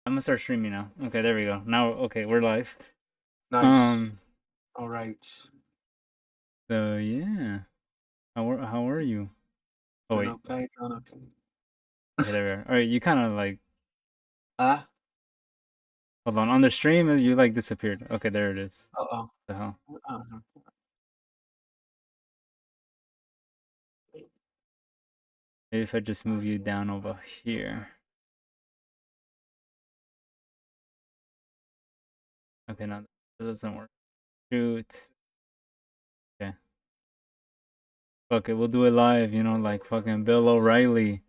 I'm gonna start streaming now. Okay, there we go. Now, okay, we're live. Nice. Um, All right. so yeah, how are you? Oh Doing wait, okay. Doing okay. okay, there we are. All right, you kind of like Ah. hold on the stream. You like disappeared. Okay, there it is. Uh-oh. The hell? Uh-oh. Maybe if I just move you down over here. Okay, no, that doesn't work. Shoot. Okay. Fuck it, we'll do it live. You know, like fucking Bill O'Reilly,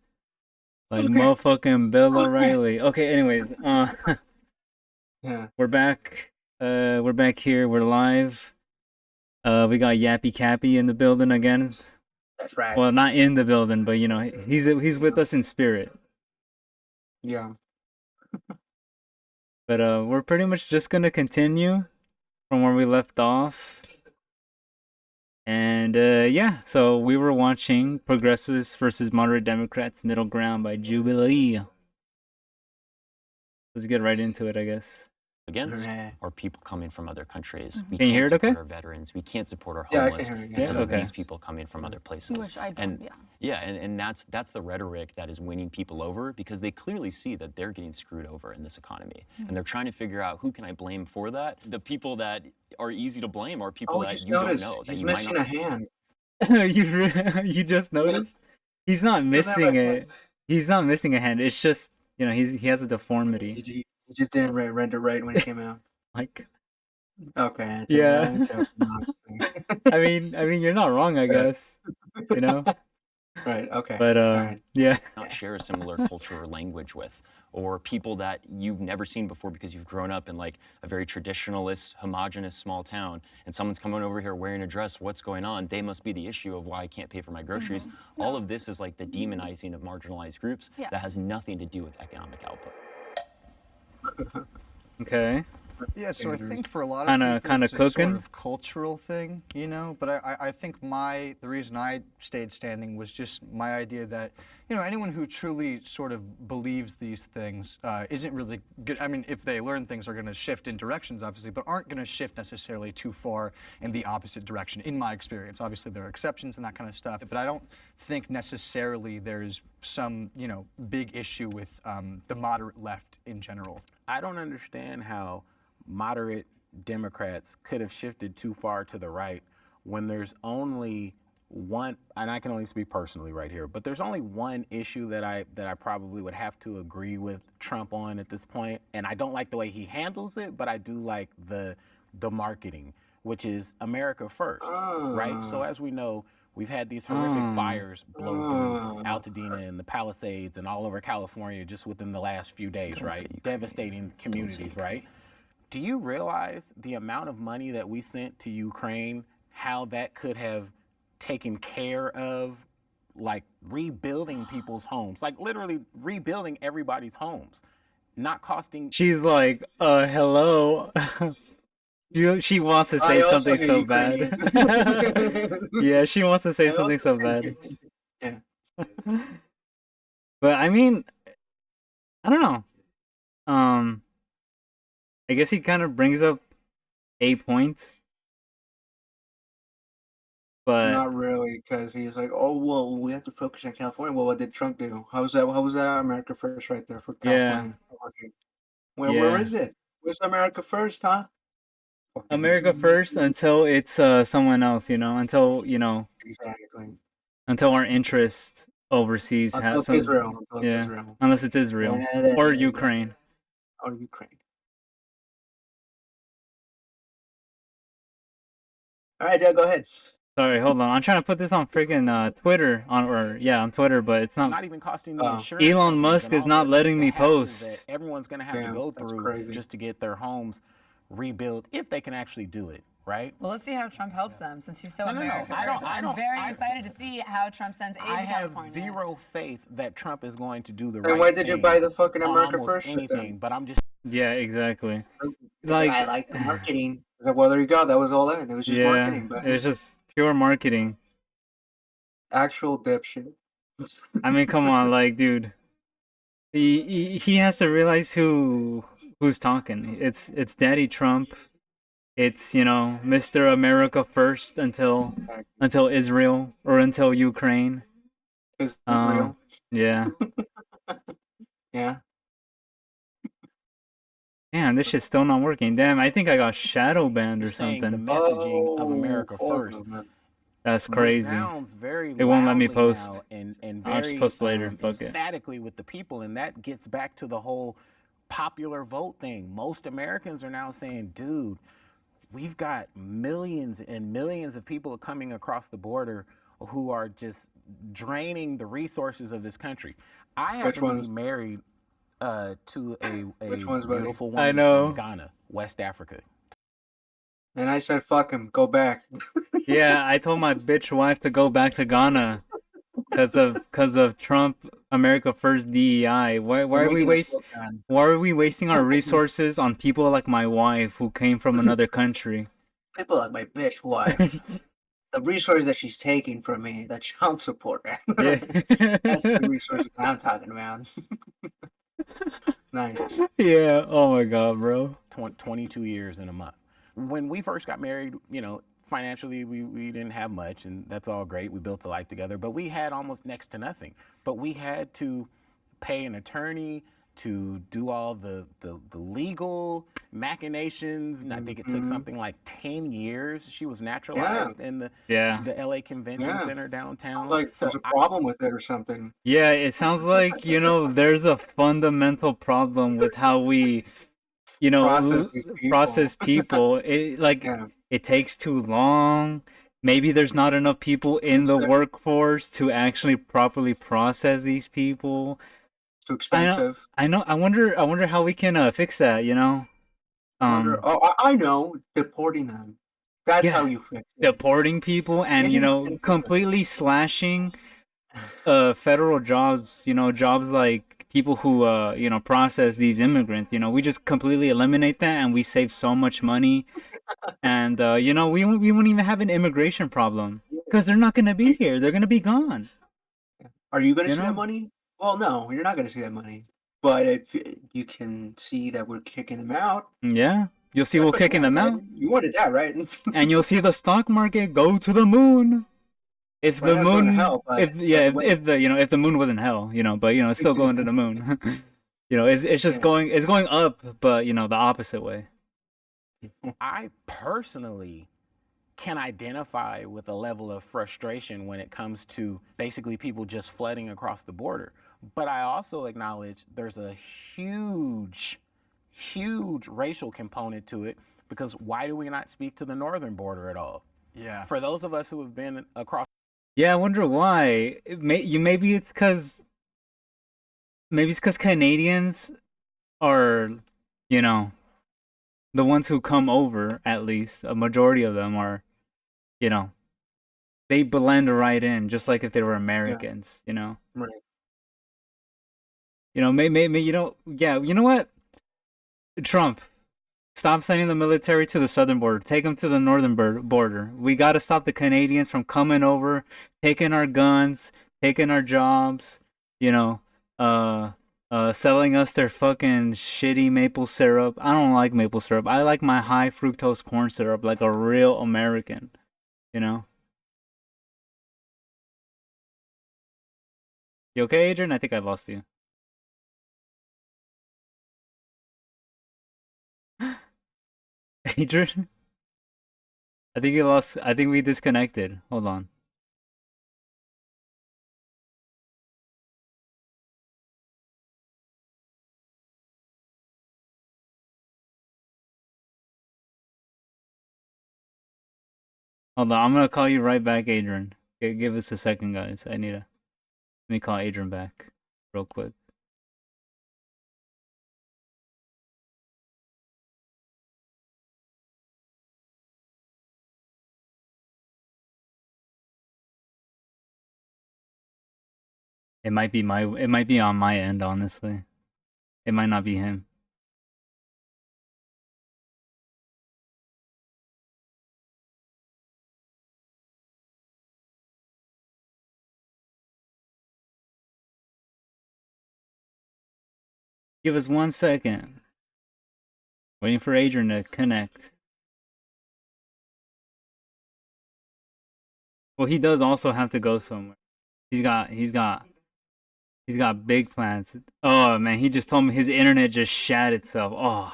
like Okay. motherfucking Bill Okay. O'Reilly. Okay, anyways, Yeah. we're back. We're back here. We're live. We got Yappy Cappy in the building again. That's right. Well, not in the building, but you know, he's with us in spirit. Yeah. But we're pretty much just gonna continue from where we left off. And yeah, so we were watching Progressives versus Moderate Democrats Middle Ground by Jubilee. Let's get right into it, I guess. Against are people coming from other countries. We Can you can't hear it support okay? our veterans. We can't support our Yeah, I can homeless hear you. because Yeah, of okay. these people coming from other places. Which I don't, and that's the rhetoric that is winning people over because they clearly see that they're getting screwed over in this economy. And they're trying to figure out who can I blame for that. The people that are easy to blame are people Oh, that just you don't noticed. know. That He's you might missing not. a hand. You just noticed? He's not He doesn't have missing it. He's not missing a hand. It's just, you know, he has a deformity. He just didn't render right when he came out. Like, Okay. yeah. I mean, you're not wrong, I Yeah. guess. You know. Right. Okay. But All right. yeah. Not share a similar culture or language with, or people that you've never seen before because you've grown up in like a very traditionalist, homogenous small town, and someone's coming over here wearing a dress. What's going on? They must be the issue of why I can't pay for my groceries. All of this is like the demonizing of marginalized groups that has nothing to do with economic output. Okay. Yeah, so I think for a lot of people Kinda it's a cooking. sort of cultural thing, you know. But I think the reason I stayed standing was just my idea that, you know, anyone who truly sort of believes these things isn't really good. I mean, if they learn things, are going to shift in directions, obviously, but aren't going to shift necessarily too far in the opposite direction, in my experience. Obviously, there are exceptions and that kind of stuff, but I don't think necessarily there's some, you know, big issue with the moderate left in general. I don't understand how moderate Democrats could have shifted too far to the right when there's only one, and I can only speak personally right here, but there's only one issue that I probably would have to agree with Trump on at this point, and I don't like the way he handles it, but I do like the marketing, which is America first, right? So as we know, we've had these horrific fires blow through Altadena and the Palisades and all over California just within the last few days, right? Devastating communities, right? Do you realize the amount of money that we sent to Ukraine, how that could have taken care of, like, rebuilding people's homes, like literally rebuilding everybody's homes, not costing? She's like, hello. She wants to say something so bad. Yeah, she wants to say something so bad. Yeah. But I mean, I don't know. I guess he kind of brings up a point, but Not really, because he's like, oh well, we have to focus on California. Well, what did Trump do? How was that? How was that America first right there for yeah, California? Where yeah. is it? Where's America first, huh? America first until it's someone else, you know, until you know, Exactly. until our interest overseas Until has it's some, Israel. Until it's yeah, Israel. unless it's Israel or Ukraine. Or Ukraine. All right, Dad, go ahead. Sorry, hold on. I'm trying to put this on freaking Twitter on Twitter, but it's not. Not even costing the insurance. Elon companies Musk and is all not the letting me hassles post. that everyone's going to have Damn, to go that's through crazy. just to get their homes rebuilt, if they can actually do it, right? Well, let's see how Trump helps them since he's so No, no, no. American. I'm very excited to see how Trump sends aid I to have California. zero faith that Trump is going to do the And right why did you thing buy the fucking on America almost First shit anything, then? but I'm just... Yeah, exactly. I like the marketing. I was like, well, there you go. That was all that. It was just marketing, but it was just pure marketing. actual dipshit. I mean, come on, like, dude. he has to realize who's talking. It's Daddy Trump. It's Mr. America first until Israel or until Ukraine. Is it real? Yeah. Yeah. Damn, this shit's still not working. Damn, I think I got shadow banned or saying the something. messaging of America fuck first. no, man. That's Which crazy. sounds very It won't let me loudly post. now and I'll just very post later. Fuck it. emphatically with the people, and that gets back to the whole popular vote thing. Most Americans are now saying, dude, we've got millions and millions of people coming across the border who are just draining the resources of this country. I happen to be married to a Which ones, buddy? beautiful I woman know. from Ghana, West Africa. And I said, fuck him, go back. Yeah, I told my bitch wife to go back to Ghana because of Trump America First DEI. Why are we wasting our resources on people like my wife who came from another country? People like my bitch wife. The resources that she's taking from me, that child support. Yeah. That's the resources that I'm talking about. Nice. Yeah. Oh my god, bro. 22 years in a month. When we first got married, financially we didn't have much, and that's all great. We built a life together, but we had almost next to nothing. But we had to pay an attorney to do all the legal machinations. I think it took something like 10 years. She was naturalized in the LA Convention Center downtown. Like there's a problem with it or something. Yeah, it sounds like, there's a fundamental problem with how we, process people. It takes too long. Maybe there's not enough people in the workforce to actually properly process these people. Too expensive. I know. I wonder how we can fix that, I know. Deporting them. That's how you fix it. Deporting people and completely slashing federal jobs, jobs like people who process these immigrants. We just completely eliminate that and we save so much money. And we won't even have an immigration problem because they're not going to be here. They're going to be gone. Are you going to see that money? Well, no, you're not going to see that money. But if you can see that we're kicking them out. Yeah, you'll see we're kicking them out. You wanted that, right? And you'll see the stock market go to the moon. If the moon, if the moon wasn't hell, but it's still going to the moon. It's just going up, but the opposite way. I personally can identify with a level of frustration when it comes to basically people just flooding across the border. But I also acknowledge there's a huge racial component to it, because why do we not speak to the northern border at all? Yeah. For those of us who have been across. Yeah, I wonder why. Maybe it's because Canadians are, the ones who come over. At least a majority of them are, they blend right in, just like if they were Americans. Right. Maybe yeah. You know what? Trump, stop sending the military to the southern border. Take them to the northern border. We got to stop the Canadians from coming over, taking our guns, taking our jobs, selling us their fucking shitty maple syrup. I don't like maple syrup. I like my high fructose corn syrup like a real American, You okay, Adrian? I think I lost you. Adrian? I think we disconnected. Hold on. Hold on, I'm gonna call you right back, Adrian. Give us a second, guys. Let me call Adrian back real quick. It might be on my end, honestly. It might not be him. Give us 1 second. Waiting for Adrian to connect. Well, he does also have to go somewhere. He's got big plans. Oh man, he just told me his internet just shat itself. Oh,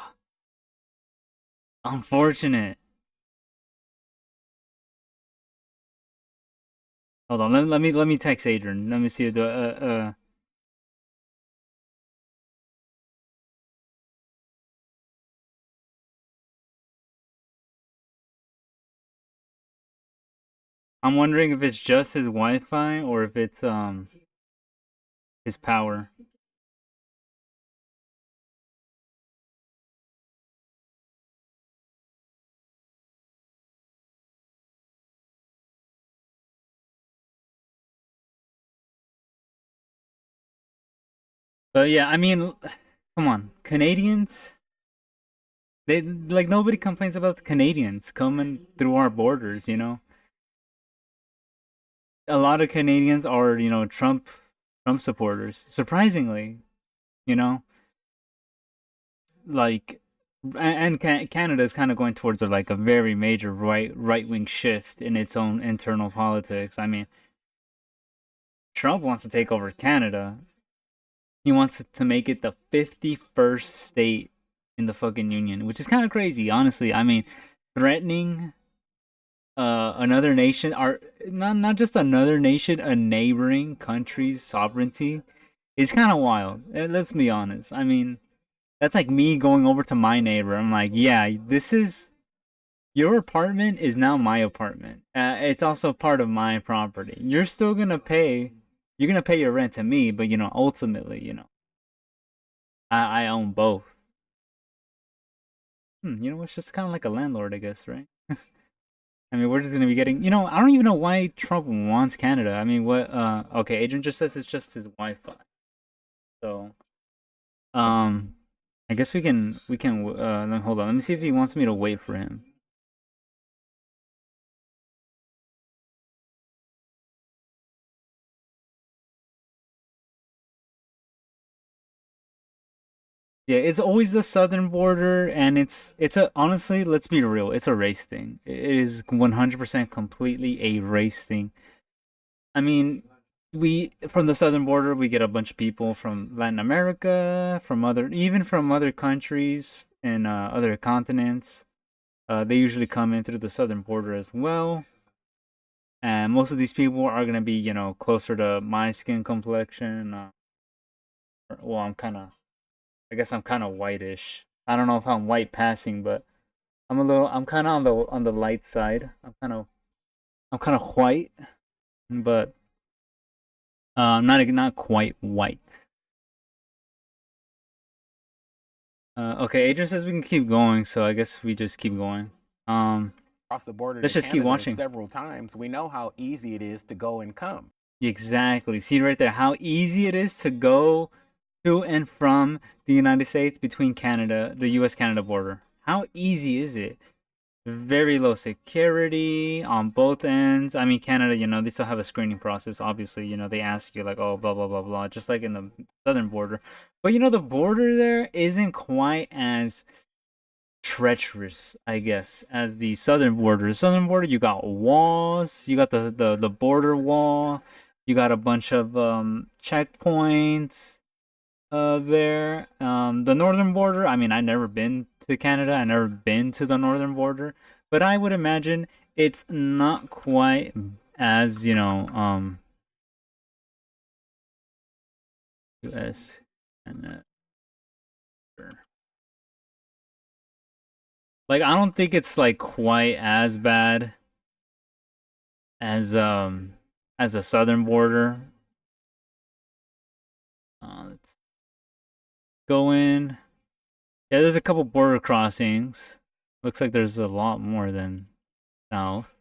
unfortunate. Hold on, let me text Adrian. Let me see the I'm wondering if it's just his Wi-Fi or if it's his power. But yeah, I mean, come on, Canadians. They like nobody complains about the Canadians coming through our borders. You know, a lot of Canadians are Trump supporters. Surprisingly, you know, like, and Canada is kind of going towards like a very major right wing shift in its own internal politics. I mean, Trump wants to take over Canada. He wants to make it the 51st state in the fucking union, which is kind of crazy, honestly. I mean, threatening another nation, or not just another nation, a neighboring country's sovereignty is kind of wild. Let's be honest. I mean, that's like me going over to my neighbor. I'm like, yeah, this is your apartment is now my apartment. It's also part of my property. You're still gonna pay. You're gonna pay your rent to me, but ultimately, I own both. It's just kind of like a landlord, I guess, right? I mean, we're just gonna be getting. I don't even know why Trump wants Canada. I mean, what? Okay, Adrian just says it's just his Wi-Fi. So, I guess we can. Hold on. Let me see if he wants me to wait for him. Yeah, it's always the southern border, and it's honestly, let's be real, it's a race thing. It is 100% completely a race thing. I mean, we from the southern border, we get a bunch of people from Latin America, even from other countries and other continents. They usually come in through the southern border as well, and most of these people are gonna be, closer to my skin complexion. Well, I guess I'm kind of whitish. I don't know if I'm white passing, but I'm kind of on the light side. I'm kind of white, but not quite white. Okay, Adrian says we can keep going, so I guess we just keep going. Across the border, let's just keep watching. Several times, we know how easy it is to go and come. Exactly. See right there how easy it is to go to and from the United States between Canada, the U.S.-Canada border. How easy is it? Very low security on both ends. I mean, Canada, they still have a screening process. Obviously, they ask you like, oh, blah, blah, blah, blah, just like in the southern border. But, the border there isn't quite as treacherous, I guess, as the southern border. The southern border, you got walls. You got the border wall. You got a bunch of checkpoints there. The northern border, I mean, I've never been to Canada. I've never been to the northern border. But I would imagine it's not quite as, US and like, I don't think it's like quite as bad as the southern border. Let's go in. Yeah, there's a couple border crossings. Looks like there's a lot more than south.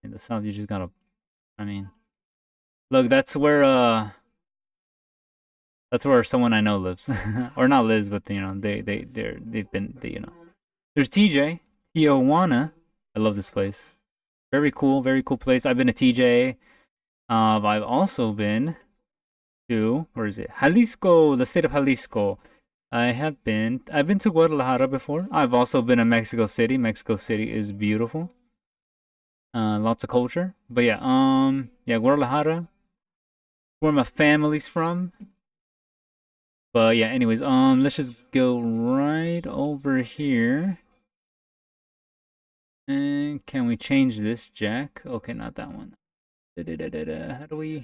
In the south, you just gotta. I mean, look, that's where someone I know lives, or not lives, but they've been. There's TJ Tijuana. I love this place. Very cool place. I've been to TJ. I've also been to, where is it? Jalisco, the state of Jalisco. I've been to Guadalajara before. I've also been in Mexico City. Mexico City is beautiful. Lots of culture. But yeah, Guadalajara, where my family's from. But yeah, anyways, let's just go right over here. And can we change this jack? Okay, not that one. How do we?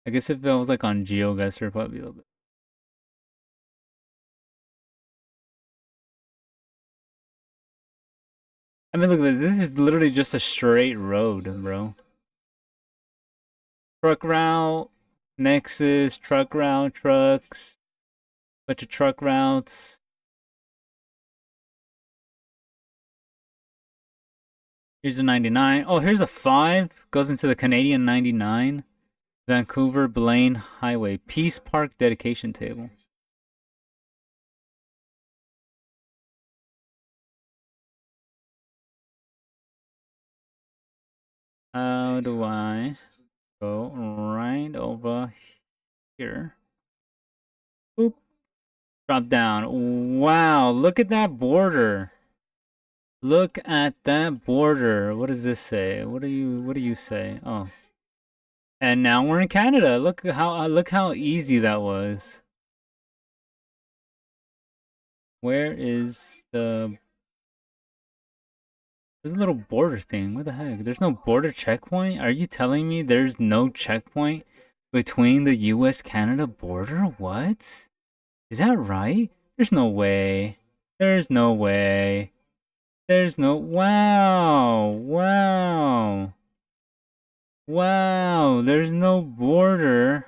I guess if I was like on GeoGuessr, probably a little bit. I mean, look, this is literally just a straight road, bro. Truck route, Nexus, truck route, trucks, bunch of truck routes. Here's a 99. Oh, here's a 5. Goes into the Canadian 99. Vancouver Blaine Highway. Peace Park dedication table. How do I go right over here? Boop. Drop down. Wow, look at that border. Look at that border. What does this say? What do you say? Oh. And now we're in Canada. Look how easy that was. Where is the There's a little border thing. What the heck? There's no border checkpoint? Are you telling me there's no checkpoint between the US-Canada border? What? Is that right? There's no way. There's no way. There's no... Wow. Wow. Wow. There's no border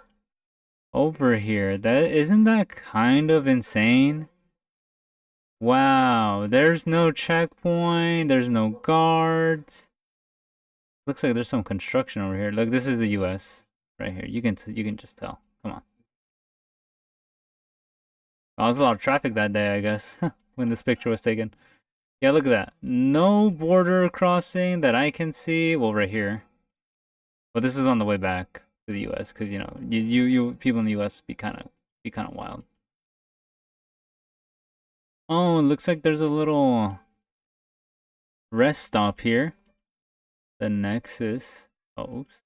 over here. Isn't that kind of insane? Wow, there's no checkpoint, there's no guards. Looks like there's some construction over here. Look, this is the US right here. You can just tell. Come on. Oh, there's a lot of traffic that day, I guess, when this picture was taken. Yeah, look at that. No border crossing that I can see. Well, right here. But this is on the way back to the US because you know, you people in the US be kind of wild. Oh, it looks like there's a little rest stop here. The Nexus. Oh, oops.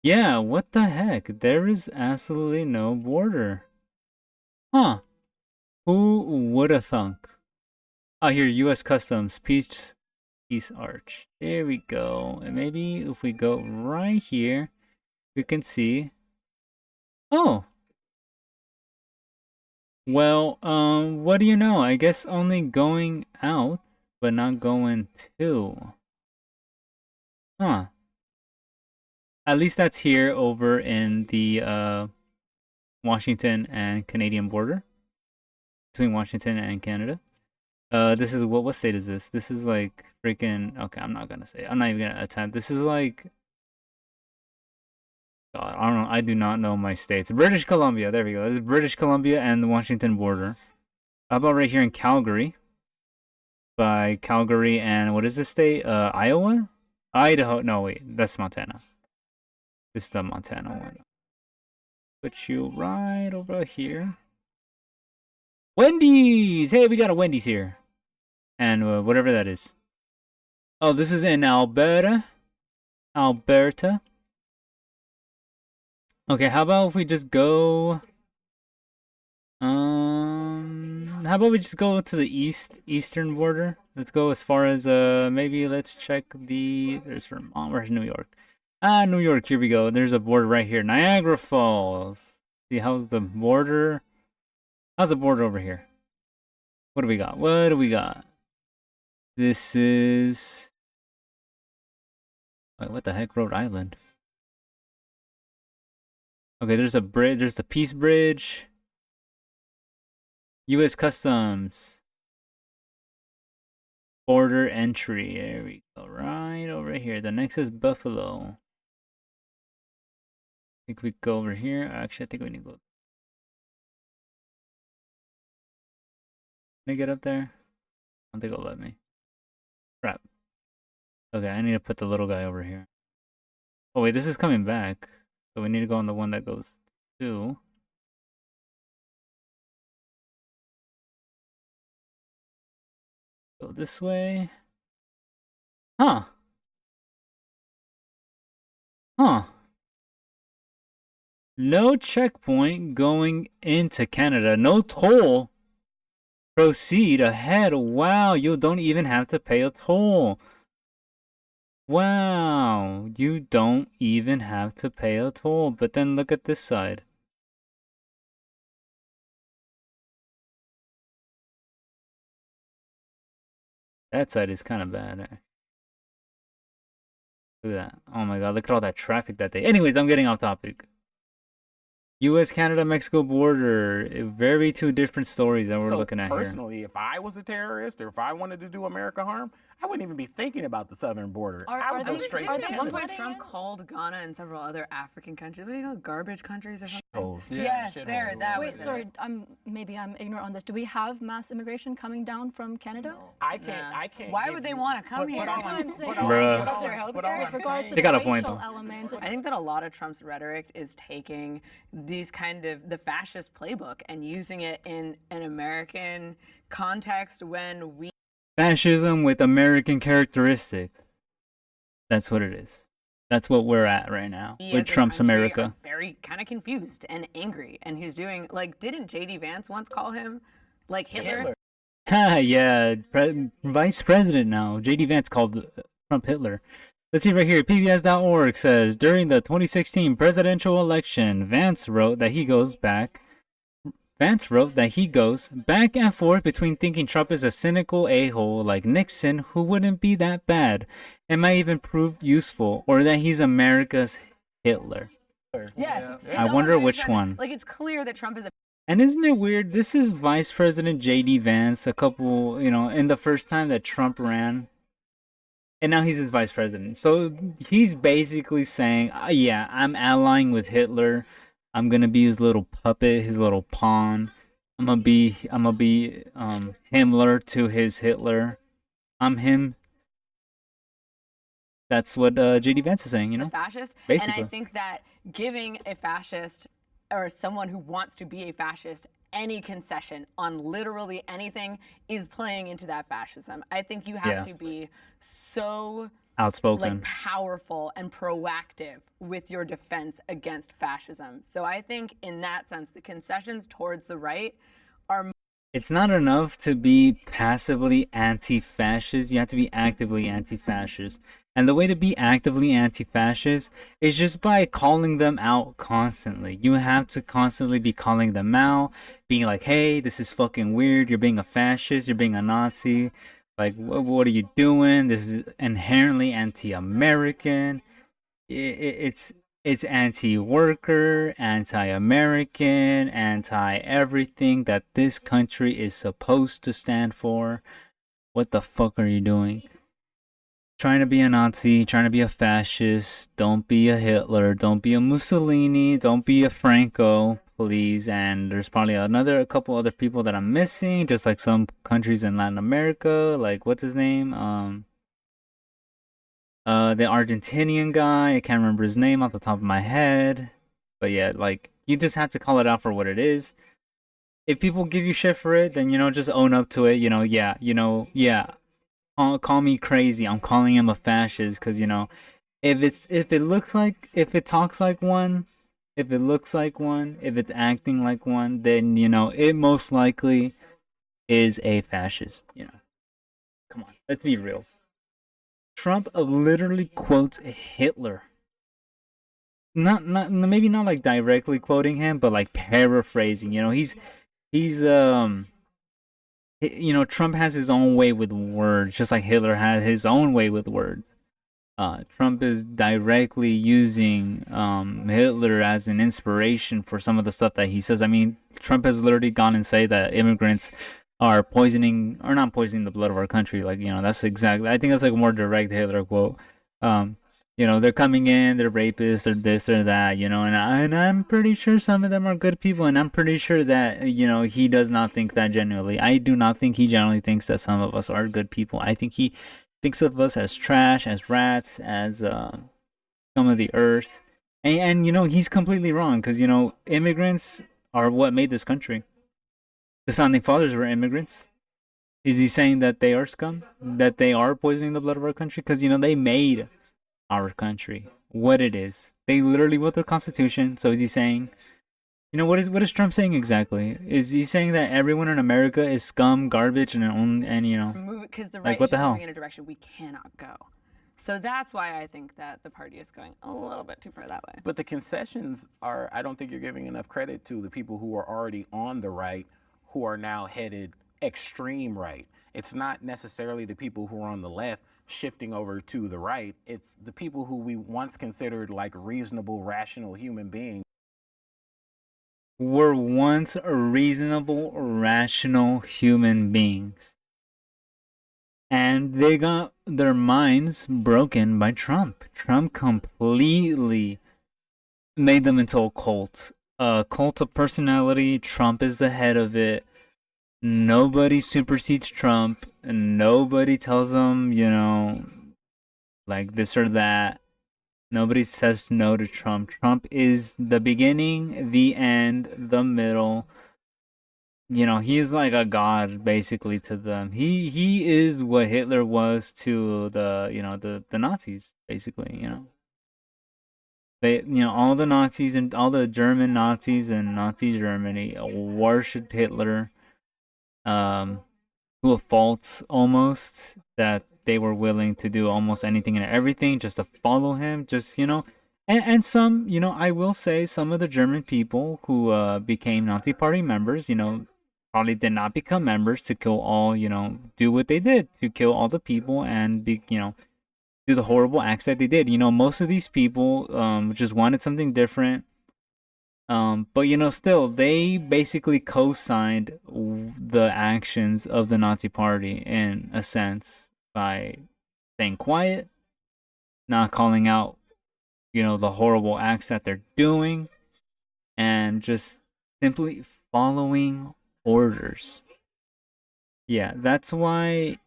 Yeah, what the heck? There is absolutely no border. Huh. Who would have thunk? Oh, here, US Customs. Peace Arch. There we go. And maybe if we go right here, we can see. Oh. Well, what do you know? I guess only going out, but not going to. Huh. At least that's here over in the Washington and Canadian border. Between Washington and Canada. This is what state is this? This is like freaking okay, I'm not gonna say. I'm not even gonna attempt. This is like God, I don't know. I do not know my states. British Columbia. There we go. This is British Columbia and the Washington border. How about right here in Calgary? By Calgary and what is this state? Iowa? Idaho. No, wait. That's Montana. This is the Montana one. Put you right over here. Wendy's! Hey, we got a Wendy's here. And whatever that is. Oh, this is in Alberta. Alberta. Okay, how about if we just go... how about we just go to the eastern border? Let's go as far as, maybe let's check the... There's Vermont, where's New York? New York, here we go. There's a border right here. Niagara Falls. See, how's the border? How's the border over here? What do we got? What do we got? This is... Wait, what the heck? Rhode Island. Okay, there's a bridge. There's the Peace Bridge. U.S. Customs. Border entry. There we go. Right over here. The next is Buffalo. I think we go over here. Actually, I think we need to go. Can I get up there? I don't think it'll let me. Crap. Okay, I need to put the little guy over here. Oh wait, this is coming back. So we need to go on the one that goes to. Go this way. Huh. Huh. No checkpoint going into Canada. No toll. Proceed ahead. Wow, you don't even have to pay a toll. Wow, you don't even have to pay a toll. But then look at this side. That side is kind of bad. Look at that. Oh my god, look at all that traffic that day. Anyways, I'm getting off topic. U.S., Canada, Mexico border. Very two different stories that we're looking at here. Personally, if I was a terrorist or if I wanted to do America harm, I wouldn't even be thinking about the southern border. I would go straight to At one Canada. point, Trump called Ghana and several other African countries. What do you call garbage countries or something? Shitholes. Yes, shitholes. there. That Wait, was sorry, maybe I'm ignorant on this. Do we have mass immigration coming down from Canada? I can't. Why give would they you- want to come but- here? but all That's what I'm saying. but all Bruh. I'm- Give up their health but all care? I'm With regards to saying- They got a the point, racial though. elements. I think that a lot of Trump's rhetoric is taking these kind of the fascist playbook and using it in an American context when we Fascism with American characteristics. That's what it is. That's what we're at right now as with a Trump's country America. are very kind of confused and angry. And he's doing like, didn't JD Vance once call him like Hitler? Yeah, Vice President now. JD Vance called Trump Hitler. Let's see right here. PBS.org says during the 2016 presidential election, Vance wrote that he goes back and forth between thinking Trump is a cynical a-hole like Nixon who wouldn't be that bad and might even prove useful, or that he's America's Hitler. Yes. I wonder which one. Like it's clear that Trump is a And isn't it weird? This is Vice President JD Vance, a couple, in the first time that Trump ran. And now he's his vice president. So he's basically saying, yeah, I'm allying with Hitler. I'm gonna be his little puppet, his little pawn. I'm gonna be Himmler to his Hitler. I'm him. That's what JD Vance is saying, a fascist. Basically. And I think that giving a fascist or someone who wants to be a fascist any concession on literally anything is playing into that fascism. I think you have to be so outspoken, powerful and proactive with your defense against fascism. So I think in that sense, the concessions towards the right are. It's not enough to be passively anti-fascist. You have to be actively anti-fascist. And the way to be actively anti-fascist is just by calling them out constantly. You have to constantly be calling them out, being like, hey, this is fucking weird. You're being a fascist. You're being a Nazi. Like, what are you doing? This is inherently anti-American. It's anti-worker, anti-American, anti-everything that this country is supposed to stand for. What the fuck are you doing? Trying to be a Nazi, trying to be a fascist. Don't be a Hitler. Don't be a Mussolini. Don't be a Franco, please. And there's probably a couple other people that I'm missing, just like some countries in Latin America. Like, what's his name? The Argentinian guy. I can't remember his name off the top of my head. But yeah, like, you just have to call it out for what it is. If people give you shit for it, then, just own up to it. Yeah. Call me crazy. I'm calling him a fascist because, if it talks like one, if it looks like one, if it's acting like one, then, it most likely is a fascist. Come on, let's be real. Trump literally quotes Hitler. Not maybe not like directly quoting him, but like paraphrasing. Trump has his own way with words, just like Hitler had his own way with words. Trump is directly using Hitler as an inspiration for some of the stuff that he says. I mean, Trump has literally gone and said that immigrants are poisoning, or not poisoning the blood of our country. Like, that's exactly, I think that's like a more direct Hitler quote. They're coming in, they're rapists, they're this, they're that, and I'm pretty sure some of them are good people, and I'm pretty sure that, he does not think that genuinely. I do not think he genuinely thinks that some of us are good people. I think he thinks of us as trash, as rats, as, scum of the earth. And you know, he's completely wrong because, you know, immigrants are what made this country. The founding fathers were immigrants. Is he saying that they are scum? That they are poisoning the blood of our country? Because, you know, they made our country what it is. They literally wrote their constitution. So is he saying, you know, what is Trump saying exactly? Is he saying that everyone in America is scum, garbage, and you know, because the like, right what is the just hell? moving in a direction we cannot go. So that's why I think that the party is going a little bit too far that way. But the concessions are, I don't think you're giving enough credit to the people who are already on the right, who are now headed extreme right. It's not necessarily the people who are on the left shifting over to the right. It's the people who we once considered like reasonable, rational human beings. Were once reasonable, rational human beings. And they got their minds broken by Trump. Trump completely made them into a cult. A cult of personality. Trump is the head of it. Nobody supersedes Trump. And nobody tells them, you know, like this or that. Nobody says no to Trump. Trump is the beginning, the end, the middle. You know, he's like a god basically to them. He is what Hitler was to the, you know, the Nazis basically, you know. They, you know, all the Nazis and all the German Nazis and Nazi Germany worshipped Hitler to a fault almost, that they were willing to do almost anything and everything just to follow him, just, you know. And some, you know, I will say some of the German people who became Nazi Party members, you know, probably did not become members to kill all, you know, do what they did to kill all the people and be, you know, do the horrible acts that they did. You know, most of these people just wanted something different. But you know, still they basically co-signed the actions of the Nazi Party in a sense by staying quiet, not calling out, you know, the horrible acts that they're doing, and just simply following orders. Yeah, that's why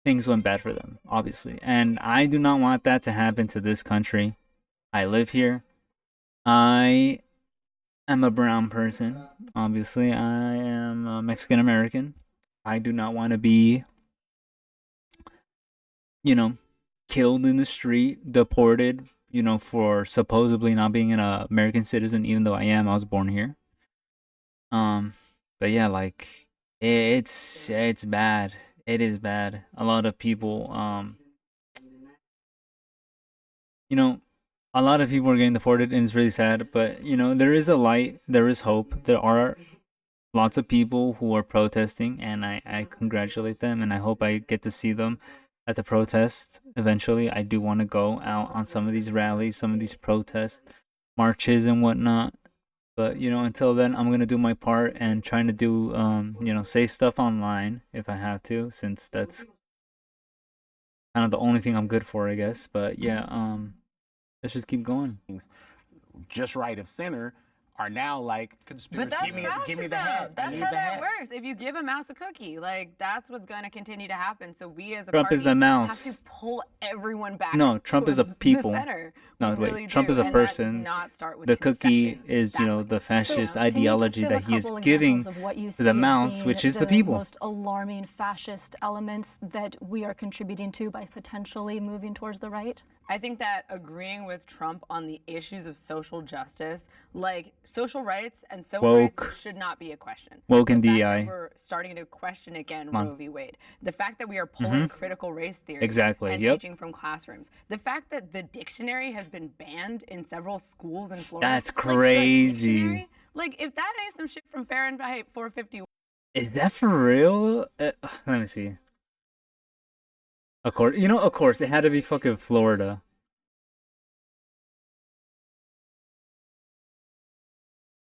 things went bad for them, obviously. And I do not want that to happen to this country. I live here. I am a brown person. Obviously, I am a Mexican American. I do not want to be, you know, killed in the street, deported, you know, for supposedly not being an American citizen, even though I am. I was born here. But yeah, like it's bad. It is bad. A lot of people, you know, a lot of people are getting deported, and it's really sad. But you know, there is a light. There is hope. There are lots of people who are protesting, and I congratulate them, and I hope I get to see them at the protest eventually. I do want to go out on some of these rallies, some of these protest marches and whatnot. But you know, until then, I'm gonna do my part and trying to do you know, say stuff online if I have to, since that's kind of the only thing I'm good for, I guess. But yeah, let's just keep going. Just right of center are now like, but that's give me fascism. the hat. That's I how need the that hat. works. If you give a mouse a cookie, like that's what's going to continue to happen. So we as a Trump party is the mouse. have to pull everyone back. No, Trump is a towards people. The center. No, We wait. really Trump do. is a And person. that does not start with The cookie concessions. is, you know, That's the what- fascist Can you ideology just that give he a is couple giving examples of what you to see the as mouse, being which is the people. most alarming fascist elements that we are contributing to by potentially moving towards the right? I think that agreeing with Trump on the issues of social justice, like social rights and civil Woke. rights, should not be a question. Woke and the fact DEI. that we're starting to question again Come on. Roe v. Wade. The fact that we are pulling critical race theory Exactly, and yep. teaching from classrooms. The fact that the dictionary has been banned in several schools in Florida. That's Like, the crazy. dictionary, like if that ain't some shit from Fahrenheit 450. Is that for real? Let me see. Of course, you know, of course, it had to be fucking Florida.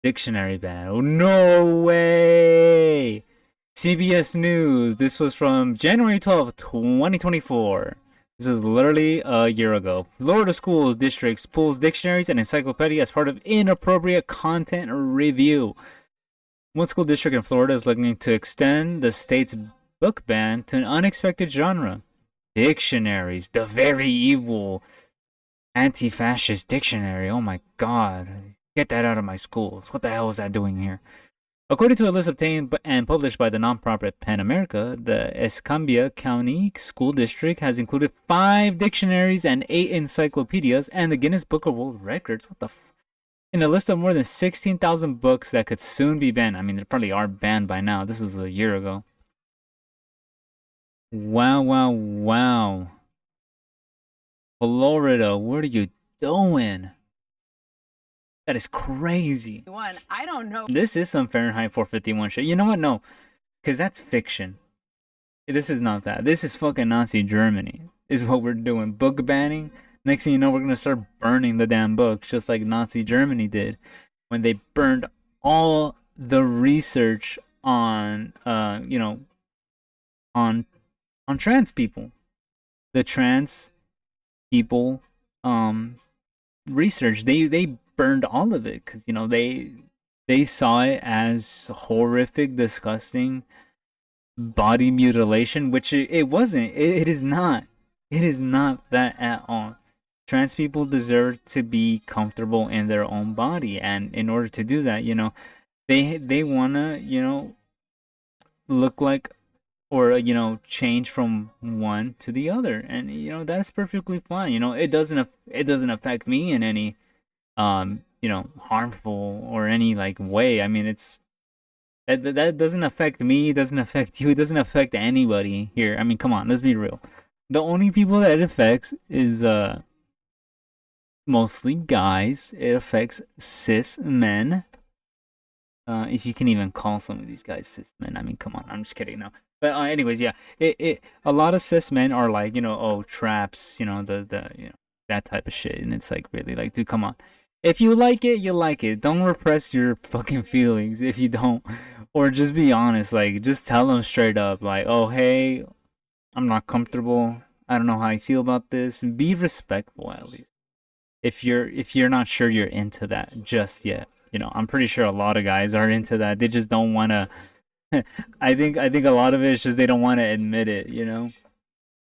Dictionary ban. Oh, no way! CBS News. This was from January 12th, 2024. This is literally a year ago. Florida schools districts pulls dictionaries and encyclopedia as part of inappropriate content review. One school district in Florida is looking to extend the state's book ban to an unexpected genre. Dictionaries, the very evil Anti-fascist dictionary. Oh my god. Get that out of my schools. What the hell is that doing here? According to a list obtained and published by the nonprofit PEN America, the Escambia County School District has included 5 dictionaries and 8 encyclopedias and the Guinness Book of World Records. What the in a list of more than 16,000 books that could soon be banned. I mean, they probably are banned by now. This was a year ago. Wow, wow, wow. Florida, what are you doing? That is crazy. I don't know. This is some Fahrenheit 451 shit. You know what? No. Because that's fiction. This is not that. This is fucking Nazi Germany. Is what we're doing. Book banning. Next thing you know, we're going to start burning the damn books. Just like Nazi Germany did. When they burned all the research on, on trans people. The trans people, research. They burned all of it because they saw it as horrific, disgusting body mutilation, which it wasn't. It is not. It is not that at all. Trans people deserve to be comfortable in their own body, and in order to do that, they wanna look like or change from one to the other, and that's perfectly fine. It doesn't affect me in any harmful or any like way. I mean, it's that doesn't affect me, it doesn't affect you, it doesn't affect anybody here. I mean, come on, let's be real. The only people that it affects is mostly guys. It affects cis men, if you can even call some of these guys cis men. I mean, come on, I'm just kidding. No, but anyways, yeah, it a lot of cis men are like, traps, that type of shit, and it's like, really, like, dude, come on. If you like it, you like it. Don't repress your fucking feelings if you don't, or just be honest. Like, just tell them straight up, like, oh, hey, I'm not comfortable. I don't know how I feel about this. And be respectful at least. If you're not sure you're into that just yet, I'm pretty sure a lot of guys are into that. They just don't want to. I think a lot of it is just they don't want to admit it,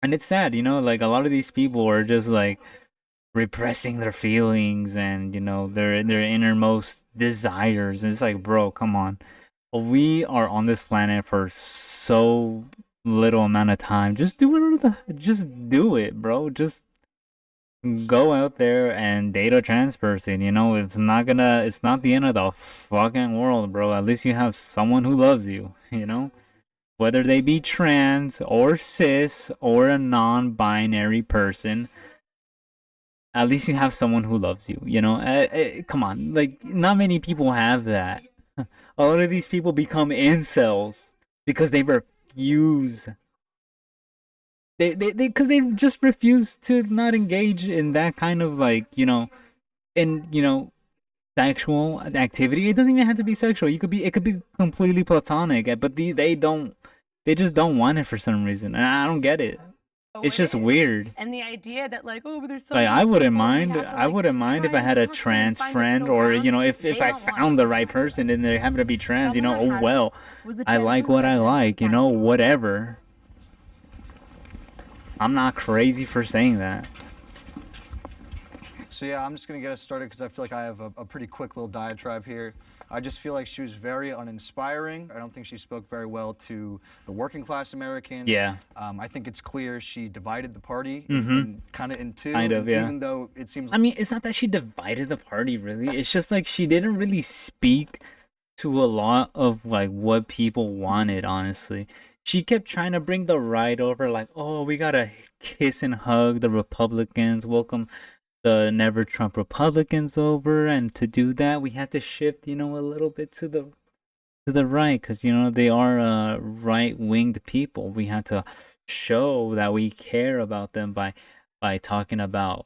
And it's sad, like a lot of these people are just like repressing their feelings and their innermost desires, and it's like, bro, come on. We are on this planet for so little amount of time. Just do it, bro. Just go out there and date a trans person. It's not the end of the fucking world, bro. At least you have someone who loves you, whether they be trans or cis or a non-binary person. At least you have someone who loves you, come on, like, not many people have that. A lot of these people become incels because they refuse. Because they just refuse to not engage in that kind of, like, sexual activity. It doesn't even have to be sexual. It could be completely platonic, but they just don't want it for some reason, and I don't get it. It's just weird. And the idea that, like, oh, but there's so like, I wouldn't mind if I had a trans friend, or if I found the right person and they happen to be trans, oh well, I like what I like, whatever. I'm not crazy for saying that. So yeah, I'm just gonna get us started because I feel like I have a pretty quick little diatribe here. I just feel like she was very uninspiring. I don't think she spoke very well to the working class American. Yeah. I think it's clear she divided the party kind of in two. Kind of, yeah. Even though it seems. I mean, it's not that she divided the party, really. It's just like she didn't really speak to a lot of like what people wanted, honestly. She kept trying to bring the right over, like, oh, we gotta kiss and hug the Republicans, welcome the Never Trump Republicans over, and to do that we have to shift, a little bit to the right, because they are right-winged people. We have to show that we care about them by talking about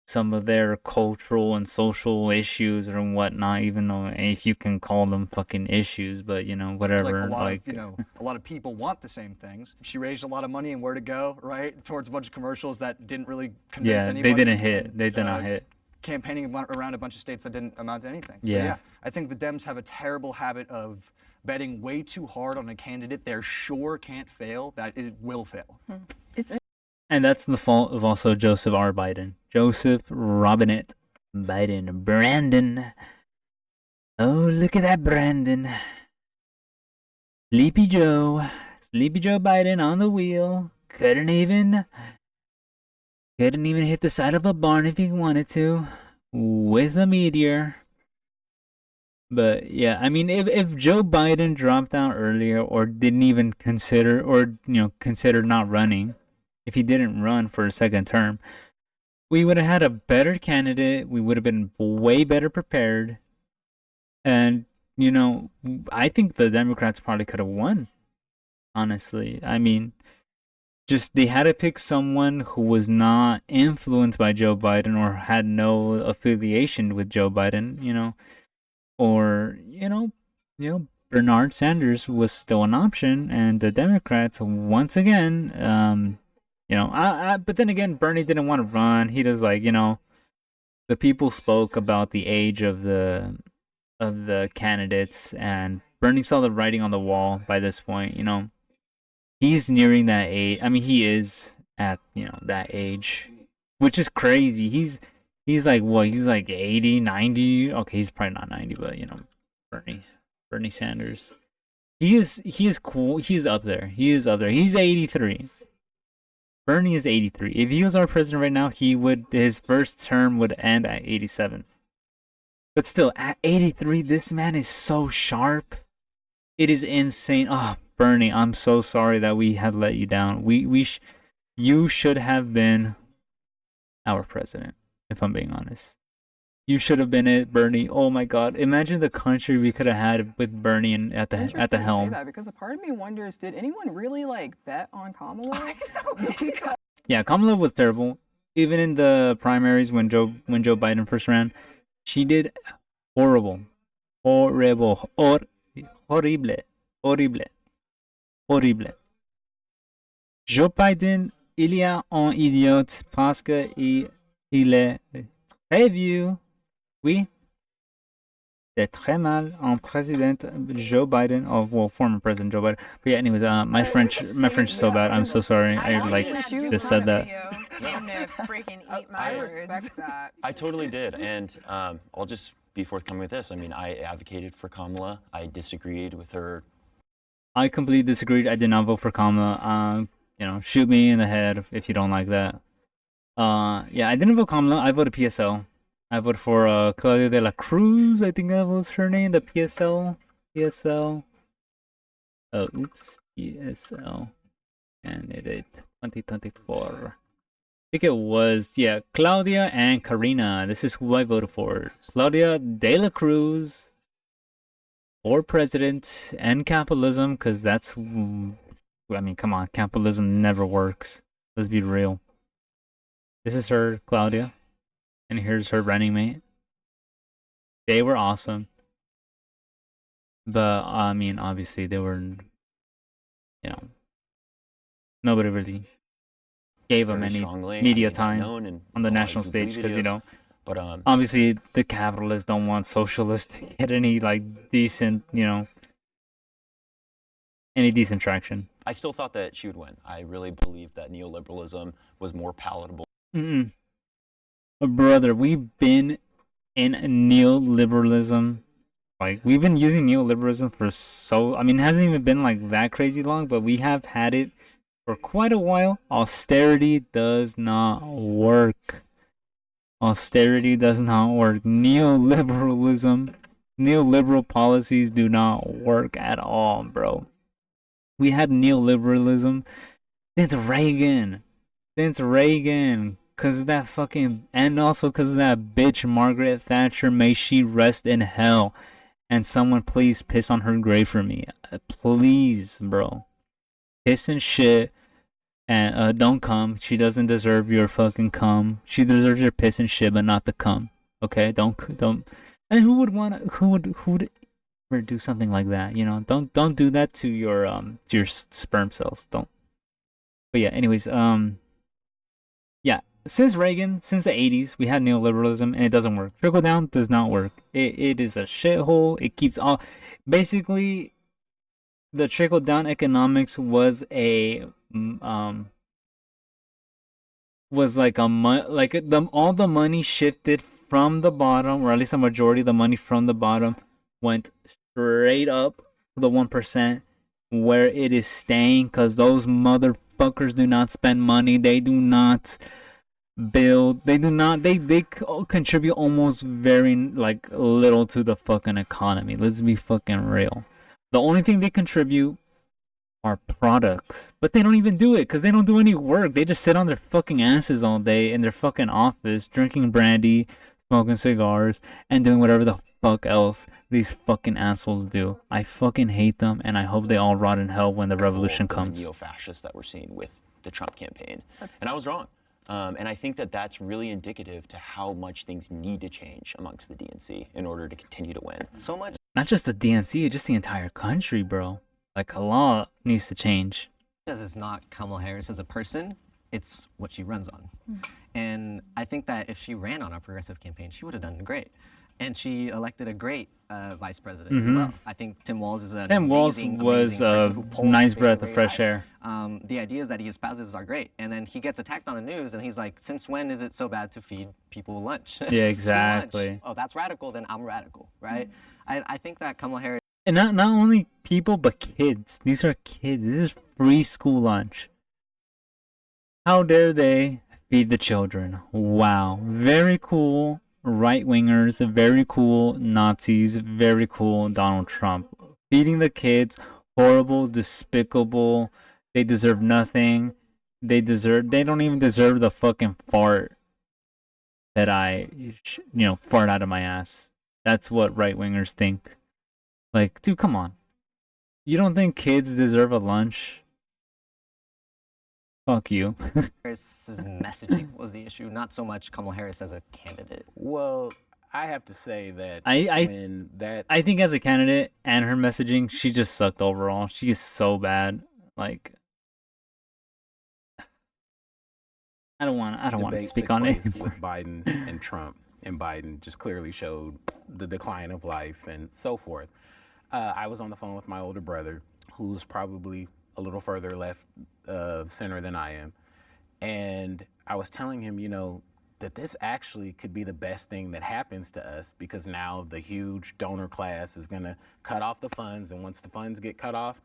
some of their cultural and social issues or whatnot, even though if you can call them fucking issues, but whatever. Like a lot of people want the same things. She raised a lot of money and where to go, right? Towards a bunch of commercials that didn't really convince anybody. They didn't hit. They did not hit. Campaigning around a bunch of states that didn't amount to anything. Yeah. So, yeah, I think the Dems have a terrible habit of betting way too hard on a candidate they're sure can't fail, that it will fail. And that's the fault of also Joseph R. Biden. Joseph Robinette Biden. Brandon. Oh, look at that Brandon. Sleepy Joe Biden on the wheel. Couldn't even hit the side of a barn if he wanted to with a meteor. But yeah, I mean, if Joe Biden dropped out earlier or didn't even consider, or considered not running, if he didn't run for a second term, we would have had a better candidate. We would have been way better prepared. And, I think the Democrats probably could have won, honestly. I mean, just they had to pick someone who was not influenced by Joe Biden or had no affiliation with Joe Biden, or, Bernard Sanders was still an option, and the Democrats, once again, but then again, Bernie didn't want to run. He was like, the people spoke about the age of the candidates, and Bernie saw the writing on the wall by this point. He's nearing that age. I mean, he is at that age, which is crazy. He's like what? He's like 80, 90. Okay, he's probably not 90, but Bernie Sanders. He is cool. He's up there. He's 83. Bernie is 83. If he was our president right now, his first term would end at 87. But still, at 83, this man is so sharp. It is insane. Oh, Bernie, I'm so sorry that we had let you down. You should have been our president, if I'm being honest. You should have been it, Bernie. Oh my God! Imagine the country we could have had with Bernie at the helm. Say that because a part of me wonders, did anyone really bet on Kamala? Yeah, Kamala was terrible. Even in the primaries when Joe Biden first ran, she did horrible. Horrible. Joe Biden, il y a un idiote parce que il est très vieux. Oui. C'est très mal en président Joe Biden. Oh, well, former president Joe Biden. But yeah, anyways, my French is so bad. I'm so sorry. I just said that. I respect that. I totally did, and I'll just be forthcoming with this. I mean, I advocated for Kamala. I disagreed with her. I completely disagreed. I did not vote for Kamala. Shoot me in the head if you don't like that. Yeah, I didn't vote Kamala. I voted PSL. I voted for Claudia de la Cruz. I think that was her name. The PSL. PSL. PSL. Candidate 2024. I think it was, Claudia and Karina. This is who I voted for. Claudia de la Cruz for president, and capitalism, because that's, I mean, come on, capitalism never works. Let's be real. This is her, Claudia, and here's her running mate. They were awesome. But, I mean, obviously, they were, nobody really gave them any media time on the national stage, because, but obviously the capitalists don't want socialists to get any decent, any decent traction. I still thought that she would win. I really believed that neoliberalism was more palatable. Brother, we've been in neoliberalism. We've been using neoliberalism for I mean, it hasn't even been that crazy long, but we have had it for quite a while. Austerity does not work. Austerity does not work. Neoliberalism, neoliberal policies do not work at all, bro. We had neoliberalism since Reagan. Cause of that fucking, and also cause of that bitch Margaret Thatcher. May she rest in hell. And someone please piss on her grave for me. Please, bro. Piss and shit. And don't come. She doesn't deserve your fucking cum. She deserves your piss and shit, but not the cum. Okay? Don't. And who would ever do something like that? Don't do that to your sperm cells. Don't. But yeah. Anyways, yeah. Since Reagan, since the 80s, we had neoliberalism, and it doesn't work. Trickle down does not work. It is a shithole. It keeps all. Basically, the trickle down economics was a was like all the money shifted from the bottom, or at least a majority of the money from the bottom went straight up to the 1%, where it is staying, because those motherfuckers do not spend money. They do not build. They do not. They contribute almost very like little to the fucking economy. Let's be fucking real. The only thing they contribute are products, but they don't even do it because they don't do any work. They just sit on their fucking asses all day in their fucking office, drinking brandy, smoking cigars, and doing whatever the fuck else these fucking assholes do. I fucking hate them, and I hope they all rot in hell when the revolution comes. The neo-fascists that we're seeing with the Trump campaign, and I was wrong. And I think that that's really indicative to how much things need to change amongst the DNC in order to continue to win. So much. Not just the DNC, just the entire country, bro. Like, a lot needs to change. Because it's not Kamala Harris as a person, it's what she runs on. And I think that if she ran on a progressive campaign, she would have done great. And she elected a great vice president as well. I think Tim Walz is an amazing person who polls nice breath of fresh air. The ideas that he espouses are great. And then he gets attacked on the news and he's like, since when is it so bad to feed people lunch? Yeah, exactly. Lunch. Oh, that's radical, then I'm radical, right? I think that Kamala Harris. And not only people, but kids. These are kids. This is free school lunch. How dare they feed the children? Wow. Very cool right-wingers. Very cool Nazis. Very cool Donald Trump. Feeding the kids. Horrible, despicable. They deserve nothing. They don't even deserve the fucking fart that I, fart out of my ass. That's what right-wingers think. Like, dude, come on. You don't think kids deserve a lunch? Fuck you. Harris's messaging was the issue, not so much Kamala Harris as a candidate. Well, I have to say that I think as a candidate and her messaging, she just sucked overall. She is so bad. Like, I don't want to speak on it with Biden and Trump, and Biden just clearly showed the decline of life and so forth. I was on the phone with my older brother, who's probably a little further left center than I am. And I was telling him, that this actually could be the best thing that happens to us, because now the huge donor class is going to cut off the funds. And once the funds get cut off,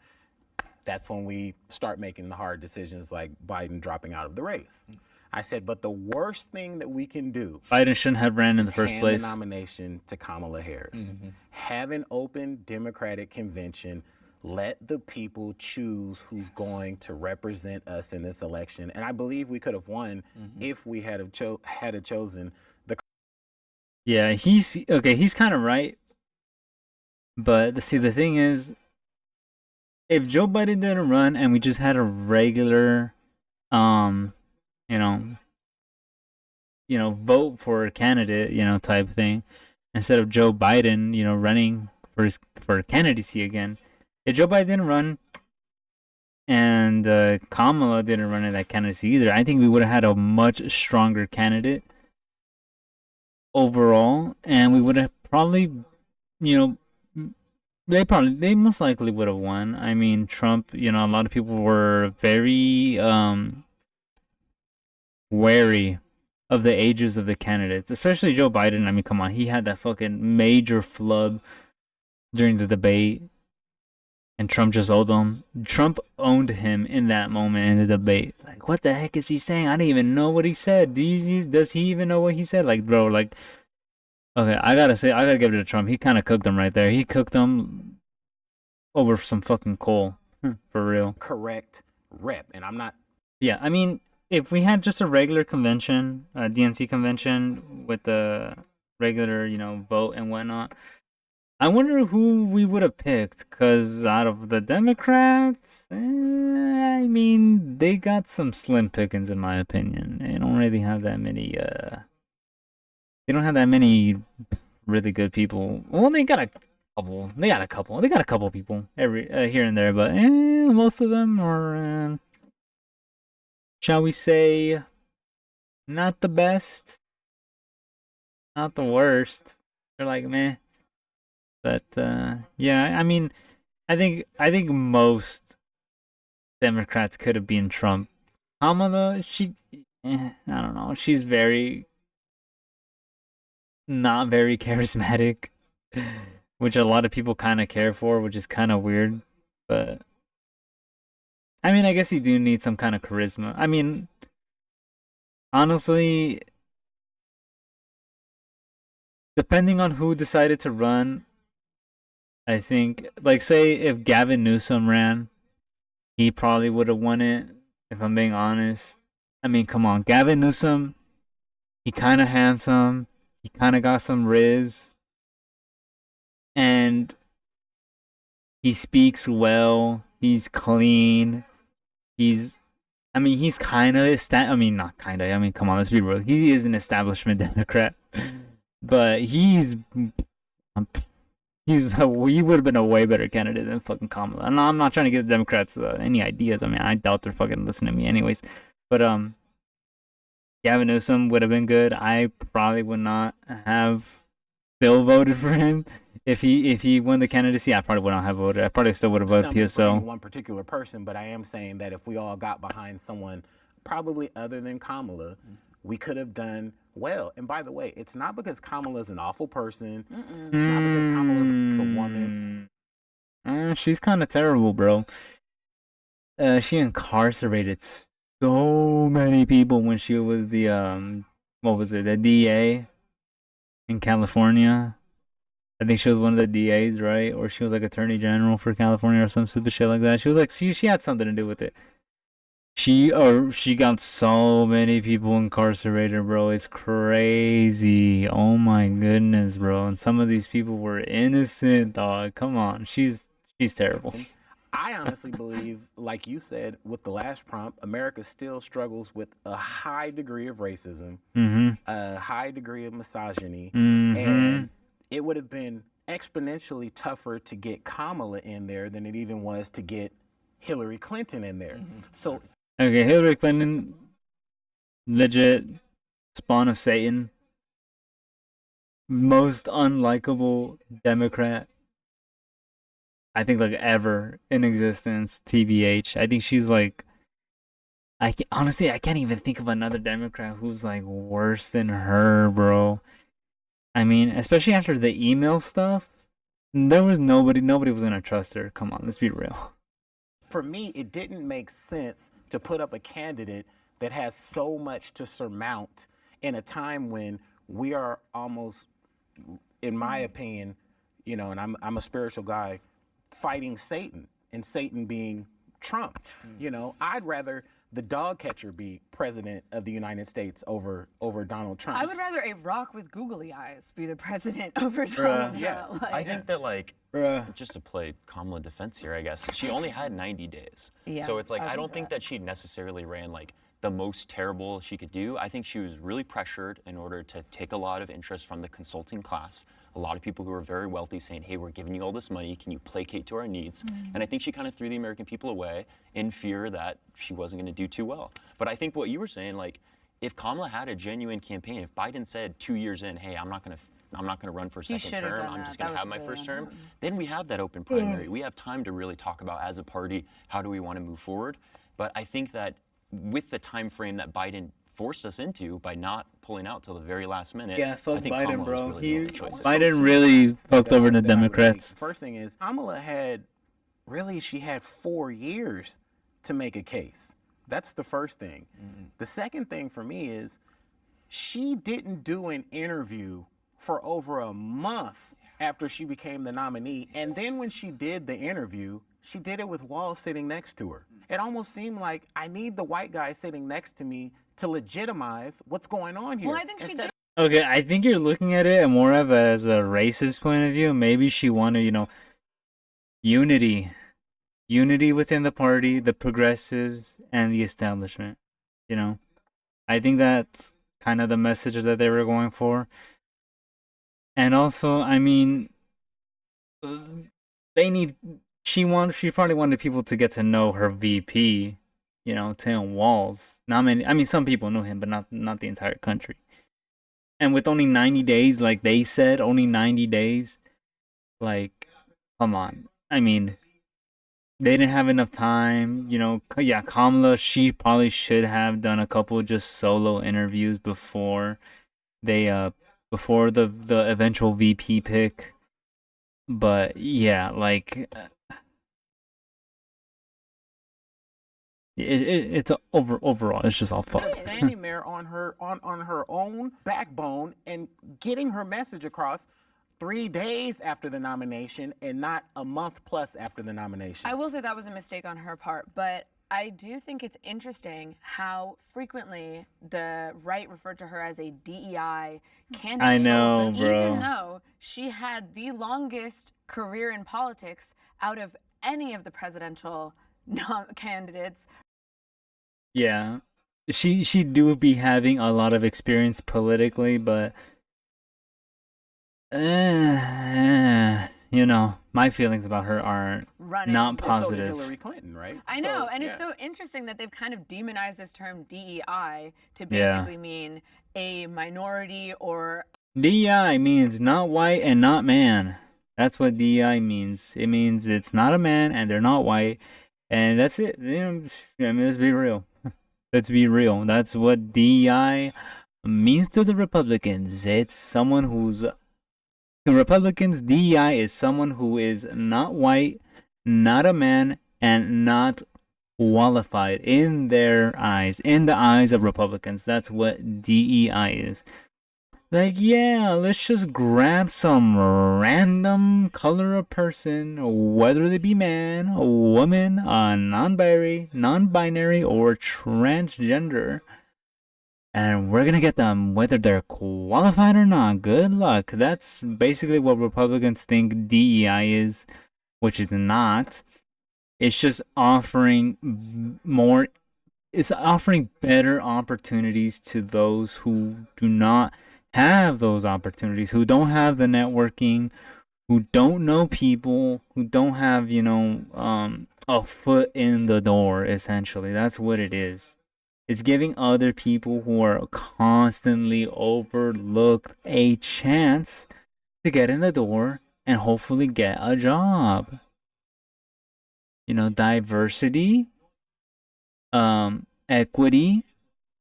that's when we start making the hard decisions like Biden dropping out of the race. I said, but the worst thing that we can do, Biden shouldn't have ran in the first place. The nomination to Kamala Harris. Have an open Democratic convention. Let the people choose who's going to represent us in this election. And I believe we could have won if we had chosen the. Yeah, he's kind of right. But the thing is, if Joe Biden didn't run and we just had a regular, vote for a candidate, type thing, instead of Joe Biden, running for candidacy again. If Joe Biden didn't run and Kamala didn't run in that candidacy either, I think we would have had a much stronger candidate overall, and we would have probably, they most likely would have won. I mean, Trump, a lot of people were very wary of the ages of the candidates, especially Joe Biden. I mean, come on, he had that fucking major flub during the debate, and Trump just owed him. Trump owned him in that moment in the debate. Like, what the heck is he saying? I didn't even know what he said. Does he even know what he said? Like, bro, okay, I gotta give it to Trump. He kind of cooked him right there. He cooked him over some fucking coal, for real. Correct rep, and I'm not. Yeah, I mean, if we had just a regular convention, a DNC convention with the regular, vote and whatnot, I wonder who we would have picked, because out of the Democrats, I mean, they got some slim pickings in my opinion. They don't really have that many, really good people. Well, they got a couple. They got a couple people here and there, but most of them are, shall we say, not the best, not the worst. They're like, meh. But yeah, I mean, I think most Democrats could have been Trump. Kamala, I don't know. She's very not very charismatic, which a lot of people kind of care for, which is kind of weird. But I mean, I guess you do need some kind of charisma. I mean, honestly, depending on who decided to run, I think, like, say if Gavin Newsom ran, he probably would have won it, if I'm being honest. I mean, come on. Gavin Newsom, he kind of handsome. He kind of got some riz. And he speaks well. He's clean. He's kind of, not kind of. I mean, come on, let's be real. He is an establishment Democrat. But he would have been a way better candidate than fucking Kamala. And I'm not trying to give the Democrats any ideas. I mean, I doubt they're fucking listening to me anyways. But Gavin Newsom would have been good. I probably would not have still voted for him if he won the candidacy. I probably would not have voted. I probably still would have voted PSL. One particular person, but I am saying that if we all got behind someone, probably other than Kamala, we could have done well. And by the way, it's not because Kamala's an awful person. It's not because Kamala's the woman. She's kind of terrible, bro. She incarcerated so many people when she was the the DA in California. I think she was one of the DAs, right? Or she was like Attorney General for California or some stupid shit like that. She was like, she had something to do with it. She got so many people incarcerated, bro. It's crazy. Oh my goodness, bro. And some of these people were innocent, dog. Come on. She's terrible. I honestly believe, like you said with the last prompt, America still struggles with a high degree of racism, a high degree of misogyny, and it would have been exponentially tougher to get Kamala in there than it even was to get Hillary Clinton in there. So, okay, Hillary Clinton, legit spawn of Satan, most unlikable Democrat I think like ever in existence. TBH. I think she's like. Honestly, I can't even think of another Democrat who's like worse than her, bro. I mean, especially after the email stuff, there was nobody was gonna trust her. Come on, let's be real. For me, it didn't make sense to put up a candidate that has so much to surmount in a time when we are almost, in my opinion, you know, and I'm a spiritual guy, fighting Satan, and Satan being Trump. You know, I'd rather the dog catcher be president of the United States over Donald Trump. I would rather a rock with googly eyes be the president over Donald Trump. I think that just to play Kamala defense here, I guess, she only had 90 days. Yeah, so it's like, I don't think that she necessarily ran like the most terrible she could do. I think she was really pressured in order to take a lot of interest from the consulting class. A lot of people who are very wealthy saying, hey, we're giving you all this money. Can you placate to our needs? And I think she kind of threw the American people away in fear that she wasn't going to do too well. But I think what you were saying, like, if Kamala had a genuine campaign, if Biden said 2 years in, hey, I'm not going to run for a second term, I'm just going to have my first term, then we have that open primary. We have time to really talk about, as a party, how do we want to move forward. But I think that with the time frame that Biden forced us into by not pulling out till the very last minute. Yeah, fuck I think Biden, Kamala bro. was really the choice. Biden really fucked over the Democrats. First thing is, Kamala she had 4 years to make a case. That's the first thing. The second thing for me is she didn't do an interview for over a month after she became the nominee. And then when she did the interview, she did it with Wall sitting next to her. It almost seemed like I need the white guy sitting next to me to legitimize what's going on here. Well, I think she did. Okay, I think you're looking at it more of as a racist point of view. Maybe she wanted, unity within the party, the progressives, and the establishment. I think that's kind of the message that they were going for. And also, I mean, she probably wanted people to get to know her VP, Tim Walz. Not many. I mean, some people knew him, but not the entire country. And with only 90 days, like they said, only 90 days, like, come on. I mean, they didn't have enough time. Yeah, Kamala, she probably should have done a couple just solo interviews before before the eventual VP pick. But yeah, like it's overall it's just all fucked. Standing there on her own backbone and getting her message across 3 days after the nomination and not a month plus after the nomination. I will say that was a mistake on her part, but I do think it's interesting how frequently the right referred to her as a DEI candidate. I know, bro. Even though she had the longest career in politics out of any of the presidential candidates. Yeah, she do be having a lot of experience politically, but my feelings about her are not positive. So Hillary Clinton, right? I know, and it's so interesting that they've kind of demonized this term DEI to basically mean a minority or. DEI means not white and not man. That's what DEI means. It means it's not a man and they're not white, and that's it. Let's be real. Let's be real. That's what DEI means to the Republicans. It's someone who's. To Republicans, DEI is someone who is not white, not a man, and not qualified in their eyes. In the eyes of Republicans, that's what DEI is. Like, yeah, let's just grab some random color of person, whether they be man, woman, non-binary, or transgender. And we're gonna get them whether they're qualified or not. Good luck. That's basically what Republicans think DEI is, which is not. It's just offering better opportunities to those who do not have those opportunities, who don't have the networking, who don't know people, who don't have, a foot in the door, essentially. That's what it is. It's giving other people who are constantly overlooked a chance to get in the door and hopefully get a job. Diversity, equity,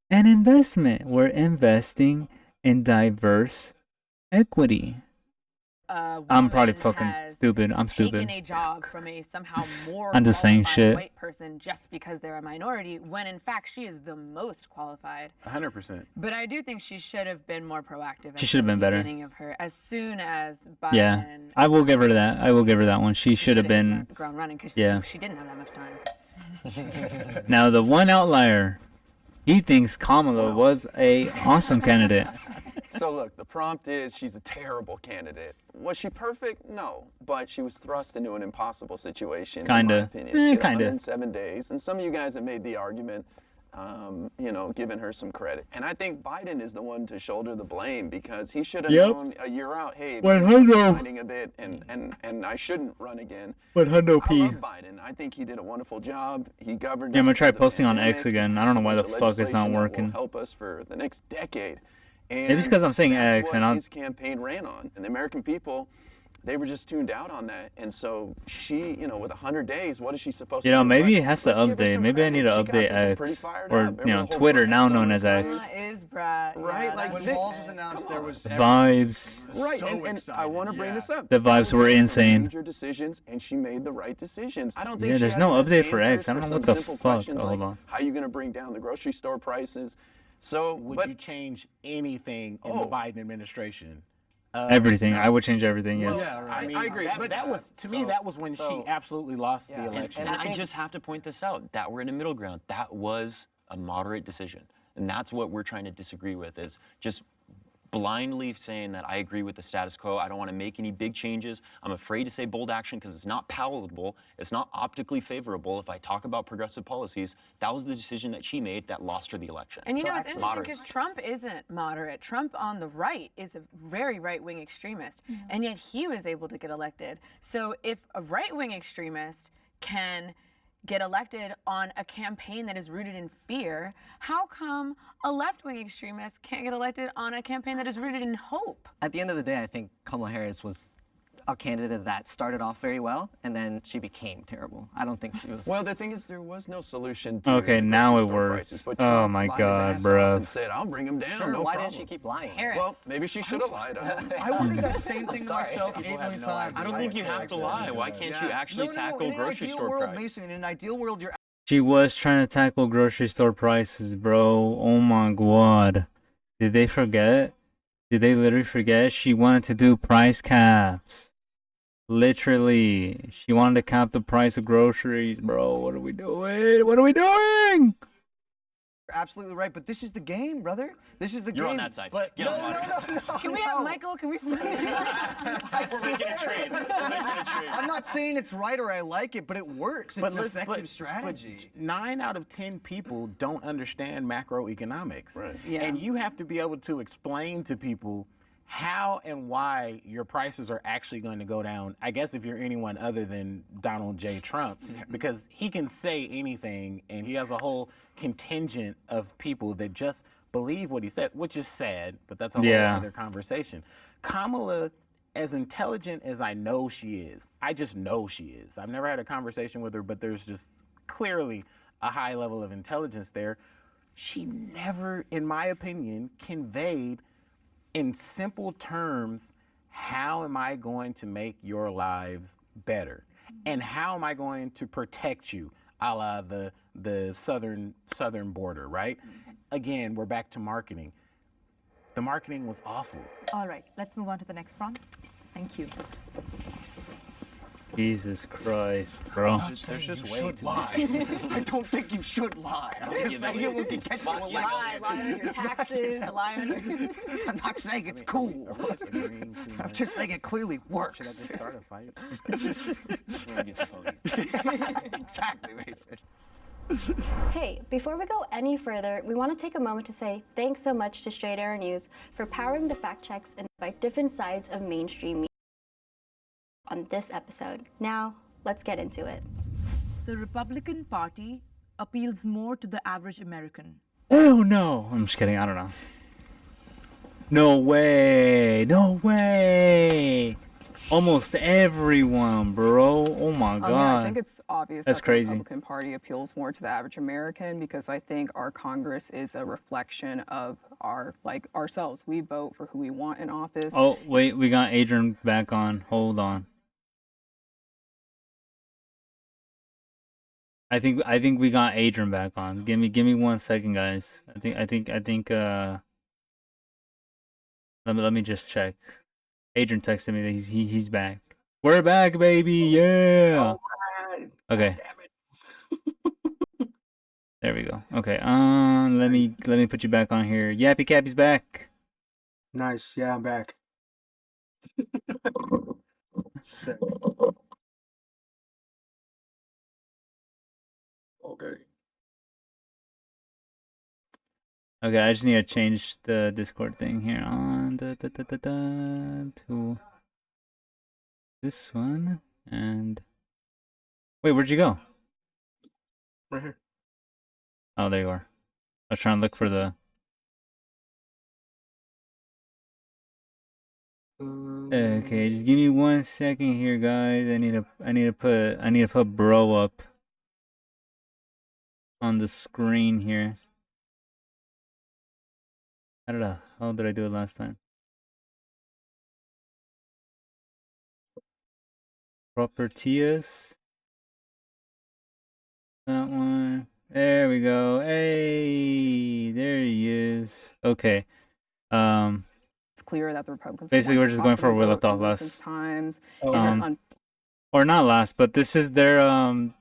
and investment. We're investing in diverse equity. I'm probably fucking stupid. I'm stupid. Taking a job from a somehow more I'm just saying shit. White person just because they're a minority, when in fact she is the most qualified. 100%. But I do think she should have been more proactive. She should have been better. Beginning of her, as soon as Biden. Yeah, I will give her that. I will give her that one. She should have been. The ground running because she didn't have that much time. Now the one outlier, he thinks Kamala was a awesome candidate. So look, the prompt is she's a terrible candidate. Was she perfect? No, but she was thrust into an impossible situation. Kinda. In my opinion. She had Kinda. 107 days, and some of you guys have made the argument, giving her some credit. And I think Biden is the one to shoulder the blame because he should have known a year out, hey, I'm finding a bit, and I shouldn't run again. I love Biden. I think he did a wonderful job. He governed. Yeah, I'm gonna try posting on X again. I don't know why the fuck it's not working. Will help us for the next decade. And maybe it's because I'm saying X and I'll. His campaign ran on, and the American people, they were just tuned out on that. And so she, with 100 days, what is she supposed to do? Maybe it has to update. Maybe I need to update X or Twitter, now known as X. Right? Like when Walls was announced, there was vibes. Right, and I want to bring this up. The vibes were insane. Major decisions, and she made the right decisions. I don't think. Yeah, there's no update for X. I don't know what the fuck. Hold on. How are you going to bring down the grocery store prices? So, would you change anything in the Biden administration? Everything. I would change everything. Yes. Yeah, right. I agree. But that was me. That was when she absolutely lost the election. And I just have to point this out: that we're in a middle ground. That was a moderate decision, and that's what we're trying to disagree with. Is just blindly saying that I agree with the status quo. I don't want to make any big changes. I'm afraid to say bold action because it's not palatable. It's not optically favorable. If I talk about progressive policies, that was the decision that she made that lost her the election. And it's interesting because Trump isn't moderate. Trump on the right is a very right-wing extremist, and yet he was able to get elected. So if a right-wing extremist can get elected on a campaign that is rooted in fear, how come a left-wing extremist can't get elected on a campaign that is rooted in hope? At the end of the day, I think Kamala Harris was a candidate that started off very well and then she became terrible. I don't think she was. Well, the thing is, there was no solution to Okay, the now it grocery store works. prices, but Oh Trump my lied his God, ass bro. off and said, "I'll bring them down." Sure, no why problem. didn't she keep lying? Well, maybe she should have lied. I wondered that same thing to myself 8 million times. I don't think you have to lie. Why can't you actually tackle grocery store prices? Mason, in an ideal world, you're She was trying to tackle grocery store prices, bro. Oh my God. Did they forget? Did they literally forget? She wanted to do price caps. Literally. She wanted to cap the price of groceries, bro. What are we doing? What are we doing? absolutely right, but this is the game, brother. This is the game. You're on that side. But Get no, on no. Can we have Michael? Can we? We're making a trade. We're making a trade. I'm not saying it's right or I like it, but it works. It's an effective strategy. But 9 out of 10 people don't understand macroeconomics. Right. Yeah. And you have to be able to explain to people how and why your prices are actually going to go down. I guess if you're anyone other than Donald J. Trump, because he can say anything and he has a whole contingent of people that just believe what he said, which is sad, but that's a whole other conversation. Kamala, as intelligent as I know she is, I just know she is. I've never had a conversation with her, but there's just clearly a high level of intelligence there. She never, in my opinion, conveyed in simple terms, how am I going to make your lives better? And how am I going to protect you, a la the southern border, right? Again, we're back to marketing. The marketing was awful. All right, let's move on to the next prompt. Thank you. Jesus Christ, bro. There's just way too lie. I don't think you should lie. I'm just saying we can catch you Lie on your taxes, lie on your... I'm not saying it's cool. I'm just saying it clearly works. Should I just start a fight? Exactly, Mason. Hey, before we go any further, we want to take a moment to say thanks so much to Straight Arrow News for powering the fact checks and by different sides of mainstream media on this episode. Now, let's get into it. The Republican Party appeals more to the average American. Oh no! I'm just kidding. I don't know. No way! No way! Almost everyone, bro. Oh my God. I think it's obvious That's that crazy. the Republican Party appeals more to the average American because I think our Congress is a reflection of ourselves. We vote for who we want in office. Oh wait, we got Adrian back on. Hold on. I think we got Adrian back on. Give me 1 second, guys. I think let me just check. Adrian texted me that he's back. We're back, baby. Yeah. Okay. There we go. Okay. Let me put you back on here. Yappy Cappy's back. Nice. Yeah, I'm back. Sick. Okay. Okay, I just need to change the Discord thing here on to this one. And wait, where'd you go? Right here. Oh, there you are. I was trying to look for the. Okay, just give me 1 second here, guys. I need to put bro up on the screen here. How did I do it last time? Properties. That one. There we go. Hey, there he is. Okay. It's clear that the Republicans Basically, we're just going for where we left off last times. Or not last, but this is their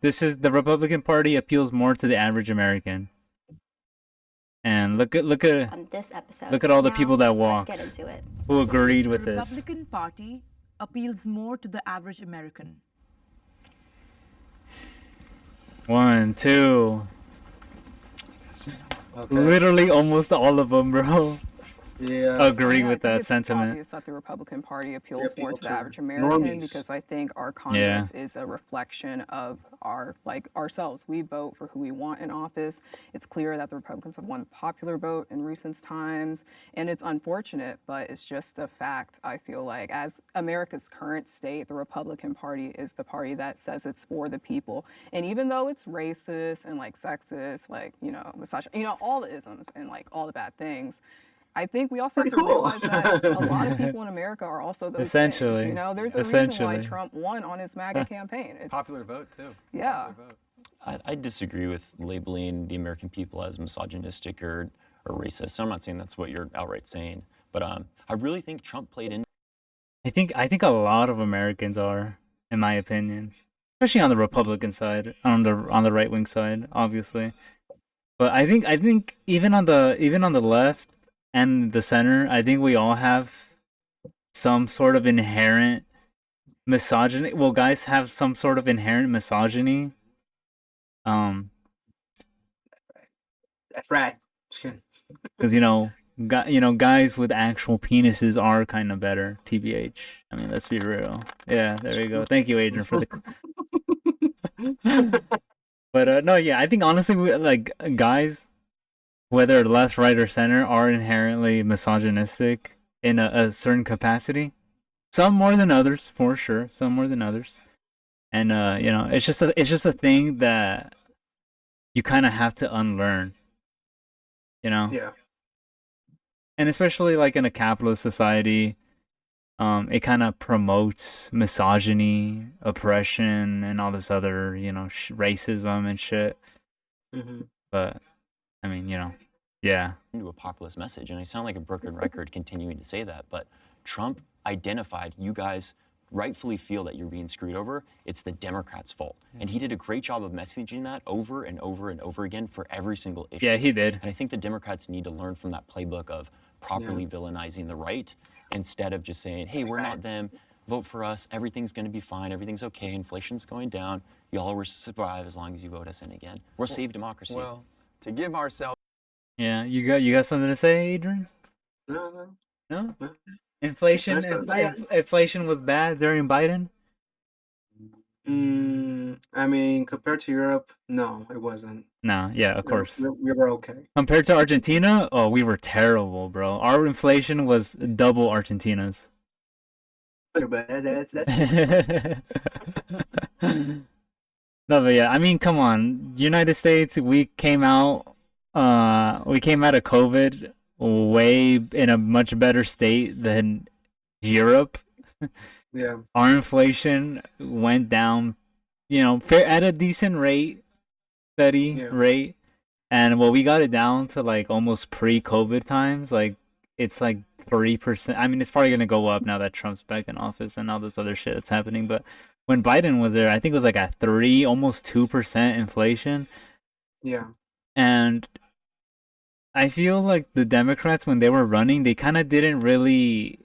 this is the Republican Party appeals more to the average American. And look at on this episode. Look at all the Now, people that walked let's get into it. who agreed with The this. Republican Party appeals more to the average American. 1, 2. Okay. Literally almost all of them, bro. Yeah. agree Yeah, I with think that it's sentiment. obvious that the Republican Party appeals appeal more to the to average American normies. because I think our Yeah. Congress is a reflection of our ourselves. We vote for who we want in office. It's clear that the Republicans have won the popular vote in recent times, and it's unfortunate, but it's just a fact. I feel like as America's current state, the Republican Party is the party that says it's for the people. And even though it's racist and like sexist, like, you know, misogynist, you know, all the isms and like all the bad things, I think we also have to Pretty cool. realize that a lot of people in America are also those things. Essentially. You know, there's a reason why Essentially. Trump won on his MAGA campaign. It's, Popular vote too. Yeah. Popular vote. I disagree with labeling the American people as misogynistic or racist. I'm not saying that's what you're outright saying, but I really think Trump played in. I think a lot of Americans are, in my opinion, especially on the Republican side, on the right wing side, obviously. But I think even on the left and the center, I think we all have some sort of inherent misogyny. Well, guys have some sort of inherent misogyny. That's right. Just kidding. Because guys with actual penises are kind of better. TBH. I mean, let's be real. Yeah, there we go. Thank you, Adrian, for the. But no, yeah, I think honestly, like guys, whether left, right, or center, are inherently misogynistic in a certain capacity. Some more than others, for sure. Some more than others, and it's just a thing that you kind of have to unlearn. You know. Yeah. And especially like in a capitalist society, it kind of promotes misogyny, oppression, and all this other, racism and shit. Mm-hmm. But I mean, yeah. Into a populist message, and I sound like a broken record continuing to say that, but Trump identified you guys rightfully feel that you're being screwed over. It's the Democrats' fault, and he did a great job of messaging that over and over and over again for every single issue. Yeah, he did. And I think the Democrats need to learn from that playbook of properly villainizing the right instead of just saying, hey, we're not them, vote for us, everything's going to be fine, everything's okay, inflation's going down, y'all will survive as long as you vote us in again. We'll save democracy. Well, to give ourselves. Yeah, you got something to say, Adrian? No. No? Inflation was bad during Biden? I mean, compared to Europe, no, it wasn't. No, yeah, of course. We were okay. Compared to Argentina, oh, we were terrible, bro. Our inflation was double Argentina's. But that's No, but yeah, I mean, come on. United States, we came out of COVID way in a much better state than Europe. Yeah. Our inflation went down, at a decent rate, steady rate. And we got it down to like almost pre-COVID times. Like it's like 3%. I mean, it's probably gonna go up now that Trump's back in office and all this other shit that's happening. But when Biden was there, I think it was like at 3, almost 2% inflation. Yeah. And I feel like the Democrats, when they were running, they kind of didn't really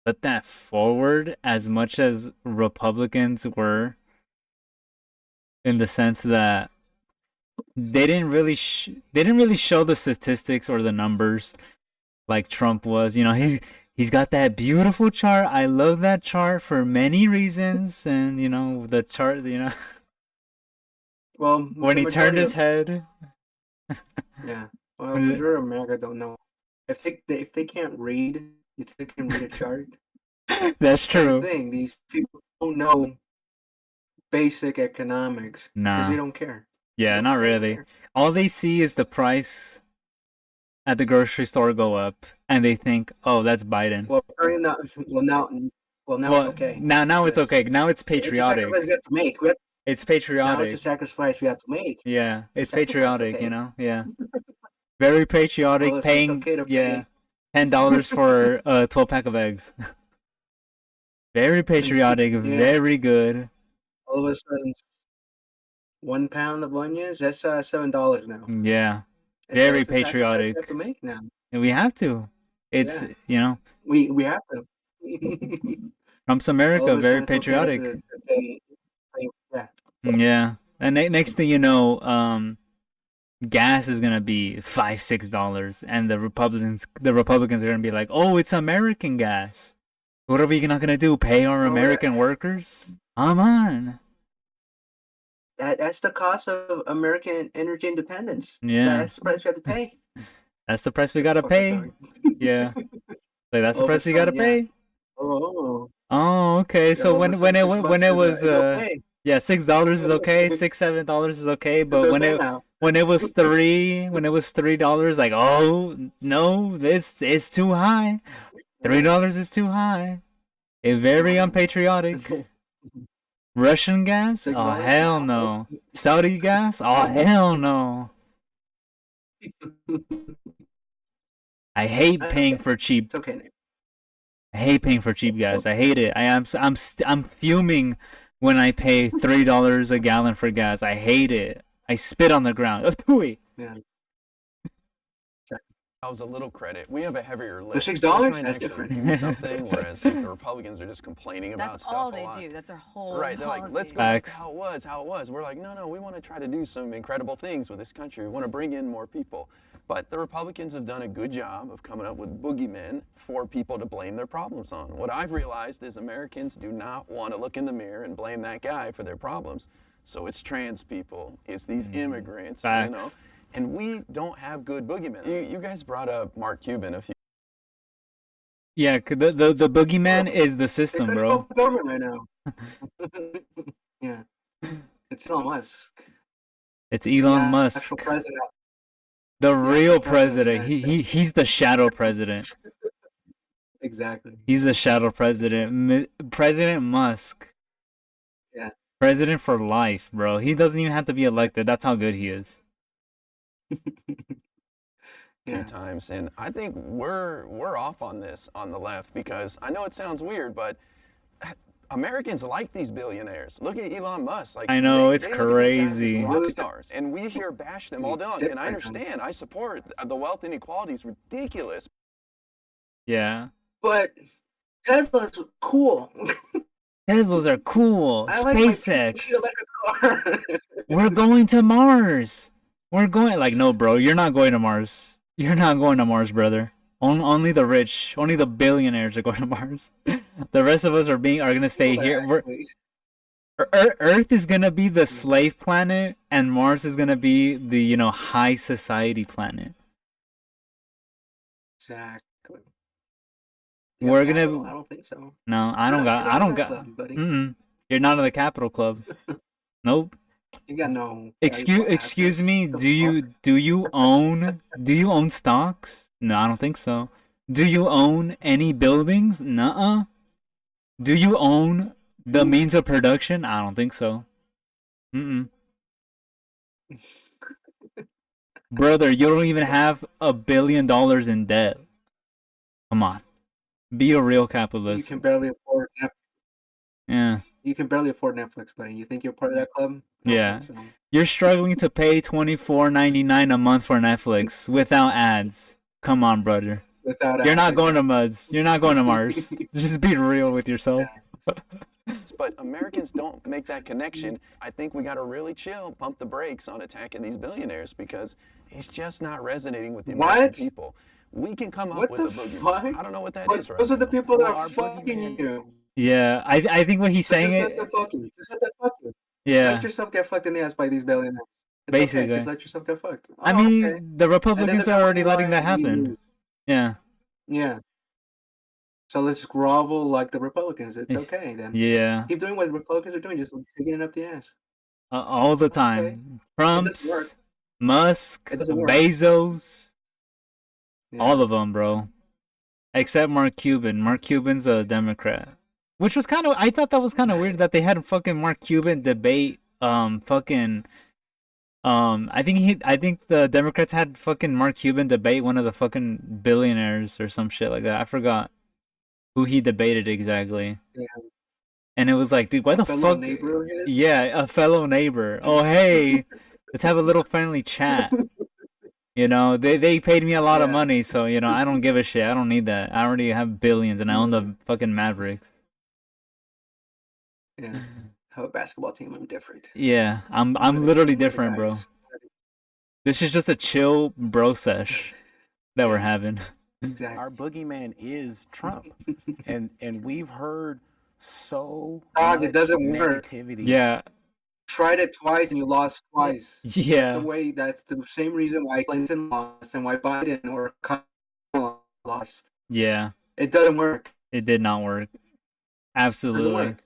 put that forward as much as Republicans were, in the sense that they didn't really show the statistics or the numbers like Trump was. He's got that beautiful chart. I love that chart for many reasons, and the chart, Well, when he turned his head. Yeah. Well, majority of America don't know. If they can't read, you think they can read a chart? That's true. The thing, these people don't know basic economics because they don't care. Yeah, not really. All they see is the price at the grocery store go up, and they think, "Oh, that's Biden." Well, now it's okay. Now it's okay. Now it's patriotic. It's a sacrifice we have to make. It's patriotic. Now it's a sacrifice we have to make. Yeah, it's patriotic. Okay. Yeah. Very patriotic. Well, paying pay. $10 for a 12-pack of eggs. Very patriotic. Very good. All of a sudden, 1 pound of onions, that's $7 now. Yeah. Very patriotic. We have to make now. And we have to. It's we have to. Trump's America, very patriotic. Yeah. And next thing you know, gas is gonna be $5-6, and the Republicans are gonna be like, oh, it's American gas. What are we not gonna do? Pay our American workers? Come on. That's the cost of American energy independence. Yeah. That's the price we have to pay. That's the price we gotta pay. Yeah. Like that's the price we gotta pay. Oh. Oh, okay. So when it was okay. yeah, $6 is okay, $6-7 is okay, but when it was $3, like, oh no, this is too high. $3 is too high. It's very unpatriotic. Russian gas? Oh hell no. Saudi gas? Oh hell no. I hate paying for cheap. It's okay. I hate paying for cheap gas. I hate it. I'm fuming when I pay $3 a gallon for gas. I hate it. I spit on the ground. Yeah. That was a little credit. We have a heavier lift. The $6? That's different. Do something, whereas like, the Republicans are just complaining about stuff. That's all they do. That's their whole Right. They're policy. like, let's go back to how it was. We're like, no, we want to try to do some incredible things with this country. We want to bring in more people. But the Republicans have done a good job of coming up with boogeymen for people to blame their problems on. What I've realized is Americans do not want to look in the mirror and blame that guy for their problems. So it's trans people, it's these immigrants, Facts. you know. And we don't have good boogeymen. You guys brought up Mark Cuban a few. Yeah, the boogeyman is the system, bro. Government right now. Yeah. It's Elon Musk. It's Elon Musk. Actual president. The real president. He's the shadow president. Exactly. He's the shadow president. President Musk. Yeah. President for life, bro. He doesn't even have to be elected. That's how good he is. Few times, and I think we're off on this on the left because I know it sounds weird, but Americans like these billionaires. Look at Elon Musk. Like I know, they it's look at these guys as crazy. rock stars, and we here bash them all day long. And I understand. I support the wealth inequality is ridiculous. Yeah. But Tesla's cool. Teslas are cool. I like SpaceX. my electric car. We're going to Mars. We're going like no, bro. You're not going to Mars. You're not going to Mars, brother. Only the rich, only the billionaires are going to Mars. The rest of us are gonna stay here. Earth is gonna be the slave planet, and Mars is gonna be the high society planet. Exactly. We're I gonna. don't think so. No, I don't got. You're not in the Capital Club. Nope. You got no. Excuse me. Do you own stocks? No, I don't think so. Do you own any buildings? Nuh-uh. Do you own the means of production? I don't think so. Brother, you don't even have $1 billion in debt. Come on. Be a real capitalist. You can barely afford Netflix. Yeah. You can barely afford Netflix, buddy. You think you're part of that club? Yeah. So. You're struggling to pay $24.99 a month for Netflix without ads. Come on, brother. You're not going to MUDs. You're not going to Mars. Just be real with yourself. But Americans don't make that connection. I think we got to really chill, pump the brakes on attacking these billionaires because it's just not resonating with the American people. We can come up with a boogeyman. I don't know what that is. Those are the people that are fucking you. Yeah, I think what he's saying is. Just let them fuck you. Yeah. Let yourself get fucked in the ass by these billionaires. It's basically. Okay. Just let yourself get fucked. I mean, the Republicans are already letting that happen. Yeah. Yeah. So let's grovel like the Republicans. It's okay then. Yeah. Keep doing what the Republicans are doing, just taking it up the ass. All the time. Okay. Trump, Musk, Bezos, all of them, bro. Except Mark Cuban. Mark Cuban's a Democrat. Which was I thought that was kind of weird that they had fucking Mark Cuban debate. I think the Democrats had fucking Mark Cuban debate one of the fucking billionaires or some shit like that. I forgot who he debated exactly. Yeah. And it was like, dude, why the fuck? Yeah, a fellow neighbor. Oh, hey, let's have a little friendly chat. They paid me a lot of money, so I don't give a shit. I don't need that. I already have billions, and I own the fucking Mavericks. Yeah, I have a basketball team. I'm different. Yeah, I'm literally different, bro. This is just a chill bro sesh that we're having. Exactly. Our boogeyman is Trump, and we've heard so Dog, much it doesn't work. negativity. Yeah. Tried it twice and you lost twice. Yeah. That's the way. That's the same reason why Clinton lost and why Biden or Kamala lost. Yeah. It doesn't work. It did not work. Absolutely. work.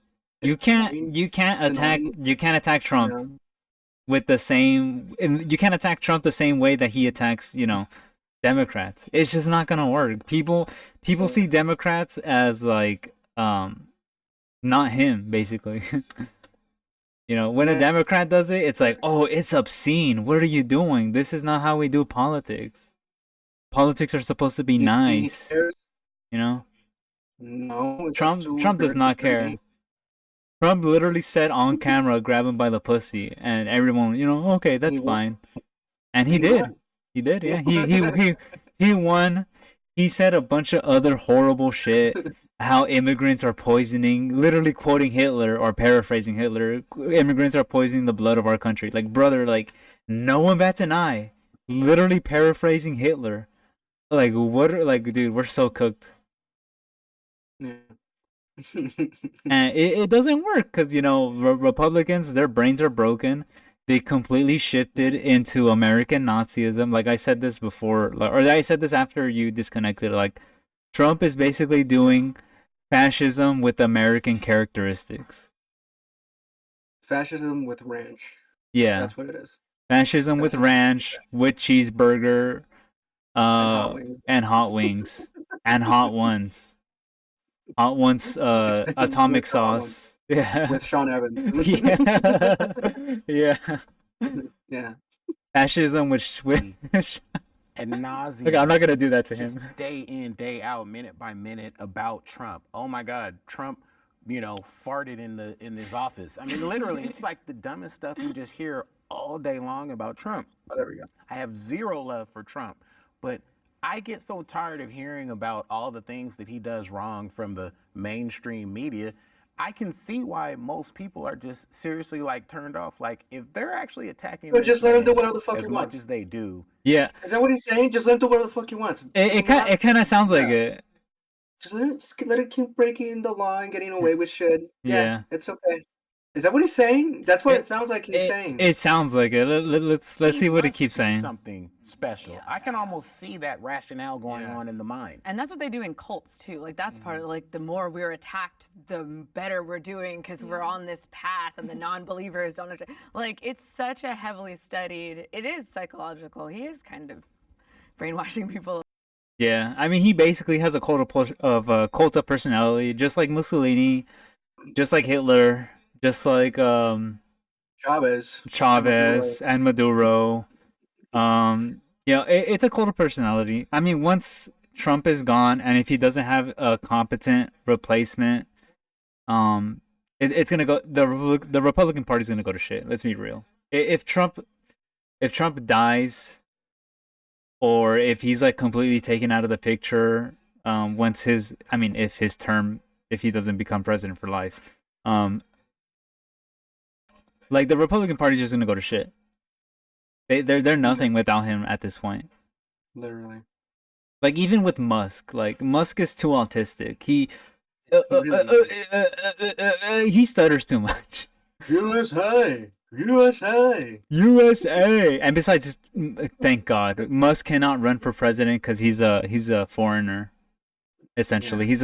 You can't attack Trump You know? with the same, and you can't attack Trump the same way that he attacks, you know, Democrats. It's just not gonna work. People see Democrats as like not him, basically. You know, when a Democrat does it, it's like, oh, it's obscene. What are you doing? This is not how we do politics. Politics are supposed to be nice. You know? No. Trump does not care. Trump literally said on camera, grab him by the pussy, and everyone, you know, okay, that's fine. And he did. won. He did, yeah. He won. He said a bunch of other horrible shit. How immigrants are poisoning, literally quoting Hitler or paraphrasing Hitler. Immigrants are poisoning the blood of our country. Like, brother, like, no one bats an eye. Literally paraphrasing Hitler. Like, what? Like, dude, we're so cooked. Yeah. And it doesn't work because, you know, Republicans, their brains are broken. They completely shifted into American Nazism. Like I said this before, or I said this after you disconnected. Like, Trump is basically doing fascism with American characteristics. Fascism with ranch. Yeah. That's what it is. Fascism with ranch, with cheeseburger, and hot wings, and hot ones. Hot ones, atomic sauce. Yeah. With Sean Evans. Yeah. Yeah. Yeah. Fascism with And nauseum. Look, I'm not gonna do that to just him. Day in, day out, minute by minute about Trump. Oh my God, Trump, you know, farted in his office. I mean, literally, it's like the dumbest stuff you just hear all day long about Trump. Oh, there we go. I have zero love for Trump, but I get so tired of hearing about all the things that he does wrong from the mainstream media. I can see why most people are just seriously like turned off. Like, if they're actually attacking, So just let him do whatever the fuck as he much wants. as they do. Yeah. Is that what he's saying? Just let him do whatever the fuck he wants. It kind of sounds like it. Just let it keep breaking the law and getting away with shit. Yeah. It's okay. Is that what he's saying? That's what it sounds like he's saying. It sounds like it. Let's see what it keeps saying. Something special. I can almost see that rationale going on in the mind. And that's what they do in cults too. Like that's part of like the more we're attacked, the better we're doing because we're on this path, and the non-believers don't. Like it's such a heavily studied. It is psychological. He is kind of brainwashing people. Yeah, I mean, he basically has a cult of personality, just like Mussolini, just like Hitler, just like Chavez and Maduro. Yeah, it's a cult of personality. I mean, once Trump is gone, and if he doesn't have a competent replacement, it's gonna go. The Republican Party's gonna go to shit. Let's be real. If Trump dies, or if he's like completely taken out of the picture, if he doesn't become president for life, like the Republican Party's just gonna go to shit. They're nothing without him at this point. Literally. Like even with Musk, like Musk is too autistic. He stutters too much. USA. And besides, thank God, Musk cannot run for president because he's a foreigner. Essentially, he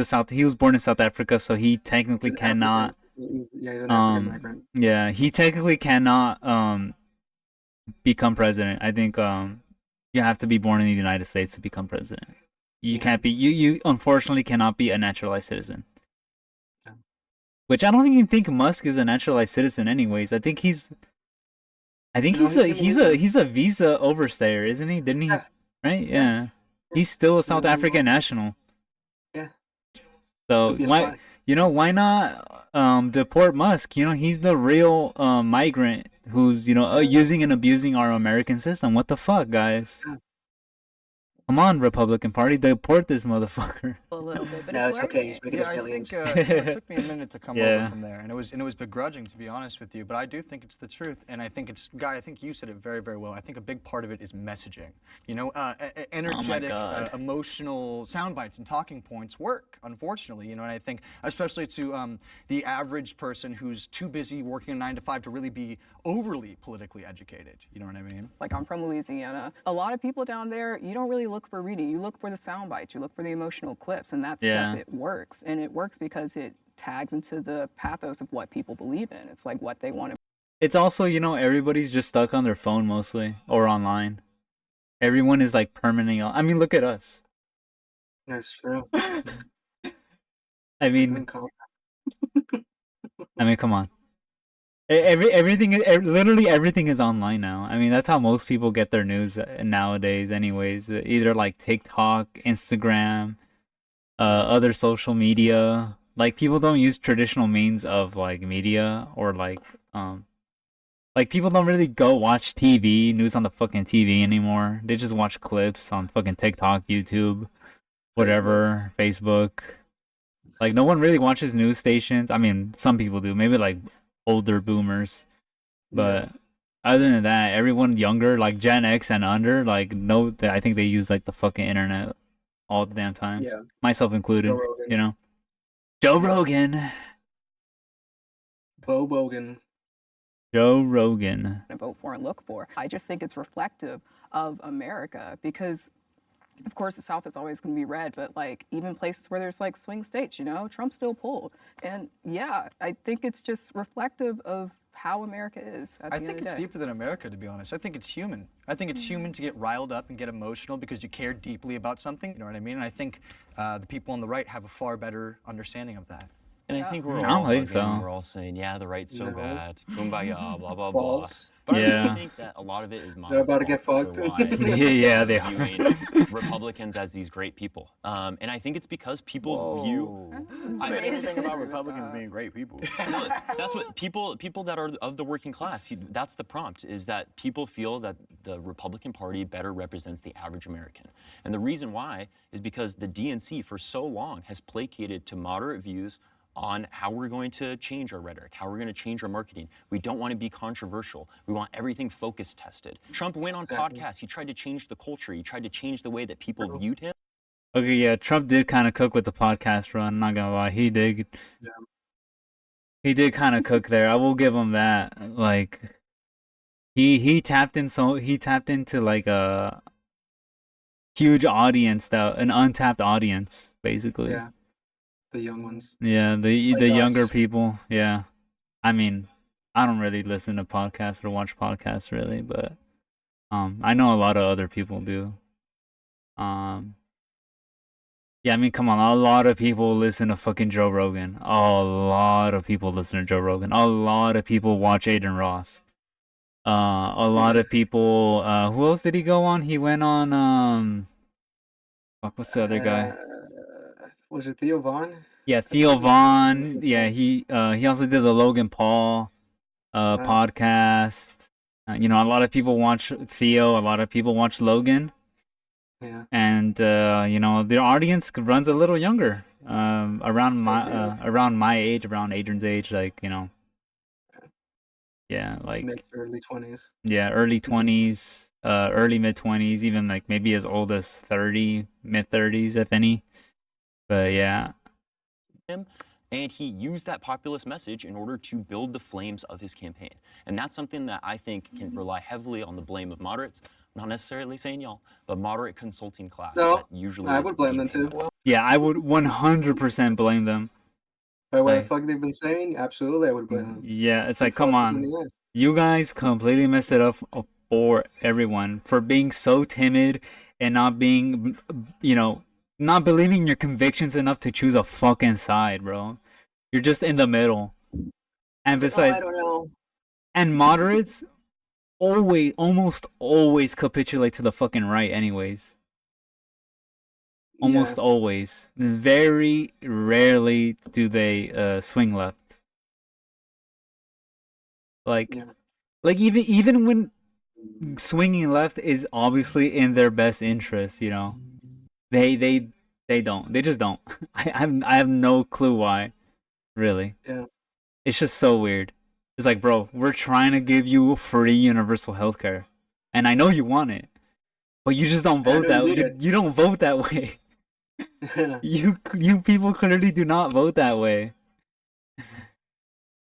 was born in South Africa, so he technically cannot. He's an African migrant. Yeah, he technically cannot become president. I think you have to be born in the United States to become president. You can't be. You unfortunately cannot be a naturalized citizen. Yeah. Which I don't even think Musk is a naturalized citizen. Anyways, I think he's a visa overstayer, isn't he? Didn't he? Yeah. Right? Yeah. He's still a South African national. Yeah. So why not deport Musk? You know, he's the real migrant who's using and abusing our American system. What the fuck, guys? Come on, Republican Party, deport this motherfucker. A little bit, but No, it's it's okay. working. He's making Yeah, his I think millions. it took me a minute to come over Yeah. from there, and it was begrudging, to be honest with you. But I do think it's the truth, and I think it's Guy. I think you said it very, very well. I think a big part of it is messaging. You know, energetic, God. emotional sound bites and talking points work. Unfortunately, you know, and I think especially to the average person who's too busy working a 9 to 5 to really be overly politically educated. You know what I mean? Like, I'm from Louisiana. A lot of people down there, you don't really look for reading. You look for the sound bites. You look for the emotional clips, and that Yeah. stuff, it works. And it works because it tags into the pathos of what people believe in. It's like what they want to. It's also, you know, everybody's just stuck on their phone mostly or online. Everyone is like permanently on. I mean, look at us. That's true. I mean, come on. Literally everything is online now. I mean, that's how most people get their news nowadays anyways. Either like TikTok, Instagram, other social media. Like, people don't use traditional means of like media, or like people don't really go watch news on the fucking TV anymore. They just watch clips on fucking TikTok, YouTube, whatever, Facebook. Like, no one really watches news stations. I mean, some people do. Maybe like older boomers. But other than that, everyone younger, like Gen X and under, like, no, I think they use like the fucking internet all the damn time. Yeah. Myself included, Joe Rogan. you know. Joe Rogan. Bo Bogan. Joe Rogan. Vote for and look for. I just think it's reflective of America because, of course, the South is always going to be red, but like even places where there's like swing states, you know, Trump still pulled. And yeah, I think it's just reflective of how America is at the end of the day. I think it's deeper than America, to be honest. I think it's human. I think it's human to get riled up and get emotional because you care deeply about something. You know what I mean? And I think the people on the right have a far better understanding of that. And I think we're I all don't think hugging, so. we're all saying, yeah, the right's so No. bad, kumbaya, blah blah blah. False. But I Yeah. really think that a lot of it is They're about to get fucked. Yeah, they are. viewing Republicans as these great people, and I think it's because people view. I mean, anything about Republicans being great people. No, that's what people that are of the working class. That's the prompt, is that people feel that the Republican Party better represents the average American, and the reason why is because the DNC for so long has placated to moderate views on how we're going to change our rhetoric, how we're going to change our marketing. We don't want to be controversial. We want everything focus tested. Trump went on podcasts. He tried to change the culture. He tried to change the way that people viewed him. Okay, yeah, Trump did kind of cook with the podcast run. Not gonna lie, he did. Yeah. He did kind of cook there. I will give him that. Like, he tapped into like a huge audience, an untapped audience, basically. Yeah. The young ones. Yeah, the Like younger us. people. Yeah, I mean, I don't really listen to podcasts or watch podcasts really, but I know a lot of other people do. Yeah, I mean, come on, a lot of people listen to fucking Joe Rogan. A lot of people listen to Joe Rogan. A lot of people watch Adrian Ross. A lot of people. Who else did he go on? He went on. Fuck, what's the other guy? Was it Theo Vaughn? Yeah, Theo Vaughn. Yeah, he also did the Logan Paul podcast. You know, a lot of people watch Theo. A lot of people watch Logan. Yeah. And you know, the audience runs a little younger. Around my age, around Adrian's age, like, you know. Yeah, like Mid to early 20s. Yeah, early 20s, early mid 20s, even like maybe as old as 30, mid 30s, if any. But yeah. And he used that populist message in order to build the flames of his campaign. And that's something that I think can rely heavily on the blame of moderates. Not necessarily saying y'all, but moderate consulting class. No, that usually I is would blame being them paid too. Yeah, I would 100% blame them. By what the Like, fuck they've been saying, absolutely I would blame them. yeah, it's They like, come fucked us in on. the ass. You guys completely messed it up for everyone, for being so timid and not being, you know, not believing your convictions enough to choose a fucking side, bro. You're just in the middle. And besides, I don't know. and moderates almost always capitulate to the fucking right anyways. Almost always. Very rarely do they swing left. Like, Yeah. like even when swinging left is obviously in their best interest. You know, they don't. They just don't. I have no clue why. Really. Yeah. It's just so weird. It's like, bro, we're trying to give you free universal healthcare, and I know you want it, but you just don't vote that way. You don't vote that way. you people clearly do not vote that way.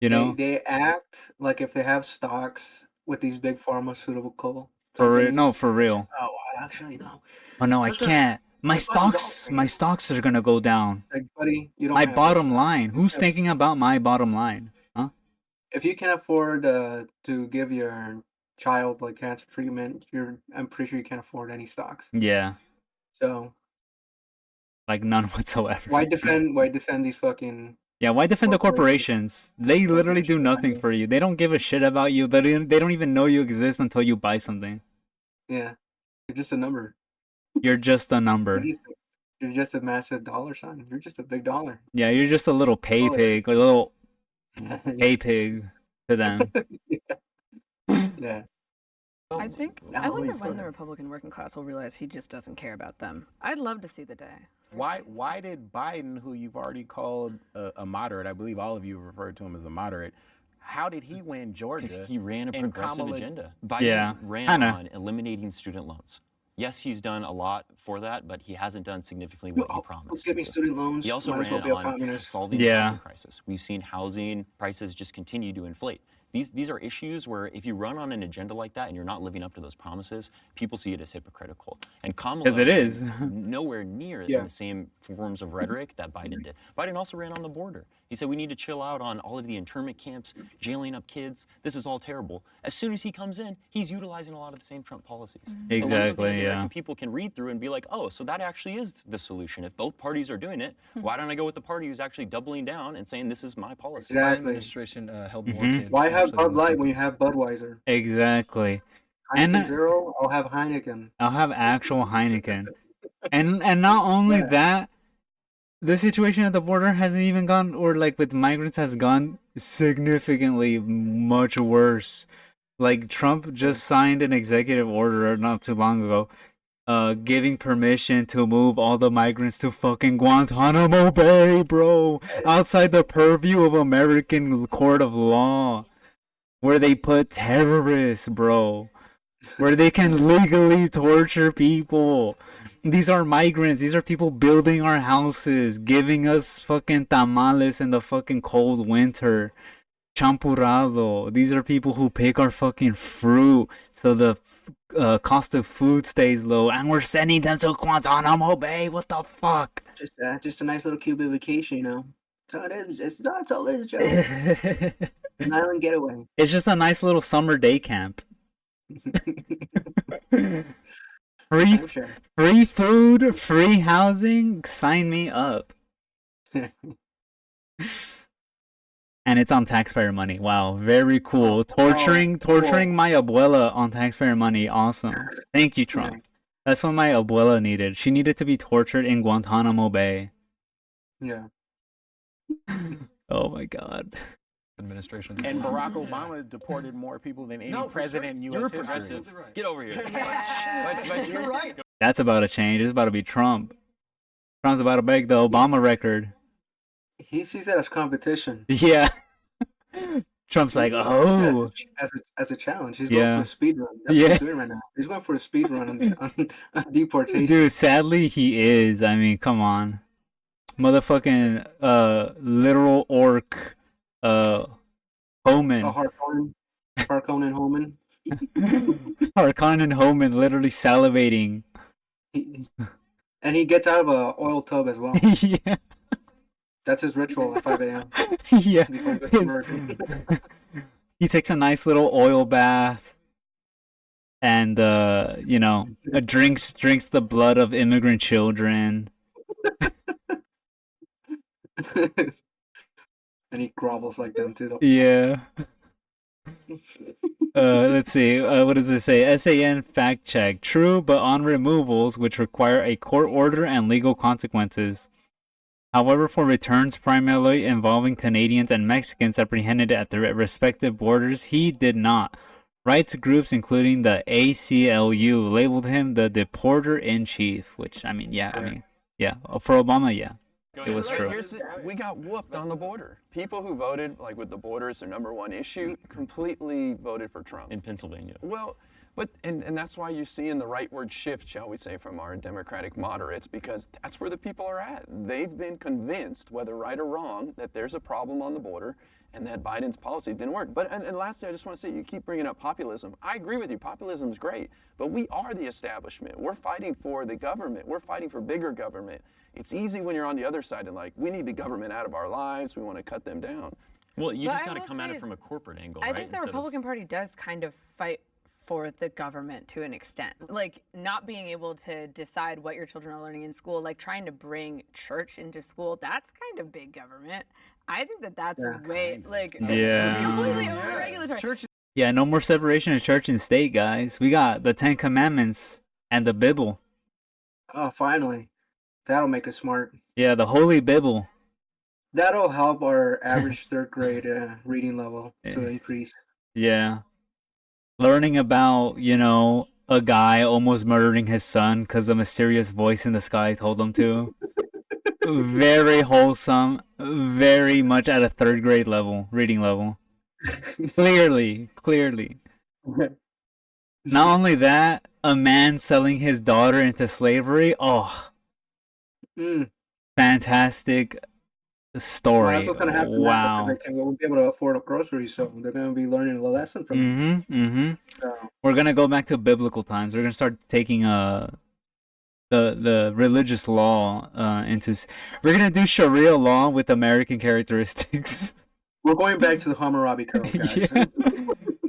You know, they act like if they have stocks with these big pharmaceutical no, for real. Oh, actually no. Oh no, I can't. My stocks are gonna go down. Like, buddy, you don't. My bottom line. Who's thinking about my bottom line? Huh? If you can afford to give your child like cancer treatment, I'm pretty sure you can't afford any stocks. Yeah. So. Like none whatsoever. Why defend these fucking? Yeah, why defend the corporations? They literally do nothing for you. They don't give a shit about you. They don't even know you exist until you buy something. Yeah, you're just a number. You're just a number. You're just a massive dollar sign. You're just a big dollar. Yeah, you're just a little pay pig, a little pay pig to them. Yeah. I wonder when the Republican working class will realize he just doesn't care about them. I'd love to see the day. Why did Biden, who you've already called a moderate, I believe all of you referred to him as a moderate, how did he win Georgia? Because he ran a progressive agenda. Biden yeah, ran on eliminating student loans. Yes, he's done a lot for that, but he hasn't done significantly what he promised. Giving student loans. He also ran on solving the housing crisis. We've seen housing prices just continue to inflate. These are issues where if you run on an agenda like that and you're not living up to those promises, people see it as hypocritical. And Kamala is nowhere near in the same forms of rhetoric that Biden did. Biden also ran on the border. He said we need to chill out on all of the internment camps, jailing up kids. This is all terrible. As soon as he comes in, he's utilizing a lot of the same Trump policies. Exactly, yeah. People can read through and be like, oh, so that actually is the solution. If both parties are doing it, why don't I go with the party who's actually doubling down and saying this is my policy? Exactly. Biden administration held more kids. Why have Bud Light when you have Budweiser? Exactly. Heineken Zero, I'll have Heineken. I'll have actual Heineken. and not only that, the situation at the border hasn't even gone, or like with migrants has gone significantly much worse. Like Trump just signed an executive order not too long ago, giving permission to move all the migrants to fucking Guantanamo Bay, bro, outside the purview of American court of law, where they put terrorists, bro, where they can legally torture people. These are migrants. These are people building our houses, giving us fucking tamales in the fucking cold winter. Champurrado. These are people who pick our fucking fruit so the cost of food stays low, and we're sending them to Guantanamo Bay. What the fuck? Just a nice little Cuban vacation, you know. That's all it is. That's all it is, Joe. An island getaway. It's just a nice little summer day camp. Free food, free housing. Sign me up. And it's on taxpayer money. Wow, very cool. Torturing my abuela on taxpayer money. Awesome. Thank you, Trump. That's what my abuela needed. She needed to be tortured in Guantanamo Bay. Yeah. Oh my God. Administration. And Barack Obama deported more people than any president in U.S. history. Right. Get over here. But you're right. That's about to change. It's about to be Trump. Trump's about to break the Obama record. He sees that as competition. Yeah. Trump's like, oh. As a challenge. He's going for a speed run. That's what he's doing right now. He's going for a speed run on deportation. Dude, sadly he is. I mean, come on. Motherfucking literal orc Homan. Harkonnen Homan. Harkonnen Homan literally salivating. And he gets out of a oil tub as well. Yeah. That's his ritual at 5 a.m. Yeah. Before he goes to work. He takes a nice little oil bath and drinks the blood of immigrant children. And he grovels like them too. Yeah. Let's see. What does it say? SAN fact check. True, but on removals, which require a court order and legal consequences. However, for returns primarily involving Canadians and Mexicans apprehended at their respective borders, he did not. Rights groups, including the ACLU, labeled him the deporter in chief. Which I mean, yeah, for Obama, yeah, it was true. We got whooped on the border. People who voted like with the border as their #1 issue completely voted for Trump. In Pennsylvania. Well, but and that's why you're seeing the rightward shift, shall we say, from our Democratic moderates, because that's where the people are at. They've been convinced, whether right or wrong, that there's a problem on the border and that Biden's policies didn't work. But and lastly, I just want to say, you keep bringing up populism. I agree with you. Populism is great, but we are the establishment. We're fighting for the government. We're fighting for bigger government. It's easy when you're on the other side and like, we need the government out of our lives. We want to cut them down. Well, you just got to come at it from a corporate angle, right? I think the Republican Party does kind of fight for the government to an extent. Like not being able to decide what your children are learning in school, like trying to bring church into school, that's kind of big government. I think that's a way, like, completely over-regulatory. Church. Yeah, no more separation of church and state, guys. We got the 10 Commandments and the Bible. Oh, finally. That'll make us smart. Yeah, the Holy Bible. That'll help our average third grade reading level to increase. Yeah. Learning about, a guy almost murdering his son because a mysterious voice in the sky told him to. Very wholesome, very much at a third grade level, reading level. Clearly. Not only that, a man selling his daughter into slavery. Oh, fantastic story. Well, that's what's gonna happen. Wow. Because they won't be able to afford a grocery, so they're gonna be learning a lesson from it. So. We're gonna go back to biblical times. We're gonna start taking the religious law into. We're gonna do Sharia law with American characteristics. We're going back to the Hammurabi Code, guys. Yeah.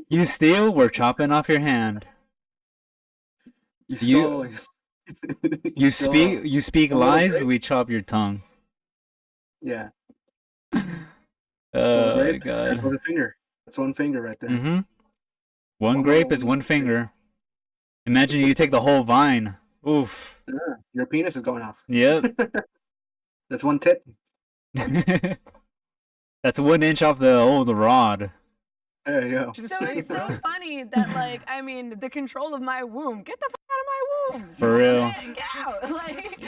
You steal, we're chopping off your hand. You speak lies, we chop your tongue. Yeah. Oh my God. God. That's one finger. That's one finger right there. Mm-hmm. One grape is one finger. Imagine you take the whole vine. Oof. Yeah, your penis is going off. Yep. That's one tit. That's 1 inch off the rod. There you go. So it's so funny that, like, I mean, the control of my womb. Get the fuck out of my womb. For real. Get out. Like,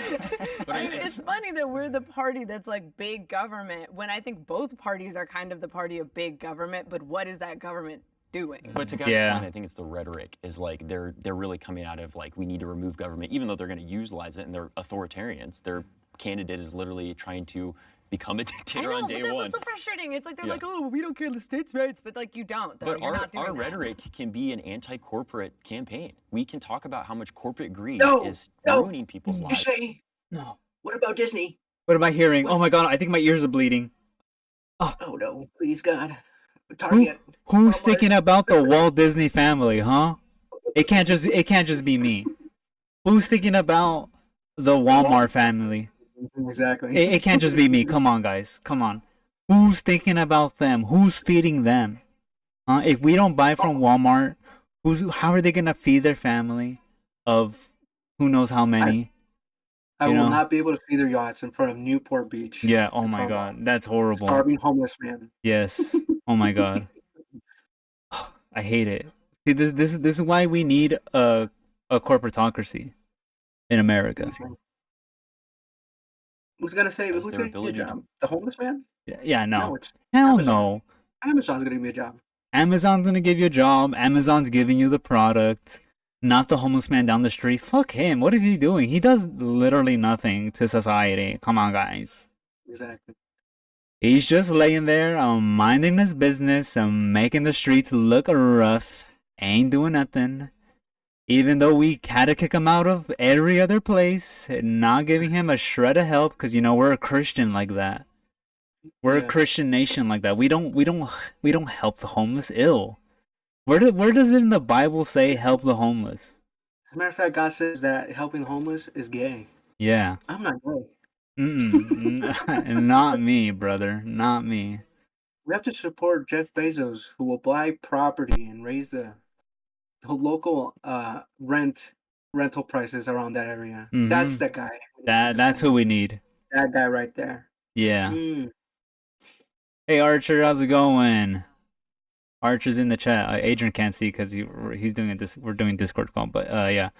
I mean, it's funny that we're the party that's like big government when I think both parties are kind of the party of big government. But what is that government doing? But to Guy's point, I think it's the rhetoric is like they're really coming out of like, we need to remove government, even though they're going to utilize it and they're authoritarians. Their candidate is literally trying to become a dictator on day one. That's so frustrating. It's like they're like, oh, we don't care the states' rights, but like you don't. But our rhetoric can be an anti-corporate campaign. We can talk about how much corporate greed is ruining people's lives. No. What about Disney? What am I hearing? Oh my God, I think my ears are bleeding. Oh no, please God. Target. Who's thinking about the Walt Disney family, huh? It can't just be me. Who's thinking about the Walmart family? Exactly. It can't just be me. Come on, guys. Come on. Who's thinking about them? Who's feeding them? If we don't buy from Walmart, how are they gonna feed their family of who knows how many? I will not be able to see their yachts in front of Newport Beach. Yeah. Oh my God, that's horrible. Starving homeless man. Yes. Oh my God. I hate it. See, this is why we need a corporatocracy in America. Who's gonna say? Who's gonna give me a job? The homeless man? Yeah. No. It's Hell Amazon. no. Amazon's gonna give me a job. Amazon's gonna give you a job. Amazon's giving you the product. Not the homeless man down the street. Fuck him. What is he doing? He does literally nothing to society. Come on, guys. Exactly. He's just laying there, minding his business and making the streets look rough. Ain't doing nothing. Even though we had to kick him out of every other place, not giving him a shred of help, because we're a Christian like that. We're a Christian nation like that. We don't help the homeless. Ill. Where does it in the Bible say help the homeless? As a matter of fact, God says that helping the homeless is gay. Yeah. I'm not gay. Not me, brother. Not me. We have to support Jeff Bezos, who will buy property and raise the local rental prices around that area. Mm-hmm. That's the guy. That's who we need. That guy right there. Yeah. Hey Archer, how's it going? Arch is in the chat. Adrian can't see because he's doing we're doing Discord call, but yeah.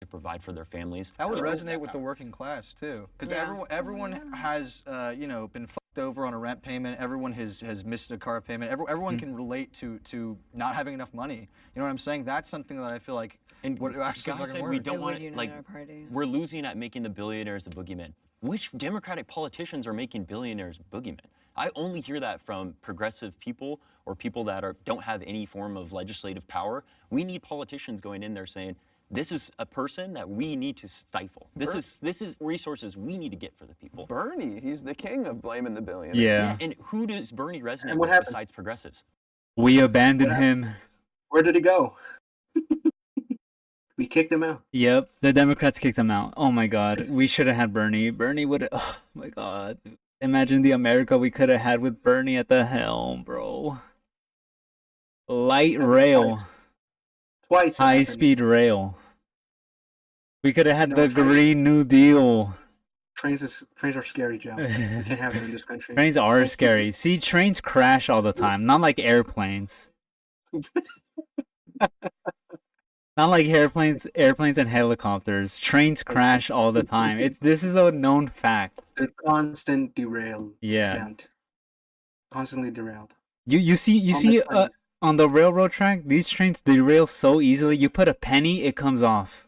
To provide for their families. That would resonate with the working class too, because everyone has been fucked over on a rent payment. Everyone has missed a car payment. Everyone can relate to not having enough money. You know what I'm saying? That's something that I feel like would actually God said fucking we work. don't want like we're losing at making the billionaires a boogeyman. Which Democratic politicians are making billionaires boogeymen? I only hear that from progressive people or people that don't have any form of legislative power. We need politicians going in there saying, this is a person that we need to stifle. This is resources we need to get for the people. Bernie, he's the king of blaming the billionaires. Yeah. And who does Bernie resonate what with happened? besides progressives? We abandoned him. Where did he go? We kicked him out. Yep, the Democrats kicked him out. Oh my God, we should have had Bernie. Bernie would. Oh my God, imagine the America we could have had with Bernie at the helm, bro. Light rail. Twice. High speed rail. We could have had the Green New Deal. Trains are scary, Joe. We can't have them in this country. Trains are scary. See, trains crash all the time, not like airplanes. Not like airplanes and helicopters. Trains crash all the time. This is a known fact. They're constant derailed. Yeah. Constantly derailed. You see on the railroad track, these trains derail so easily. You put a penny, it comes off.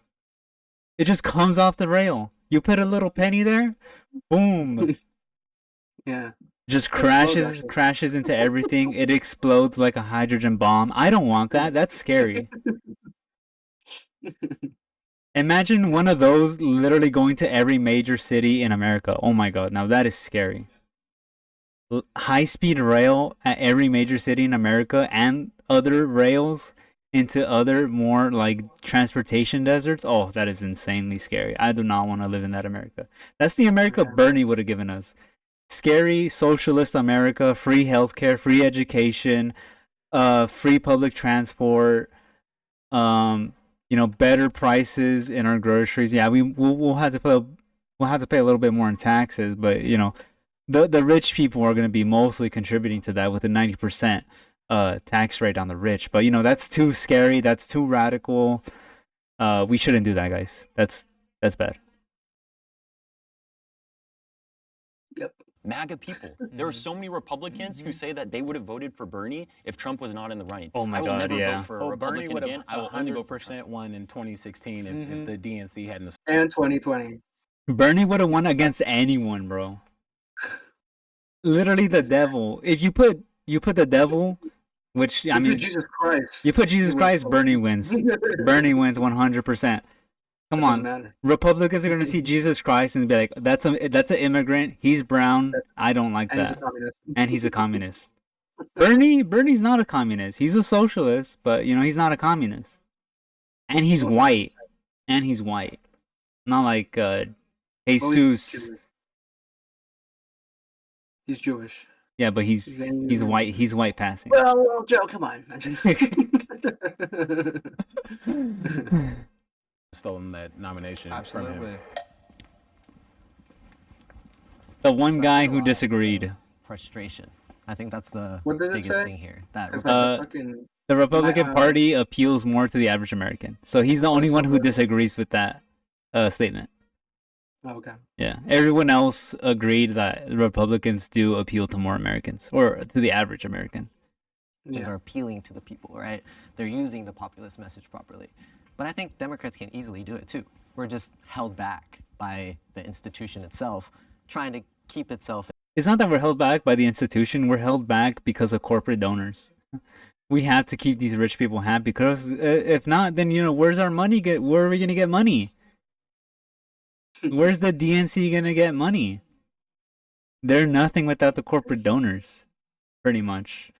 It just comes off the rail. You put a little penny there, boom. Yeah. Just crashes into everything. It explodes like a hydrogen bomb. I don't want that. That's scary. Imagine one of those literally going to every major city in America. Oh my God, now that is scary. High-speed rail at every major city in America and other rails into other more like transportation deserts. Oh, that is insanely scary. I do not want to live in that America. That's the America Bernie would have given us. Scary socialist America, free healthcare, free education, free public transport, better prices in our groceries. Yeah, we'll have to pay a little bit more in taxes, but the rich people are going to be mostly contributing to that with a 90% tax rate on the rich. But that's too scary. That's too radical. We shouldn't do that, guys. That's bad. Yep. MAGA people. There are so many Republicans who say that they would have voted for Bernie if Trump was not in the running. Oh my God, God, yeah. Vote for a Republican Bernie would again. I will only vote for 100% won in 2016 if the DNC hadn't. And 2020. Bernie would have won against anyone, bro. Literally the devil. If you put the devil, which I mean, Jesus Christ. You put Jesus Christ, Bernie wins. Bernie wins 100%. Come on, Republicans are gonna see Jesus Christ and be like, "That's an immigrant. He's brown. I don't like that." And he's a communist. Bernie's not a communist. He's a socialist, but he's not a communist. And he's white. Not like Jesus. He's Jewish. Yeah, but he's white. He's white passing. Well, Joe, come on. Stolen that nomination from him. The one guy who disagreed. Frustration. I think that's the What does it biggest say? thing here. The Republican Party appeals more to the average American. So he's the only one who disagrees with that statement. Okay. Yeah. Everyone else agreed that Republicans do appeal to more Americans, or to the average American. These are appealing to the people, right? They're using the populist message properly. But I think Democrats can easily do it too. We're just held back by the institution itself, trying to keep itself. It's not that we're held back by the institution. We're held back because of corporate donors. We have to keep these rich people happy, because if not, then where's our money? Where are we gonna get money? Where's the DNC gonna get money? They're nothing without the corporate donors, pretty much.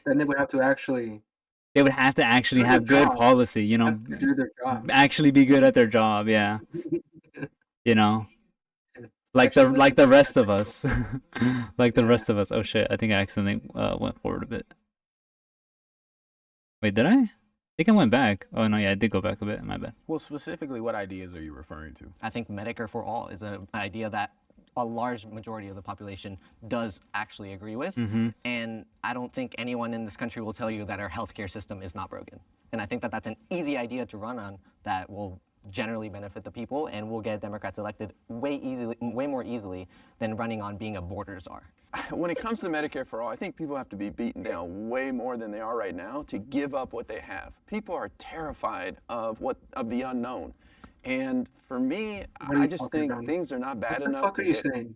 Then they would have to actually. They would have to actually have good policy, do their job. actually be good at their job, yeah. Like the rest of us, like the rest of us. Oh shit! I think I accidentally went forward a bit. Wait, did I? I think I went back. Oh no, yeah, I did go back a bit. My bad. Well, specifically, what ideas are you referring to? I think Medicare for all is an idea that a large majority of the population does actually agree with. Mm-hmm. And I don't think anyone in this country will tell you that our healthcare system is not broken. And I think that that's an easy idea to run on that will generally benefit the people and will get Democrats elected way more easily than running on being a border czar. When it comes to Medicare for all, I think people have to be beaten down way more than they are right now to give up what they have. People are terrified of the unknown. And for me, I just think things are not bad enough. What the fuck are you saying?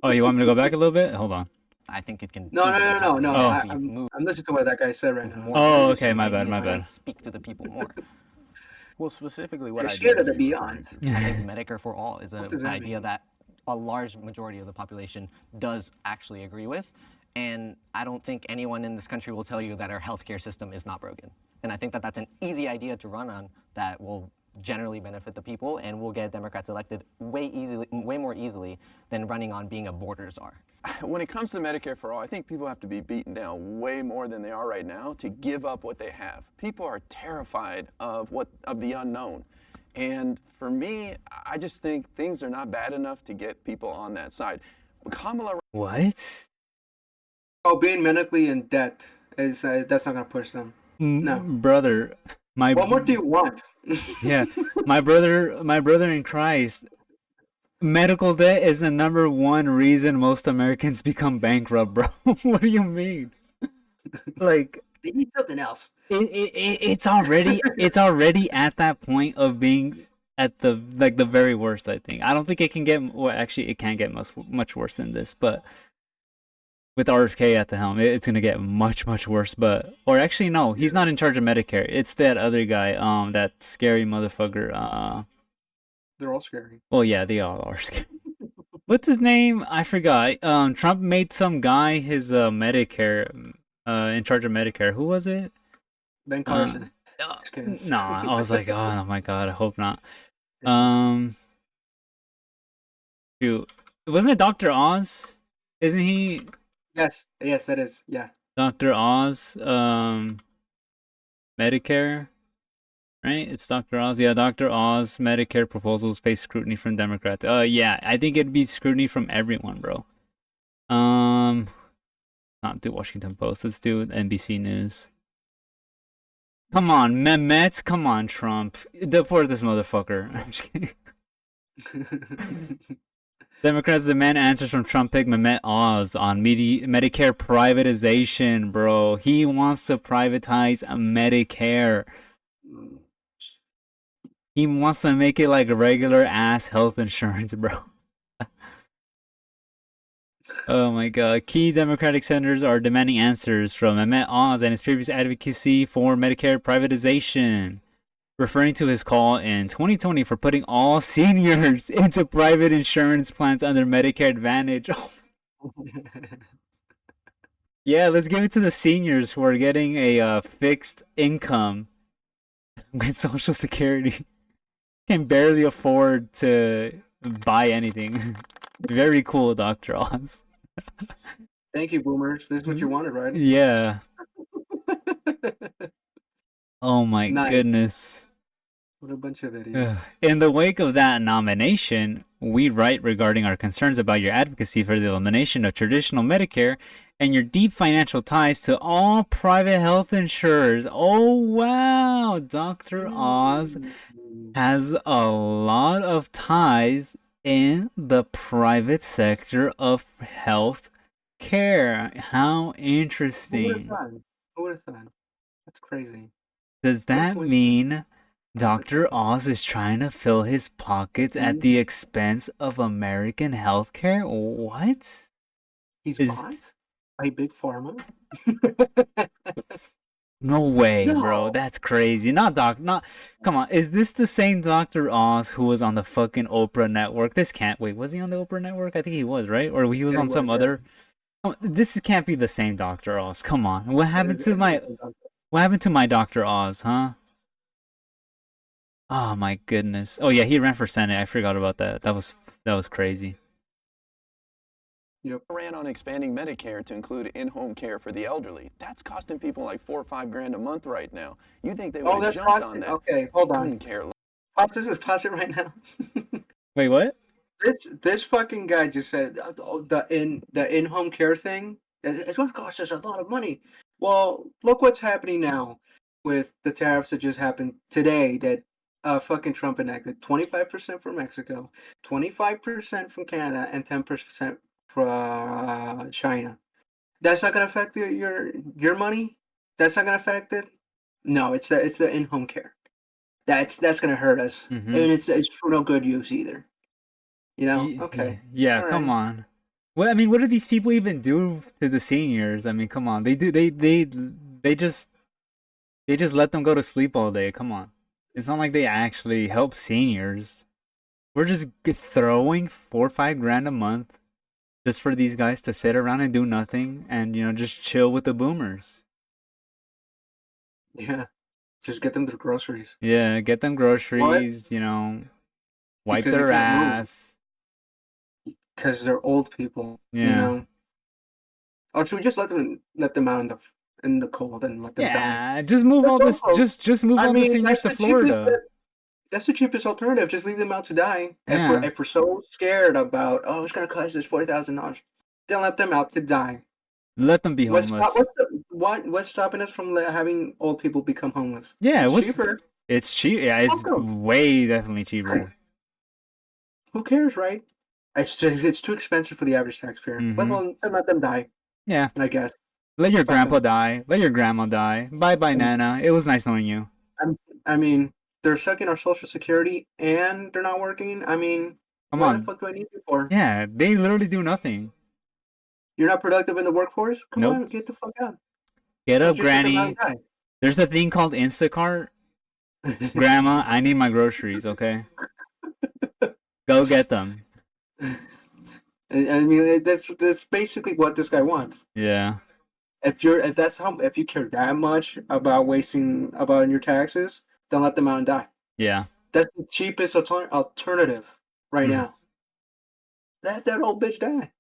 Oh, you want me to go back a little bit? Hold on. I think it can. No. Oh. I'm listening to what that guy said right now. Oh, okay, my bad. Speak to the people more. Well, specifically what They're I scared of the do beyond. I think Medicare for all is does an that idea mean? that a large majority of the population does actually agree with. And I don't think anyone in this country will tell you that our healthcare system is not broken. And I think that that's an easy idea to run on that will generally benefit the people and will get Democrats elected way more easily than running on being a border czar. When it comes to Medicare for all, I think people have to be beaten down way more than they are right now to give up what they have. People are terrified of the unknown. And for me, I just think things are not bad enough to get people on that side. Kamala. What? Oh, being medically in debt is that's not gonna push them. No, brother. What more do you want? Yeah, my brother in Christ. Medical debt is the number one reason most Americans become bankrupt, bro. What do you mean? Like, they need something else. It's already at that point of being at the very worst. I think. I don't think it can get. Well, actually, it can't get much worse than this. But with RFK at the helm, it's gonna get much worse. Or actually, no, he's not in charge of Medicare. It's that other guy. That scary motherfucker. They're all scary. Well, yeah, they all are scary. What's his name? I forgot. Trump made some guy his Medicare, in charge of Medicare. Who was it? Ben Carson. Nah, I was like, oh my god, I hope not. Shoot, wasn't it Dr. Oz? Isn't he? Yes, that is. Yeah. Dr. Oz, Medicare. Right? It's Dr. Oz. Yeah, Dr. Oz, Medicare proposals face scrutiny from Democrats. Yeah, I think it'd be scrutiny from everyone, bro. Not do Washington Post. Let's do NBC News. Come on, Mehmet. Come on, Trump. Deport this motherfucker. I'm just kidding. Democrats demand answers from Trump pick Mehmet Oz on Medicare privatization, bro. He wants to privatize Medicare. He wants to make it like regular ass health insurance, bro. Oh my god. Key Democratic senators are demanding answers from Mehmet Oz and his previous advocacy for Medicare privatization, referring to his call in 2020 for putting all seniors into private insurance plans under Medicare Advantage. Yeah, let's give it to the seniors who are getting a fixed income with Social Security. Can barely afford to buy anything. Very cool, Dr. Oz. Thank you, boomers. This is what you wanted, right? Yeah. Oh my goodness. What a bunch of idiots. In the wake of that nomination, we write regarding our concerns about your advocacy for the elimination of traditional Medicare and your deep financial ties to all private health insurers. Oh wow, Dr. Oz has a lot of ties in the private sector of health care. How interesting. Who would have thought? That's crazy. Does that mean Dr. Oz is trying to fill his pockets at the expense of American healthcare? What? He's bought by Big Pharma? No way, bro. That's crazy. Come on. Is this the same Dr. Oz who was on the fucking Oprah network? Wait, was he on the Oprah network? I think he was, right? Or he was on some other. Oh, this can't be the same Dr. Oz. Come on. What happened to my Dr. Oz, huh? Oh my goodness. Oh yeah, he ran for Senate. I forgot about that. That was crazy. Yep. Ran on expanding Medicare to include in-home care for the elderly. That's costing people like $4 or $5 a month right now. You think they would have jumped on that? Okay, hold on. Pause this. Pause it right now. Wait, what? This fucking guy just said the in-home care thing. It's going to cost us a lot of money. Well, look what's happening now with the tariffs that just happened today. That fucking Trump enacted 25% from Mexico, 25% from Canada, and 10% from China. That's not going to affect your money. That's not going to affect it. No, it's the in-home care. That's going to hurt us, Mm-hmm. and it's for no good use either. You know? Okay. Yeah, All come right. on. Well, I mean, what do these people even do to the seniors? I mean, come on. They just let them go to sleep all day. Come on. It's not like they actually help seniors. We're just throwing 4 or 5 grand a month just for these guys to sit around and do nothing and, just chill with the boomers. Yeah. Just get them their groceries. Yeah, get them groceries, wipe Because they their can't move. ass. Because they're old people. Yeah. You know? Or should we just let them out in the cold and let them die? Yeah, just move all this. Just move all the seniors to Florida. That's the cheapest alternative. Just leave them out to die. Yeah. If we're so scared about it's gonna cost us $40,000, then let them out to die. Let them be homeless. What's stopping us from having old people become homeless? Yeah, it's cheaper. It's cheap. Yeah, it's way definitely cheaper. Who cares, right? It's too expensive for the average taxpayer. Mm-hmm. Well, then let them die. Yeah, I guess. Let your grandpa die. Let your grandma die. Bye, Nana. It was nice knowing you. I mean, they're sucking our Social Security and they're not working. I mean, Come what on. the fuck do I need you for? Yeah, they literally do nothing. You're not productive in the workforce? Come on, get the fuck out. Get up, Granny. There's a thing called Instacart. Grandma, I need my groceries, okay? Go get them. I mean, that's basically what this guy wants. Yeah. If you care that much about about your taxes, then let them out and die. Yeah. That's the cheapest alternative right now. Let that old bitch die.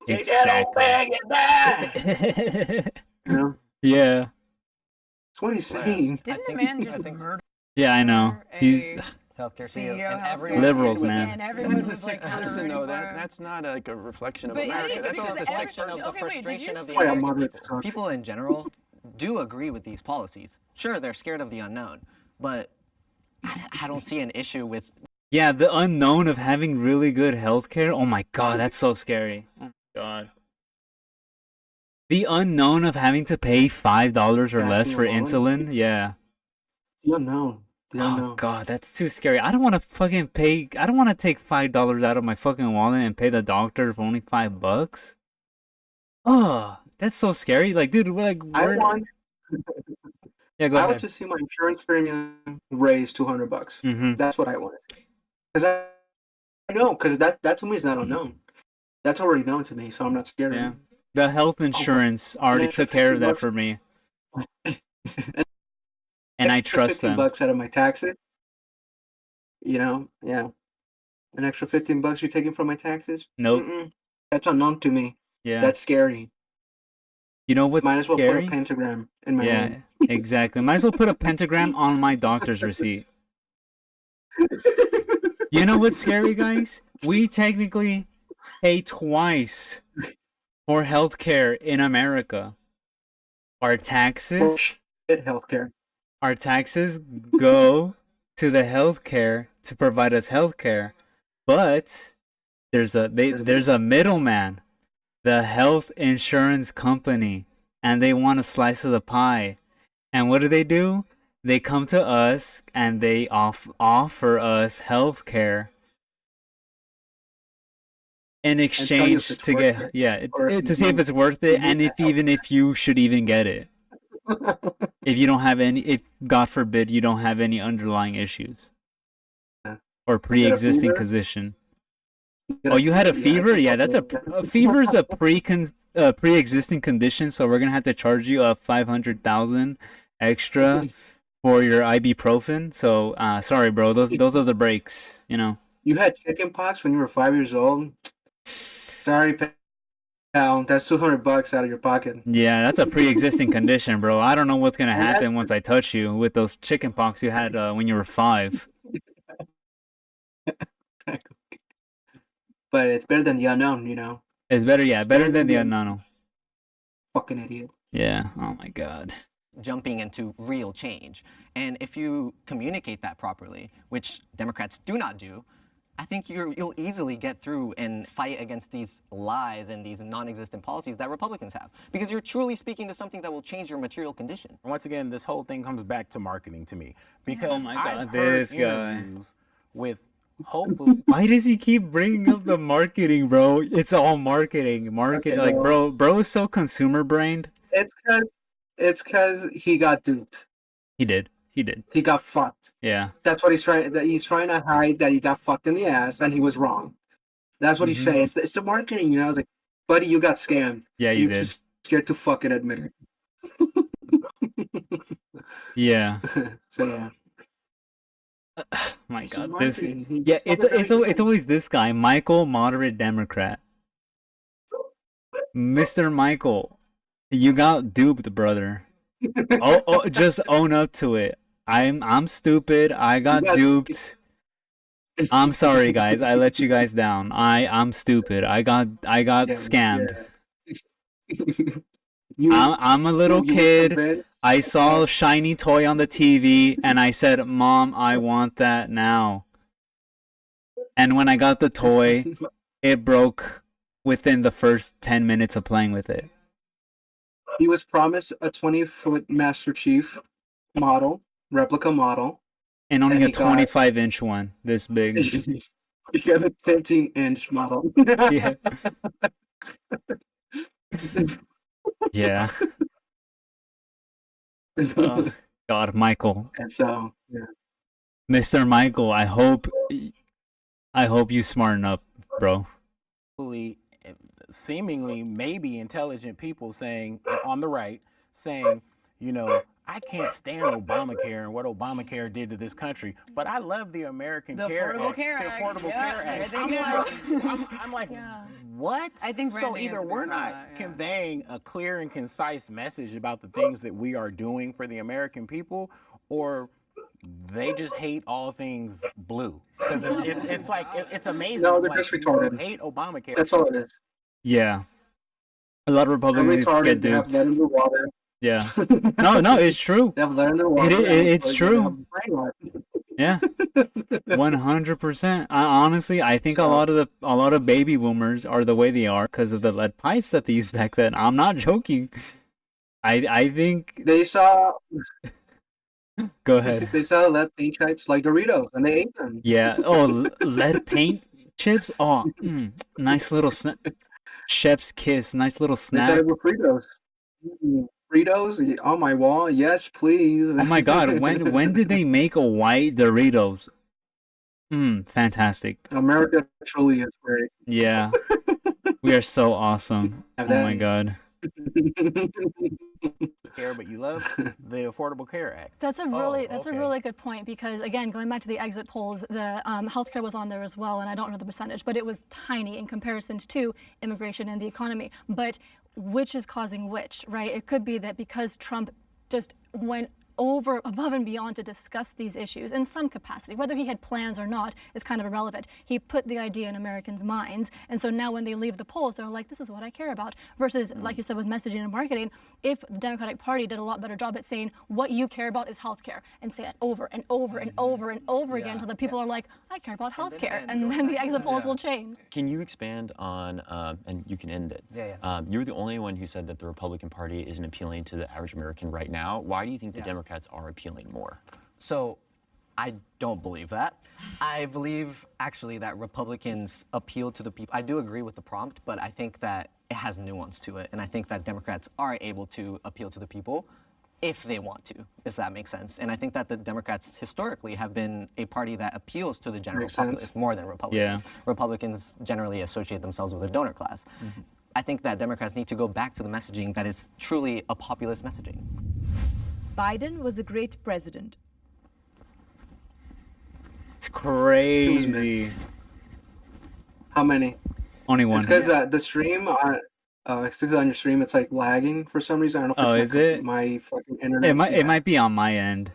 Take that old bag and die. You know? Yeah. That's what he's saying. Didn't the man just murder? Yeah, I know. He's healthcare CEO, and everyone liberals, man. And everyone That's a was sick like person, though. That's not like a reflection of But America. it is, That's because just a section of the frustration of the Why American moderate people. suck. People in general do agree with these policies. Sure, they're scared of the unknown, but I don't see an issue with. Yeah, the unknown of having really good healthcare. Oh my god, that's so scary. Oh my god. The unknown of having to pay $5 or less for insulin. Yeah. The unknown. Oh god, that's too scary. I don't want to fucking pay. I don't want to take $5 out of my fucking wallet and pay the doctor for only $5. Oh, that's so scary. Like, dude, we're like, yeah, go ahead. I want to see my insurance premium raise $200. Mm-hmm. That's what I want to see. Because I know, because that to me is not unknown. That's already known to me, so I'm not scared. Yeah. The health insurance already took care of that for me. And I trust them. $15 out of my taxes. You know, yeah. An extra $15 you're taking from my taxes? Nope. That's unknown to me. Yeah. That's scary. You know what's Might as well scary? put a pentagram in my room. Exactly. Might as well put a pentagram on my doctor's receipt. You know what's scary, guys? We technically pay twice for healthcare in America. Our taxes go to the healthcare to provide us healthcare, but there's a middleman, the health insurance company, and they want a slice of the pie. And what do? They come to us and they offer us healthcare in exchange to get to see if it's worth it, and if you should even get it. If you don't have if God forbid you don't have any underlying issues or pre-existing condition. Oh, you had a fever? Yeah, that's a fever's a pre-existing condition, so we're gonna have to charge you a $500,000 extra for your ibuprofen. So sorry, bro. Those are the breaks. You know. You had chickenpox when you were 5 years old. Sorry, pal. That's $200 out of your pocket. Yeah, that's a pre-existing condition, bro. I don't know what's gonna happen once I touch you with those chickenpox you had when you were 5. but it's better than the unknown, you know. It's better, yeah, better than the unknown. Fucking idiot. Yeah. Oh my God. Jumping into real change. And if you communicate that properly, which Democrats do not do, I think you'll easily get through and fight against these lies and these non-existent policies that Republicans have. Because you're truly speaking to something that will change your material condition. Once again, this whole thing comes back to marketing to me. Because Oh my God, I've heard this guy. interviews with hopefully Why does he keep bringing up the marketing, bro? It's all marketing. Market, like, bro is so consumer brained. It's because he got duped. He did. He got fucked. Yeah. That's what he's trying. That he's trying to hide that he got fucked in the ass and he was wrong. That's what he's saying. It's the marketing, you know. I was like, buddy, you got scammed. Yeah, you did. You're too scared to fucking admit it. Yeah. So yeah. My It's God, this. marketing. Yeah, it's always this guy, Michael, moderate Democrat. Mr. Michael, you got duped, brother. Just own up to it. I'm stupid. I got duped. I'm sorry, guys. I let you guys down. I'm stupid. I got scammed. I'm a little kid. I saw a shiny toy on the TV and I said, "Mom, I want that now." And when I got the toy, it broke within the first 10 minutes of playing with it. He was promised a 20-foot Master Chief model, replica model. And only a 25-inch one, this big. He got a 15-inch model. Yeah. Yeah. Oh, God, Michael. And so, yeah. Mr. Michael, I hope you smarten up, bro. Seemingly maybe intelligent people saying on the right, saying, you know, I can't stand Obamacare and what Obamacare did to this country, but I love the American Care Act. Care The Act. Affordable Care Act. I'm like, what? I think so. branding Either is a we're big not one, yeah. conveying a clear and concise message about the things that we are doing for the American people, or they just hate all things blue. Because it's like it's amazing. No, they're like, just retarded. Hate Obamacare. That's all it is. Yeah. A lot of Republicans get They have duped. lead in their water. Yeah. No, it's true. They have lead in their water. It's true. Yeah. 100%. I think a lot of baby boomers are the way they are because of the lead pipes that they used back then. I'm not joking. I think they saw. Go ahead. They saw lead paint chips like Doritos, and they ate them. Yeah. Oh, lead paint chips. Oh, nice little chef's kiss. Nice little snack. They thought it was Fritos. Fritos on my wall. Yes, please. Oh my God. When did they make a white Doritos? Fantastic. America truly is great. Yeah. We are so awesome. Oh my God. Care, but you love the Affordable Care Act. That's a really good point, because again, going back to the exit polls, the healthcare was on there as well, and I don't know the percentage, but it was tiny in comparison to immigration and the economy. But which is causing which, right? It could be that because Trump just went above and beyond to discuss these issues in some capacity. Whether he had plans or not is kind of irrelevant. He put the idea in Americans' minds, and so now when they leave the polls, they're like, this is what I care about. Versus, like you said, with messaging and marketing, if the Democratic Party did a lot better job at saying what you care about is healthcare, and say it over and over and over and over again until the people are like, I care about healthcare, and then the exit polls will change. Can you expand on, and you can end it. You're the only one who said that the Republican Party isn't appealing to the average American right now. Why do you think the Democrats are appealing more? So I don't believe that. I believe actually that Republicans appeal to the people. I do agree with the prompt, but I think that it has nuance to it. And I think that Democrats are able to appeal to the people if they want to, if that makes sense. And I think that the Democrats historically have been a party that appeals to the general populace more than Republicans. Republicans generally associate themselves with a donor class. I think that Democrats need to go back to the messaging that is truly a populist messaging. Biden was a great president. It's crazy. How many? Only one. It's because the stream it's 'cause on your stream it's like lagging for some reason. I don't know if it's my fucking internet. It might be on my end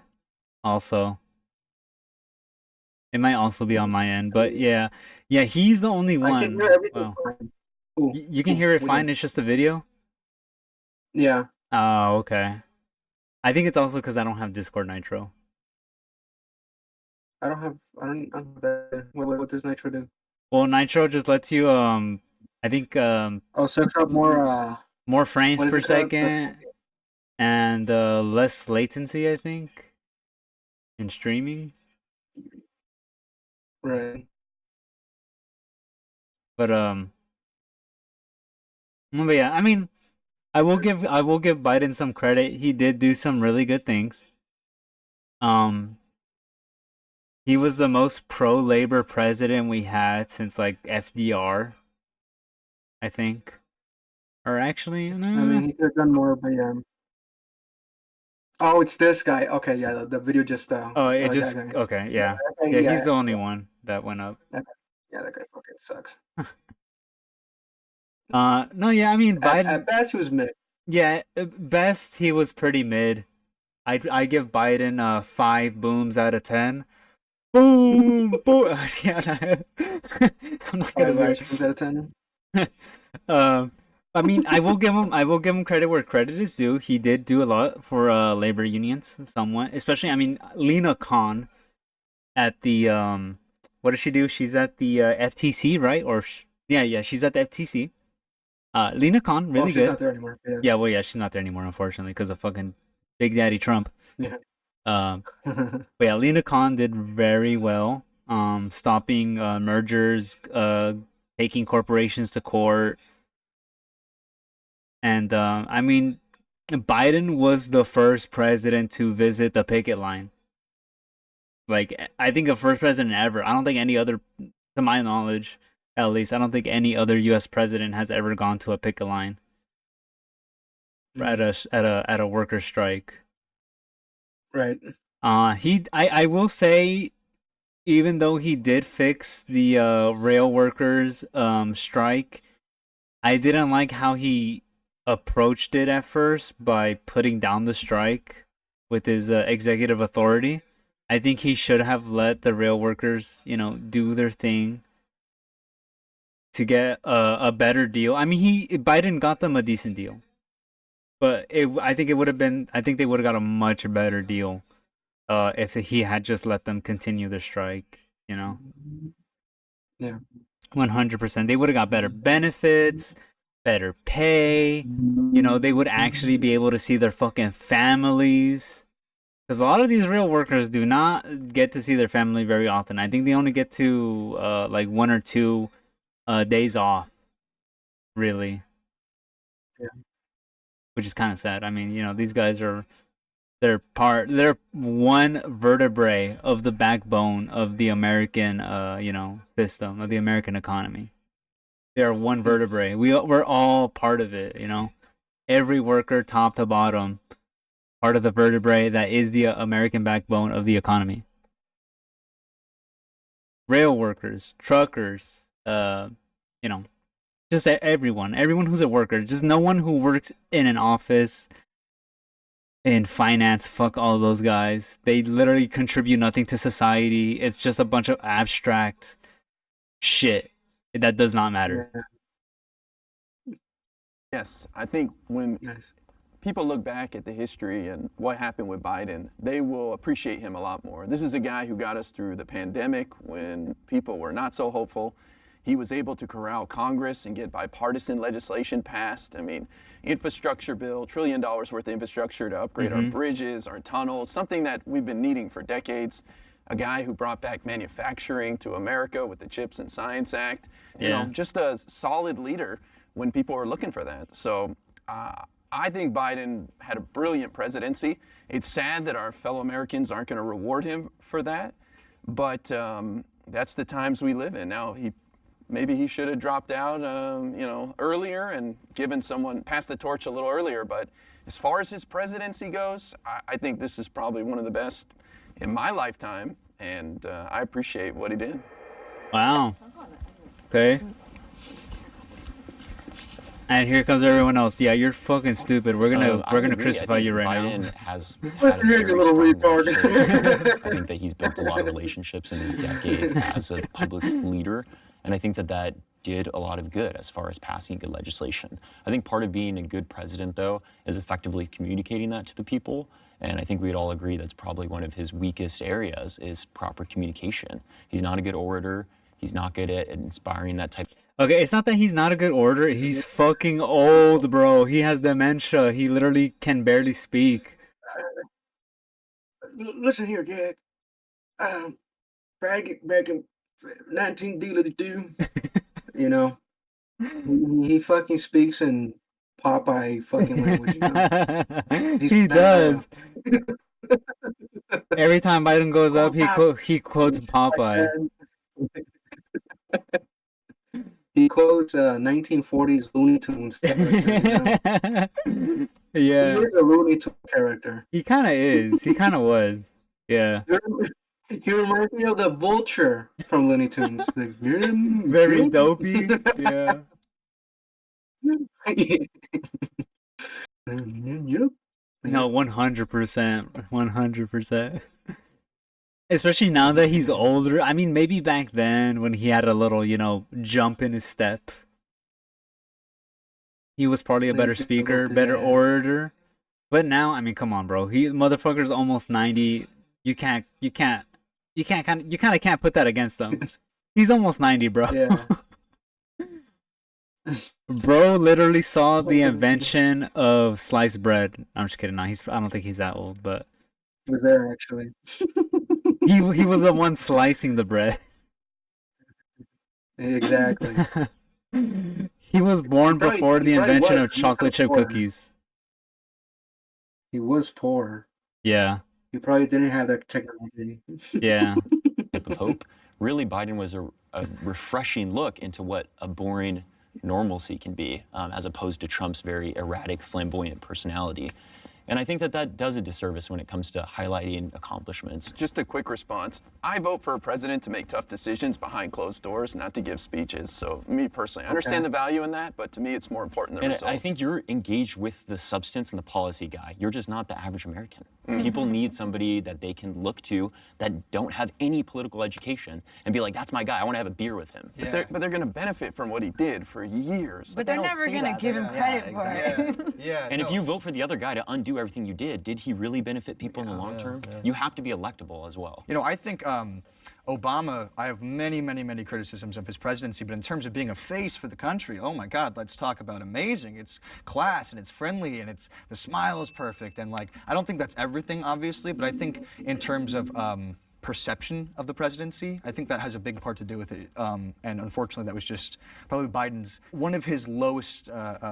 also. It might also be on my end, but yeah, he's the only one. I can hear everything Wow. fine. Ooh, You can hear it we fine. don't- It's just the video. Yeah. Oh, okay. I think it's also because I don't have Discord Nitro. I don't have that. What does Nitro do? Well, Nitro just lets you I think Oh, sucks up more frames what is per it called? second and less latency, I think, in streaming. Right. But yeah, I mean, I will give Biden some credit. He did do some really good things. He was the most pro-labor president we had since like FDR, I think. Or actually, I mean, he could have done more, but yeah. Oh, it's this guy. Okay, yeah, the video just oh, it that just guy. okay, yeah. Okay, Yeah, yeah, he's the only one that went up. that guy fucking sucks. No, yeah, I mean Biden. At best, he was mid. Yeah, at best he was pretty mid. I give Biden 5 booms out of 10. Boom, boom. I'm not gonna 5 do ice creams out of 10. I mean, I will give him credit where credit is due. He did do a lot for labor unions, somewhat. Especially, I mean, Lena Khan at the what does she do? She's at the FTC, right? Or yeah, she's at the FTC. Lena Khan, really she's good. not there anymore. Yeah, well, yeah, she's not there anymore, unfortunately, because of fucking Big Daddy Trump. Yeah. But yeah, Lena Khan did very well. Stopping mergers, taking corporations to court. And I mean, Biden was the first president to visit the picket line. Like, I think the first president ever. I don't think any other, to my knowledge, at least, I don't think any other U.S. president has ever gone to a picket line at a worker strike. Right. I will say, even though he did fix the rail workers strike, I didn't like how he approached it at first by putting down the strike with his executive authority. I think he should have let the rail workers, do their thing to get a better deal. I mean, Biden got them a decent deal, but I think they would have got a much better deal if he had just let them continue their strike. Yeah. 100%. They would have got better benefits, better pay. They would actually be able to see their fucking families. Because a lot of these real workers do not get to see their family very often. I think they only get to like 1 or 2 days off, really. Yeah. Which is kind of sad. I mean, these guys they're one vertebrae of the backbone of the American, system, of the American economy. They are one vertebrae. We're all part of it, Every worker, top to bottom, part of the vertebrae that is the American backbone of the economy. Rail workers, truckers, just everyone who's a worker, just no one who works in an office, in finance, fuck all those guys. They literally contribute nothing to society. It's just a bunch of abstract shit that does not matter. Yes, I think when people look back at the history and what happened with Biden, they will appreciate him a lot more. This is a guy who got us through the pandemic when people were not so hopeful. He was able to corral Congress and get bipartisan legislation passed. I mean, infrastructure bill, $1 trillion worth of infrastructure to upgrade our bridges, our tunnels, something that we've been needing for decades. A guy who brought back manufacturing to America with the CHIPS and Science Act. You know, just a solid leader when people were looking for that. So I think Biden had a brilliant presidency. It's sad that our fellow Americans aren't going to reward him for that, but that's the times we live in now. Maybe he should have dropped out, earlier and passed the torch a little earlier. But as far as his presidency goes, I think this is probably one of the best in my lifetime, and I appreciate what he did. Wow. Okay. And here comes everyone else. Yeah, you're fucking stupid. We're gonna agree. crucify you right Biden now. has had a You're a very little strong retard. legislature. I think that he's built a lot of relationships in his decades as a public leader, and I think that did a lot of good as far as passing good legislation. I think part of being a good president, though, is effectively communicating that to the people. And I think we'd all agree that's probably one of his weakest areas is proper communication. He's not a good orator. He's not good at inspiring that type. Okay, it's not that he's not a good orator. He's fucking old, bro. He has dementia. He literally can barely speak. Listen here, Jack. Back in 19 you know, he fucking speaks in Popeye fucking language. You know? He does. Every time Biden goes up, he quotes Popeye. He quotes 1940s Looney Tunes character, you know? Yeah. He is a Looney Tunes character. He kind of is. He kind of was. Yeah. He reminds me of the Vulture from Looney Tunes. Like, very dopey. Yeah. Yep. No, 100%. 100%. Especially now that he's older. I mean, maybe back then when he had a little, jump in his step. He was probably a better speaker, better orator. But now, I mean, come on, bro. Motherfucker's almost 90. You kind of can't put that against him. He's almost 90, bro. Yeah. Bro literally saw the invention of sliced bread. I'm just kidding. No, I don't think he's that old, but he was there actually. he was the one slicing the bread. Exactly. He was born before the invention of chocolate chip cookies. He was poor. Yeah. He probably didn't have that technology. Yeah. Type of hope. Really, Biden was a refreshing look into what a boring normalcy can be, as opposed to Trump's very erratic, flamboyant personality. And I think that does a disservice when it comes to highlighting accomplishments. Just a quick response. I vote for a president to make tough decisions behind closed doors, not to give speeches. So me personally, I understand the value in that, but to me it's more important than results. I think you're engaged with the substance and the policy guy. You're just not the average American. People need somebody that they can look to that don't have any political education and be like, that's my guy, I want to have a beer with him. Yeah. But they're going to benefit from what he did for years. But they're never going to give him credit for it. Yeah. And if you vote for the other guy to undo everything you did he really benefit people in the long term? You have to be electable as well. I think Obama, I have many, many, many criticisms of his presidency, but in terms of being a face for the country, oh my God, let's talk about amazing. It's class and it's friendly and the smile is perfect. And I don't think that's everything, obviously, but I think in terms of perception of the presidency, I think that has a big part to do with it. And unfortunately, that was just probably Biden's, one of his lowest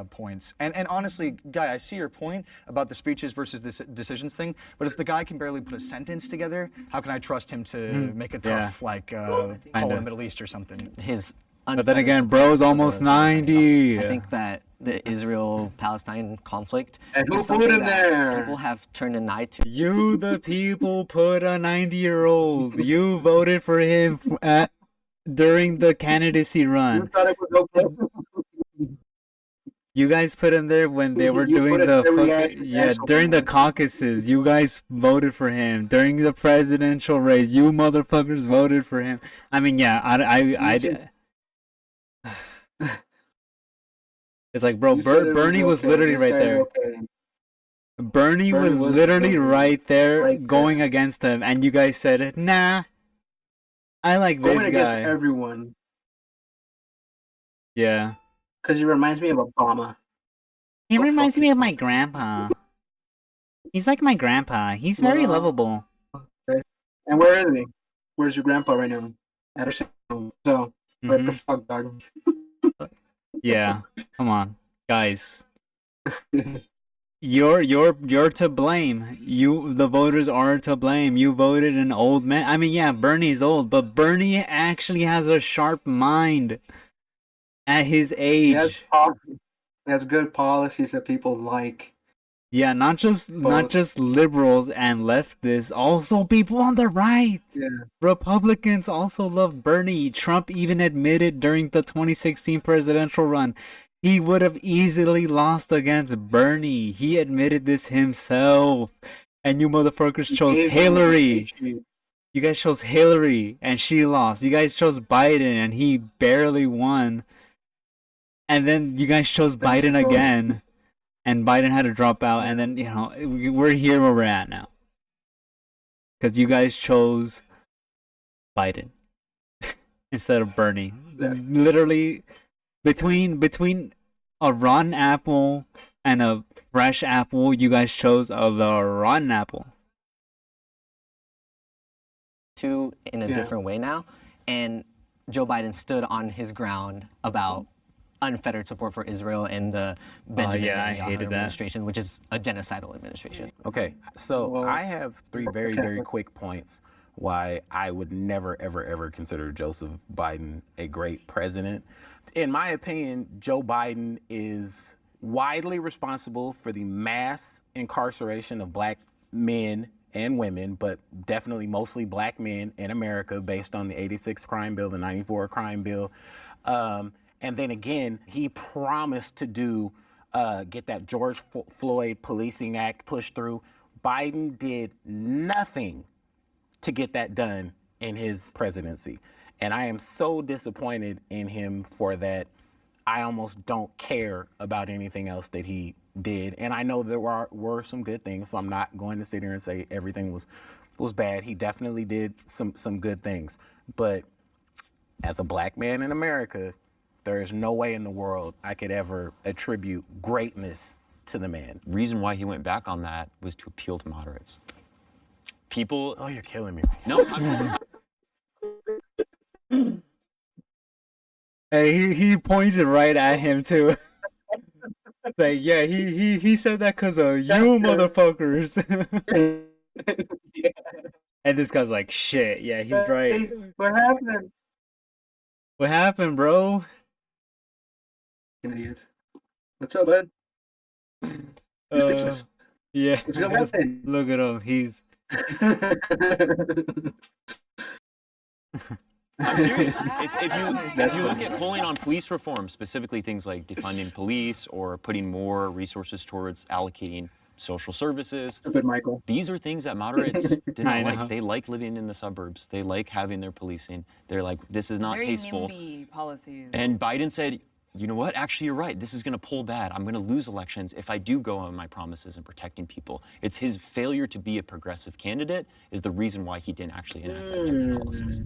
points. And honestly, Guy, I see your point about the speeches versus this decisions thing, but if the guy can barely put a sentence together, how can I trust him to make a tough, call in the Middle East or something? But then again, bro's almost 90. I think that the Israel-Palestine conflict and who is put something him that there? people have turned an eye to. You, the people, put a 90-year-old. You voted for him during the candidacy run. You thought it was okay? You guys put him there when they were doing the fucking during the caucuses. You guys voted for him during the presidential race. You motherfuckers voted for him. I mean, yeah, I it's like, bro, Bernie was literally right there. Bernie was literally right there going against him, and you guys said, nah, I like this guy. Going against everyone. Yeah. Because he reminds me of Obama. He reminds me of my grandpa. He's like my grandpa. He's very lovable. Okay. And where is he? Where's your grandpa right now? At his home. So, what the fuck, dog? Yeah, come on, guys. You're to blame. The voters are to blame. You voted an old man. I mean, yeah, Bernie's old, but Bernie actually has a sharp mind at his age. He has good policies that people like. Yeah, not just liberals and leftists, also people on the right. Yeah. Republicans also love Bernie. Trump even admitted during the 2016 presidential run, He would have easily lost against Bernie. He admitted this himself. And you motherfuckers chose Hillary. You guys chose Hillary and she lost. You guys chose Biden and he barely won. And then you guys chose Biden again. And Biden had to drop out. And then, you know, we're here where we're at now. Because you guys chose Biden instead of Bernie. Literally, between a rotten apple and a fresh apple, you guys chose the rotten apple. In a different way now, and Joe Biden stood on his ground about unfettered support for Israel and the Benjamin Netanyahu administration, which is a genocidal administration. Okay, so I have three very quick points why I would never, ever consider Joseph Biden a great president. In my opinion, Joe Biden is widely responsible for the mass incarceration of black men and women, but definitely mostly black men in America based on the 86 crime bill, the 94 crime bill. And then again, he promised to get that George Floyd Policing Act pushed through. Biden did nothing to get that done in his presidency. And I am so disappointed in him for that. I almost don't care about anything else that he did. And I know there were some good things, so I'm not going to sit here and say everything was bad. He definitely did some good things. But as a black man in America, there is no way in the world I could ever attribute greatness to the man. Reason why he went back on that was to appeal to moderates. People... Oh, you're killing me. No, Hey, he points it right at him too. Like, yeah, he said that because of you motherfuckers. And this guy's like, shit, yeah, he's right. Hey, what happened? What happened, bro? Idiot. What's up, bud? Speechless. Yeah. What's gonna happen? Look at him. He's. I'm serious. If you look at polling on police reform, specifically things like defunding police or putting more resources towards allocating social services, Michael. These are things that moderates did not like. They like living in the suburbs. They like having their policing. They're like, this is not very tasteful. NIMBY policies. And Biden said, you know what? Actually, you're right. This is going to pull bad. I'm going to lose elections if I do go on my promises and protecting people. It's his failure to be a progressive candidate is the reason why he didn't actually enact that type of policies.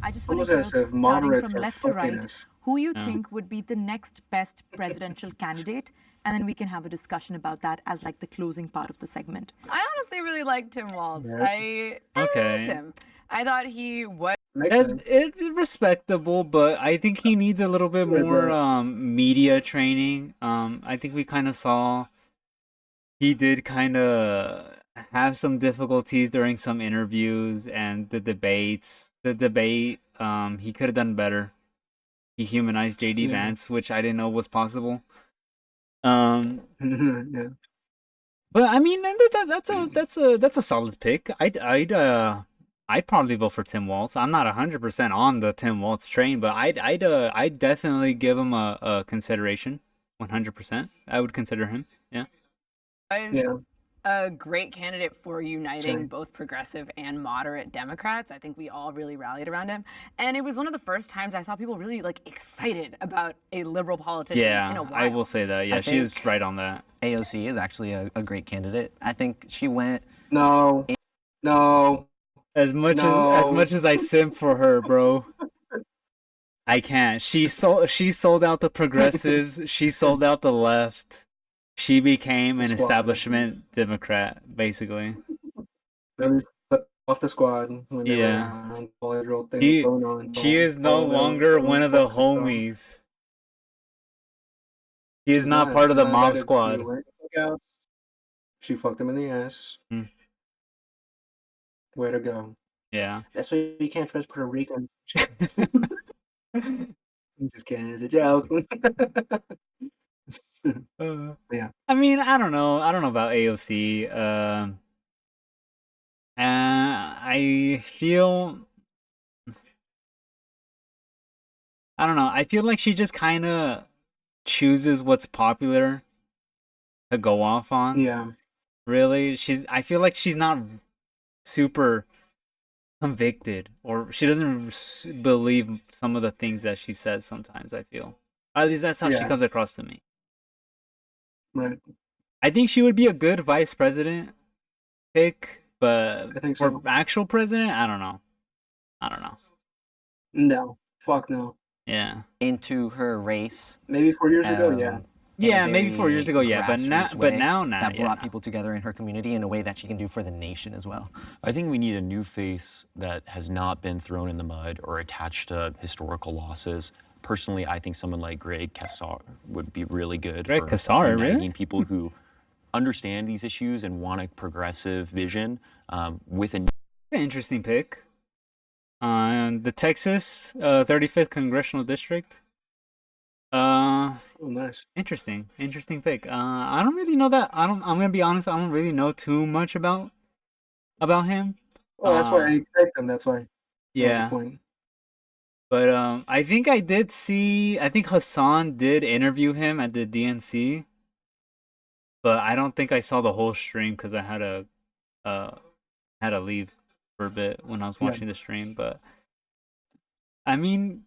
I just want to know, starting from left to right, who you Yeah. think would be the next best presidential candidate, and then we can have a discussion about that as like the closing part of the segment. I honestly really liked Tim Walz. Yeah. I liked him. I thought he was. It's respectable, but I think he needs a little bit more media training. I think we kind of saw he did kind of have some difficulties during some interviews and the debates. The debate, he could have done better. He humanized JD Vance, which I didn't know was possible. Yeah. But I mean, that's a solid pick. I'd probably vote for Tim Walz. I'm not 100% on the Tim Walz train, but I'd definitely give him a consideration. 100%. I would consider him. Yeah. Was a great candidate for uniting both progressive and moderate Democrats. I think we all really rallied around him. And it was one of the first times I saw people really like excited about a liberal politician in a while. I will say that. Yeah, she is right on that. AOC is actually a great candidate. I think she went. No. As much as I simp for her, bro, I can't. She sold out the progressives. She sold out the left. She became an establishment Democrat, basically. Off the squad. Yeah. She is no longer one of the homies. She is not part of the mob squad. She fucked him in the ass. Way to go. Yeah. That's why you can't trust Puerto Ricans. I'm just kidding. It's a joke. Yeah. I mean, I don't know. I don't know about AOC. I feel. I don't know. I feel like she just kind of chooses what's popular to go off on. Yeah. Really, I feel like she's not super convicted, or she doesn't believe some of the things that she says sometimes, I feel. At least that's how she comes across to me. Right. I think she would be a good vice president pick, but I think for so. actual president, I don't know. No. Fuck no. Yeah. Into her race. Maybe 4 years ago, yeah. Yeah, maybe 4 years ago, yeah, but now, nah, that brought yeah, people together in her community in a way that she can do for the nation as well. I think we need a new face that has not been thrown in the mud or attached to historical losses. Personally, I think someone like Greg Casar would be really good Greg for Casar, uniting really? people who understand these issues and want a progressive vision with a interesting pick. The Texas 35th congressional district. Oh, nice. Interesting pick. I don't really know that. I'm gonna be honest. I don't really know too much about him. Well, that's why I picked him. That's why. Yeah. That was the point. But I think I did see. I think Hassan did interview him at the DNC. But I don't think I saw the whole stream because I had to leave for a bit when I was watching the stream. But I mean,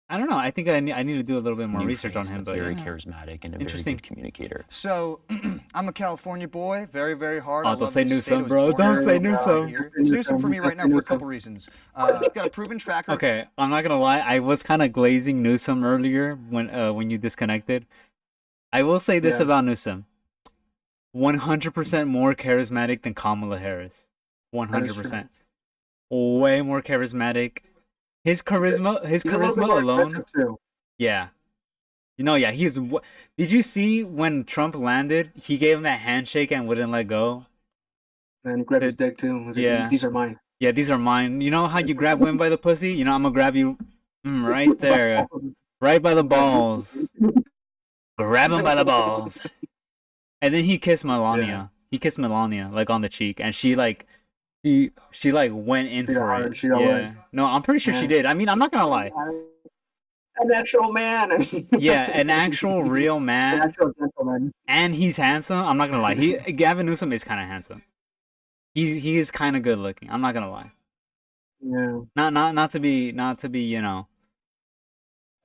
I don't know. I think I need to do a little bit more research on him. That's but very charismatic and a very good communicator. So, I'm a California boy, very, very hard. Oh, don't say Newsom, bro. Don't say Newsom. It's Newsom for me right now for a couple reasons. Got a proven track record. Okay, I'm not gonna lie. I was kind of glazing Newsom earlier when you disconnected. I will say this about Newsom: 100% more charismatic than Kamala Harris. 100%. Way more charismatic. His charisma alone. Yeah. Did you see when Trump landed? He gave him that handshake and wouldn't let go. And he grabbed his dick too. Like, these are mine. Yeah, these are mine. You know how you grab women by the pussy? You know, I'm gonna grab you right there, right by the balls. Grab him by the balls. And then he kissed Melania. Yeah. He kissed Melania like on the cheek, and she like went in for it. Yeah. No, I'm pretty sure she did. I mean, I'm not gonna lie. An actual man. Yeah, an actual real man. An actual gentleman. And he's handsome. I'm not gonna lie. Gavin Newsom is kind of handsome. He is kind of good looking. I'm not gonna lie. Yeah. Not to be you know.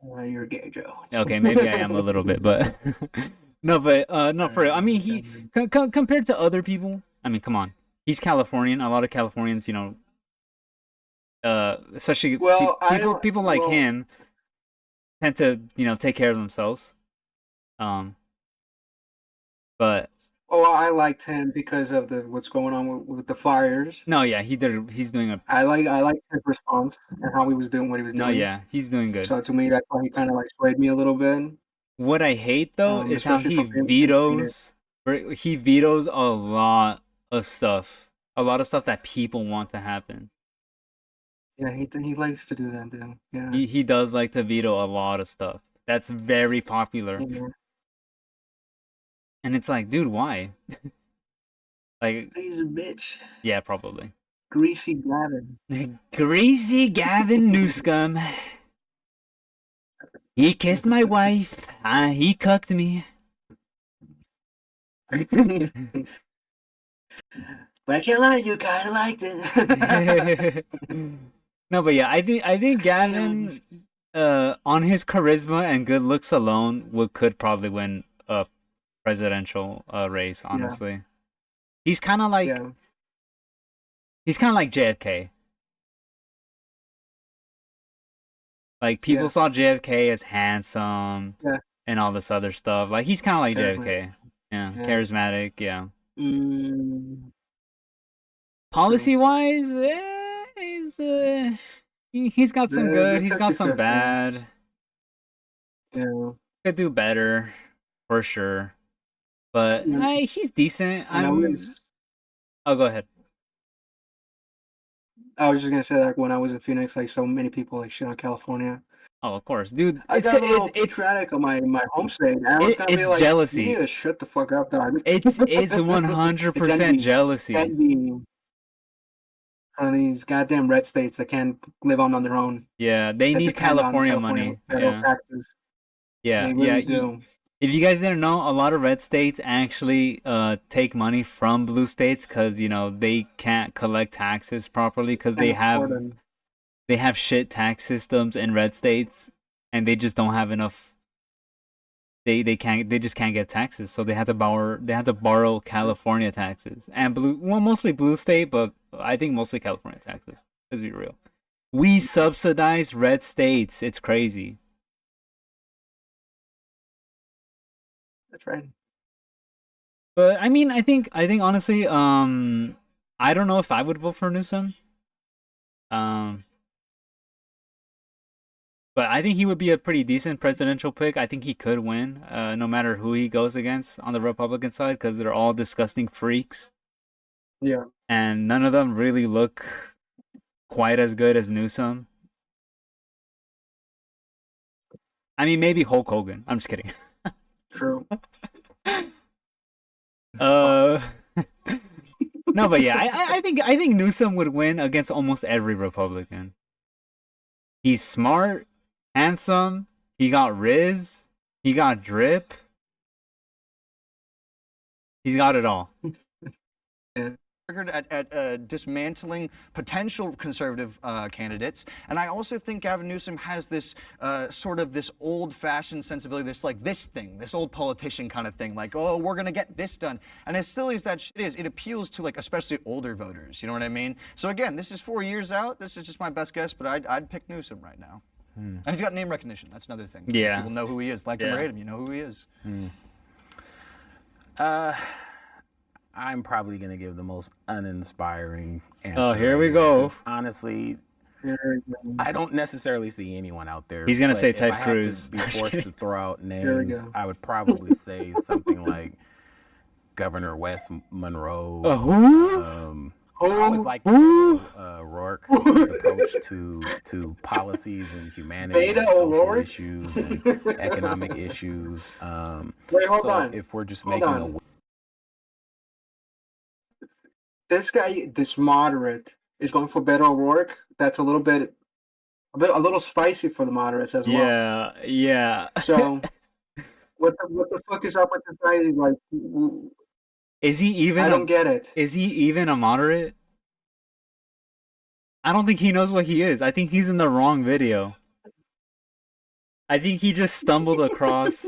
You're gay, Joe. Okay, maybe I am a little bit, but no, for real. I mean, he compared to other people. I mean, come on. He's Californian. A lot of Californians, you know, especially people like him, tend to take care of themselves. But I liked him because of what's going on with the fires. No, yeah, he's doing a. I liked his response and how he was doing what he was doing. No, yeah, he's doing good. So to me, that's why he kind of like swayed me a little bit. What I hate though is how he vetoes. He vetoes a lot of stuff that people want to happen. Yeah, he likes to do that, dude. Yeah. He does like to veto a lot of stuff. That's very popular. Yeah. And it's like, dude, why? Like, he's a bitch. Yeah, probably. Greasy Gavin. Greasy Gavin Newsom. He kissed my wife. He cucked me. But I can't lie, you kind of liked it. No, but yeah, I think Gavin, on his charisma and good looks alone, could probably win a presidential race. Honestly, yeah. He's kind of like JFK. Like people saw JFK as handsome and all this other stuff. Like he's kind of like JFK. Yeah, charismatic. Yeah. Policy-wise, he's got some good. He's got some bad. Yeah, could do better, for sure. But he's decent. Oh, go ahead. I was just gonna say that when I was in Phoenix, like so many people like shit on California. Oh, of course, dude. I got a little patriotic on my home state. I was gonna be like, jealousy. You need to shut the fuck up, dog. It's 100% jealousy. It can't be one of these goddamn red states that can't live on their own. Yeah, they need California money. Taxes. Yeah, They really yeah. do. If you guys didn't know, a lot of red states actually take money from blue states because they can't collect taxes properly because And important. they have shit tax systems in red states, and they just don't have enough. They just can't get taxes, so they have to borrow California taxes and mostly blue state, but I think mostly California taxes. Let's be real. We subsidize red states. It's crazy. That's right. But I mean, I think honestly, I don't know if I would vote for Newsom. Um, but I think he would be a pretty decent presidential pick. I think he could win, no matter who he goes against on the Republican side, because they're all disgusting freaks. Yeah. And none of them really look quite as good as Newsom. I mean, maybe Hulk Hogan. I'm just kidding. True. No, but yeah, I think Newsom would win against almost every Republican. He's smart, handsome. He got Riz. He got drip. He's got it all. Yeah. At dismantling potential conservative candidates, and I also think Gavin Newsom has this sort of this old-fashioned sensibility, this old politician kind of thing, like, oh, we're gonna get this done. And as silly as that shit is, it appeals to especially older voters. You know what I mean? So again, this is 4 years out. This is just my best guess, but I'd pick Newsom right now. And he's got name recognition. That's another thing. Yeah. People know who he is. Like him or hate him, you know who he is. I'm probably going to give the most uninspiring answer. Oh, here we go. Honestly, I don't necessarily see anyone out there. He's going to say if Ted I Cruz. Have to be forced to throw out names, I would probably say something like Governor Wes Monroe. Who? I always like Rourke's approach to policies and humanity, and social issues and economic issues. Wait, hold on. If we're just making this guy, this moderate, is going for Beto O'Rourke. That's a little spicy for the moderates as well. Yeah. So, what the fuck is up with this guy? Like, is he even? I don't get it. Is he even a moderate? I don't think he knows what he is. I think he's in the wrong video. I think he just stumbled across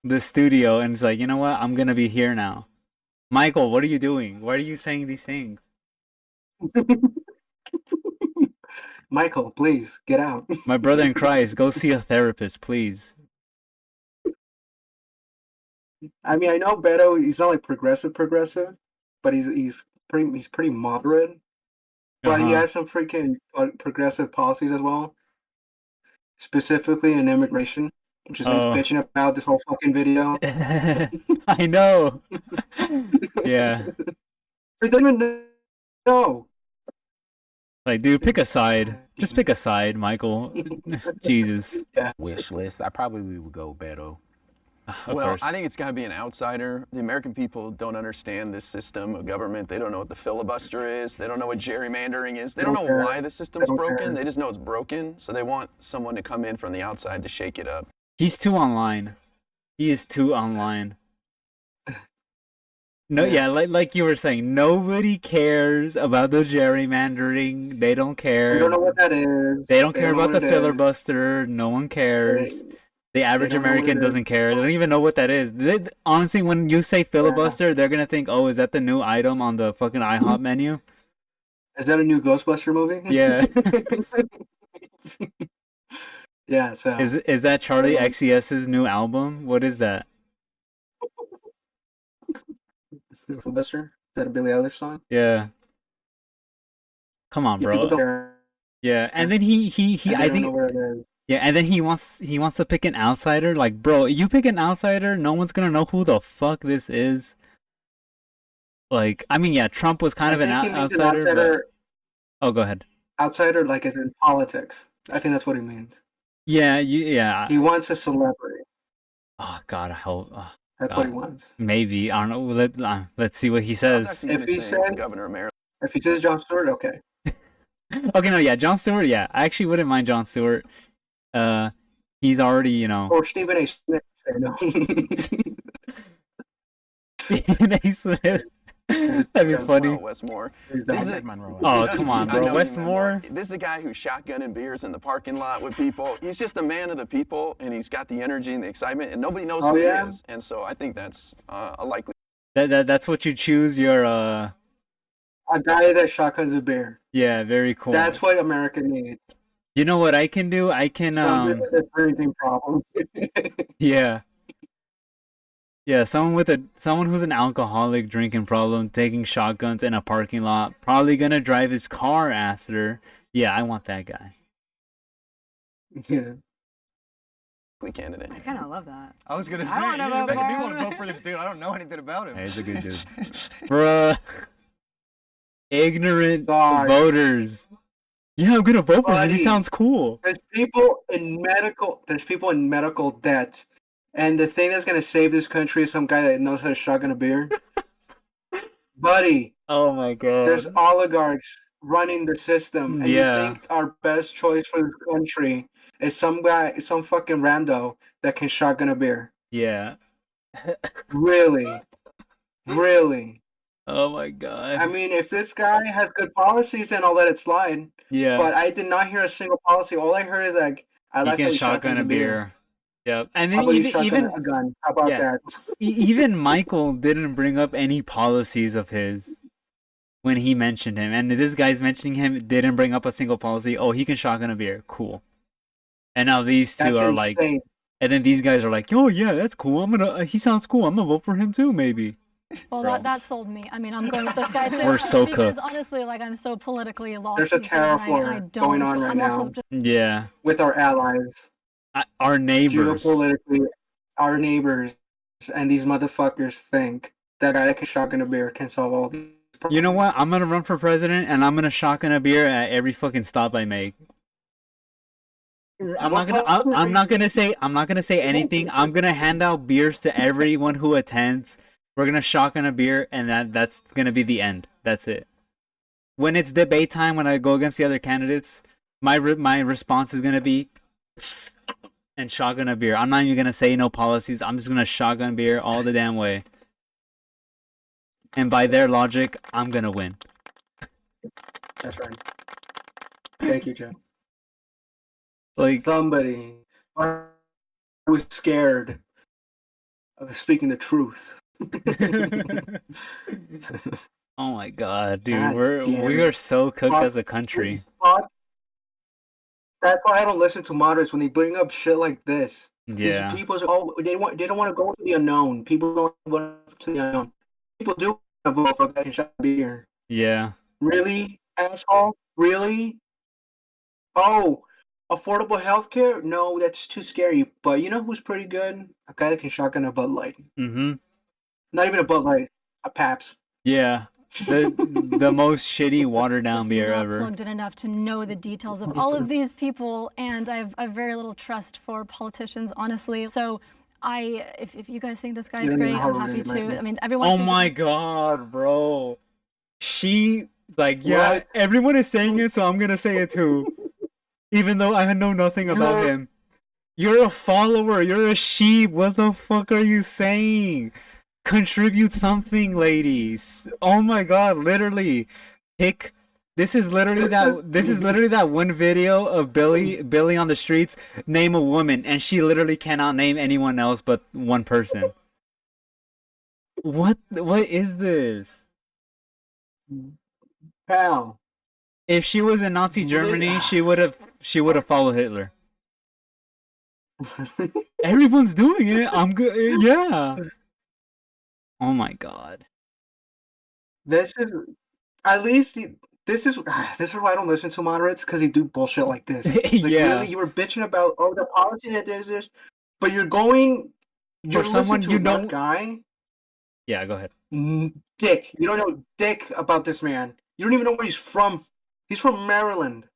the studio and is like, you know what? I'm gonna be here now. Michael, what are you doing? Why are you saying these things? Michael, please get out. My brother in Christ, go see a therapist, please. I mean, I know Beto. He's not like progressive, but he's pretty moderate. But he has some freaking progressive policies as well, specifically in immigration, which is what he's bitching about this whole fucking video. I know. Yeah. I didn't even know. Like, dude, pick a side. Just pick a side, Michael. Jesus. Yeah. Wish list. I probably would go Beto. Well, I think it's got to be an outsider. The American people don't understand this system of government. They don't know what the filibuster is. They don't know what gerrymandering is. They don't know why the system's broken. They just know it's broken. So they want someone to come in from the outside to shake it up. He's too online. He is too online. No, yeah, like you were saying, nobody cares about the gerrymandering. They don't care. They don't know what that is. They don't care about the filibuster. No one cares. The average American doesn't care. They don't even know what that is. Honestly, when you say filibuster, they're gonna think, "Oh, is that the new item on the fucking IHOP menu?" Is that a new Ghostbuster movie? Yeah. Yeah. So is that Charlie XCS's new album? What is that? Filibuster? Is that a Billie Eilish song? Yeah. Come on, bro. Yeah, and then he I think. Yeah, and then he wants to pick an outsider. Like, bro, you pick an outsider, no one's gonna know who the fuck this is. Like, I mean, yeah, Trump was kind of an outsider. But... Oh, go ahead. Outsider, like, as in politics. I think that's what he means. Yeah, yeah. He wants a celebrity. Oh God, I hope. That's what he wants. Maybe, I don't know. Let's see what he says. If he says Governor of Maryland. If he says Jon Stewart, okay. Okay, no, yeah, Jon Stewart. Yeah, I actually wouldn't mind Jon Stewart. he's already, you know. Or Stephen A. Smith. No. Stephen A. Smith. That'd be funny. Westmore. Oh, come on, bro. Westmore. This is a guy who's shotgunning beers in the parking lot with people. He's just a man of the people, and he's got the energy and the excitement, and nobody knows who he is. And so I think that's a likely. That's what you choose your A guy that shotguns a beer. Yeah, very cool. That's what America needs. You know what I can do? I can drinking problems. Yeah. Yeah, someone who's an alcoholic drinking problem, taking shotguns in a parking lot, probably gonna drive his car after. Yeah, I want that guy. Yeah. Candidate. I kind of love that. I was gonna say, I you're making me want to vote for this dude. I don't know anything about him. Hey, he's a good dude. Bruh. Ignorant voters. Yeah, I'm gonna vote for him. He sounds cool. There's people in medical debt. And the thing that's gonna save this country is some guy that knows how to shotgun a beer. Buddy. Oh my god. There's oligarchs running the system. And you think our best choice for this country is some fucking rando that can shotgun a beer. Yeah. Really? Really? Oh my god. I mean, if this guy has good policies, then I'll let it slide. Yeah. But I did not hear a single policy. All I heard is like, I like how he shotgun a beer. Yep. And then even a gun. How about that? Even Michael didn't bring up any policies of his when he mentioned him. And this guy's mentioning him, didn't bring up a single policy. Oh, he can shotgun a beer. Cool. And now these two are like, and then these guys are like, oh yeah, that's cool. He sounds cool. I'm gonna vote for him too, maybe. Well, that sold me. I mean, I'm going with this guy too. We're so because cooked. honestly, like, I'm so politically lost. There's a tariff war going on right now. Yeah. With our allies. Our neighbors. Geopolitically, our neighbors and these motherfuckers think that guy that can shotgun a beer can solve all these problems. You know what? I'm gonna run for president and I'm gonna shotgun a beer at every fucking stop I make. I'm not gonna say anything. I'm gonna hand out beers to everyone who attends. We're gonna shotgun a beer, and that's gonna be the end. That's it. When it's debate time, when I go against the other candidates, my response is gonna be and shotgun a beer. I'm not even gonna say no policies. I'm just gonna shotgun beer all the damn way. And by their logic, I'm gonna win. That's right. Thank you, Joe. Like somebody was scared of speaking the truth. Oh my god, dude, we are so cooked as a country. That's why I don't listen to moderates when they bring up shit like this. Yeah. These people, they don't want to go to the unknown. People don't want to the unknown. People do want to vote for a guy who shot beer. Yeah. Really, asshole? Really? Oh, affordable healthcare? No, that's too scary. But you know who's pretty good? A guy that can shotgun a Bud Light. Mm-hmm. Not even a Bud Light, a Pabst. Yeah. The most shitty watered down beer ever. Plugged in enough to know the details of all of these people, and I have very little trust for politicians, honestly. So if you guys think this guy's great, I'm happy to. I mean, everyone. Oh my god, bro. She yeah, everyone is saying it, so I'm gonna say it too. Even though I know nothing about him. You're a follower. You're a sheep. What the fuck are you saying? Contribute something, ladies. Oh my god, literally. This is literally that one video of Billy on the streets, name a woman, and she literally cannot name anyone else but one person. What is this? Pal. If she was in Nazi Germany, she would have followed Hitler. Everyone's doing it. I'm good. Yeah. Oh my god. This is why I don't listen to moderates, because they do bullshit like this. Really, you were bitching about the policy that there's this, but you're someone to you don't guy. Yeah, go ahead. Dick. You don't know dick about this man. You don't even know where he's from. He's from Maryland.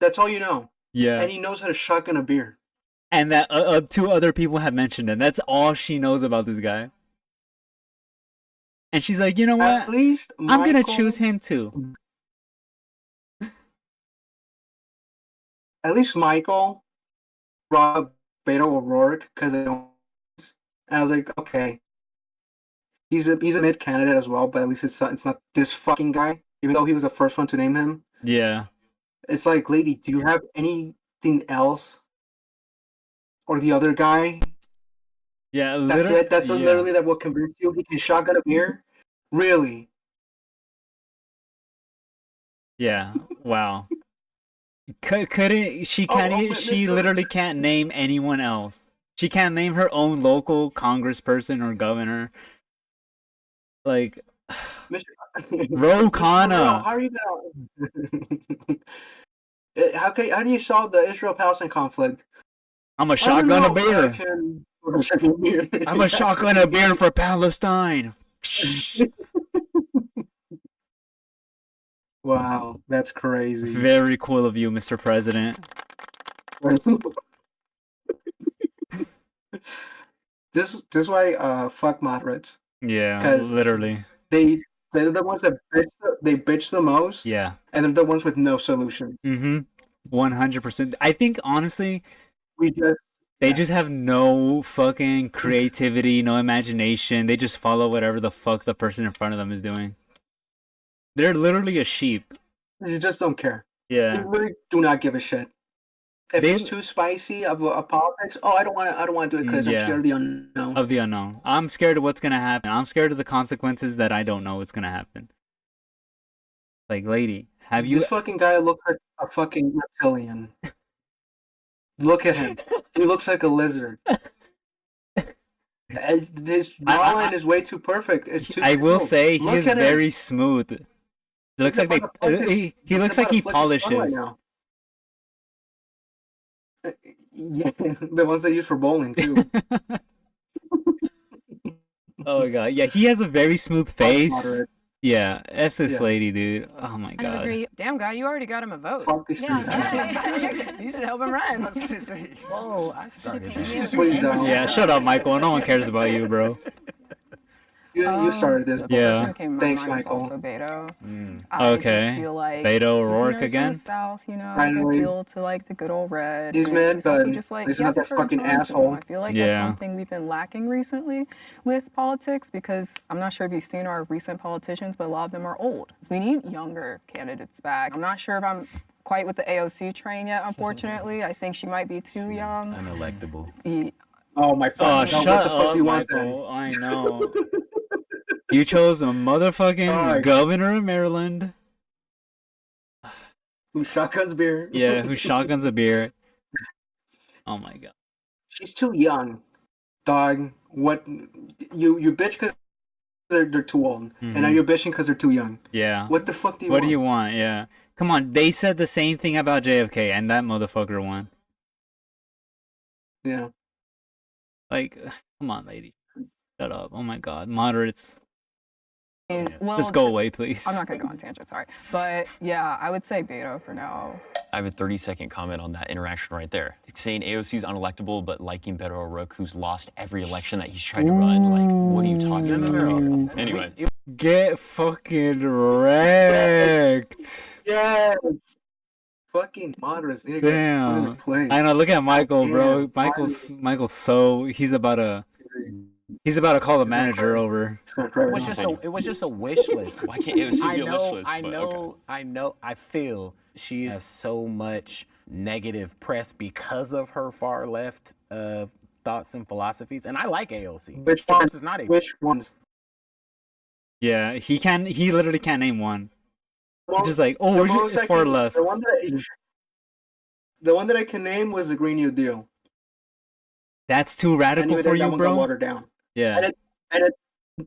That's all you know. Yeah. And he knows how to shotgun a beer. And that two other people have mentioned him. That's all she knows about this guy. And she's like, you know what? At least I'm gonna choose him too. At least Michael brought up Beto O'Rourke because I don't. And I was like, okay, he's a mid candidate as well, but at least it's not this fucking guy. Even though he was the first one to name him. Yeah. It's like, lady, do you have anything else? Or the other guy? Yeah, that's it. That's literally that will convince you he can shotgun a beer. Really? Yeah. Wow. Couldn't she? Can't she? Literally can't name anyone else. She can't name her own local congressperson or governor. Like, Ro Khanna. How are you now? How do you solve the Israel-Palestine conflict? I'm a shotgun a beer. I'm a shotgun a beer for Palestine. Wow, that's crazy. Very cool of you, Mr. President. This is why fuck moderates. Yeah, literally. They're the ones that bitch the most. Yeah. And they're the ones with no solution. 100%. I think honestly, they just have no fucking creativity, no imagination. They just follow whatever the fuck the person in front of them is doing. They're literally a sheep. You just don't care. Yeah. They really do not give a shit. If it's too spicy of politics, I don't want to do it because I'm scared of the unknown. Of the unknown. I'm scared of what's gonna happen. I'm scared of the consequences that I don't know what's gonna happen. Like, lady, have you? This fucking guy looks like a fucking reptilian. Look at him. He looks like a lizard. His jawline is way too perfect. It's too. I will say he is very smooth. It looks like he looks like he polishes. Yeah, the ones they use for bowling too. Oh my god, yeah, he has a very smooth face. Yeah, F this lady, dude. Oh my god. Agree. Damn guy, you already got him a vote. Fuck this You should help him run. I was gonna say, whoa, I started. Yeah, shut up, Michael. No one cares about you, bro. You started this. Yeah. Thanks, Michael. Also Beto. Okay. I just feel like Beto O'Rourke again. The South, I appeal to like the good old red. He's mad, but just like he's not that fucking asshole. I feel like that's something we've been lacking recently with politics because I'm not sure if you've seen our recent politicians, but a lot of them are old. So we need younger candidates back. I'm not sure if I'm quite with the AOC train yet, unfortunately. I think she might be too young. Unelectable. Oh my fucking god, what the fuck do you want then? I know. You chose a motherfucking governor of Maryland. Who shotguns beer? Yeah, who shotguns a beer. Oh my god. She's too young, dog. What you bitch because they're too old, and now you're bitching because they're too young. Yeah. What the fuck do you want? What do you want? Yeah. Come on, they said the same thing about JFK, and that motherfucker won. Yeah. Like, come on, lady. Shut up. Oh my god. Moderates. Well, just go away, please. I'm not going to go on tangent, sorry. But yeah, I would say Beto for now. I have a 30-second comment on that interaction right there. It's saying AOC's unelectable, but liking Beto O'Rourke, who's lost every election that he's tried to run. Like, what are you talking about? Anyway. Get fucking wrecked. Yes. Fucking moderates. Damn. I know, look at Michael, bro. Michael's so... He's about to call the manager over. It was just a wish list. Why can't AOC be a wish list? I know. I feel she has so much negative press because of her far left thoughts and philosophies, and I like AOC. Which ones? Yeah, he literally can't name one. Just like, where's your far left? The one that I can name was the Green New Deal. That's too radical for you, bro. Got watered down. Yeah.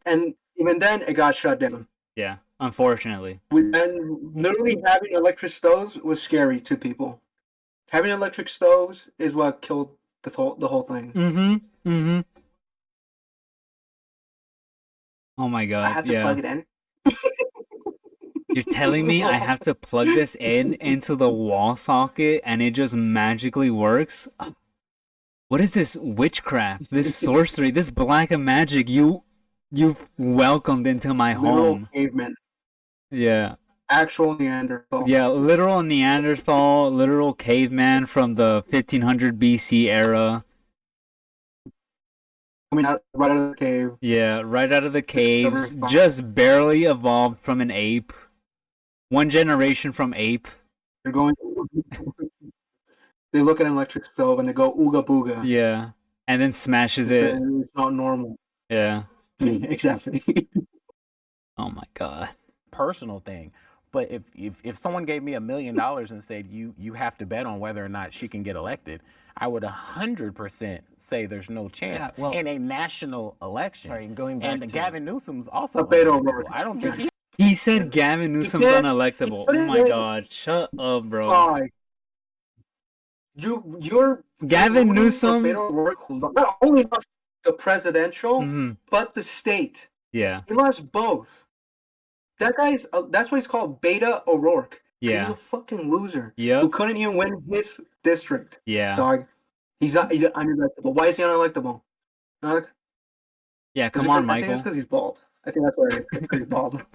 And even then, it got shut down. Yeah, unfortunately. And literally having electric stoves was scary to people. Having electric stoves is what killed the whole thing. Oh my god. I have to plug it in. You're telling me I have to plug this into the wall socket and it just magically works? What is this witchcraft, this sorcery, this black magic you've welcomed into my home? Caveman. Yeah. Actual Neanderthal. Yeah, literal Neanderthal, literal caveman from the 1500 BC era. Coming out right out of the cave. Yeah, right out of the caves. Discovered- Just barely evolved from an ape. One generation from ape. They're going. They look at an electric stove and they go ooga booga. Yeah, and then smashes It's, it. it's not normal. Yeah. Exactly. Oh my god. Personal thing. But if someone gave me $1 million and said you have to bet on whether or not she can get elected, I would 100% say there's no chance in a national election. Sorry, going back to Gavin Newsom's also Beto unelectable. I don't think He said Gavin Newsom's can't- unelectable. he Oh my couldn't- god. Shut up, bro. Why? You're Gavin rooting for Newsom. Beto O'Rourke, who not only lost the presidential, Mhm. but the state. Yeah. He lost both. That guy's. That's why he's called Beta O'Rourke. 'Cause Yeah. He's a fucking loser. Yep. Who couldn't even win his district. Yeah. Dog. He's unelectable. Why is he unelectable? Dog? Yeah, come Is it on, 'cause- I think it's Michael. because he's bald. I think that's why he's bald.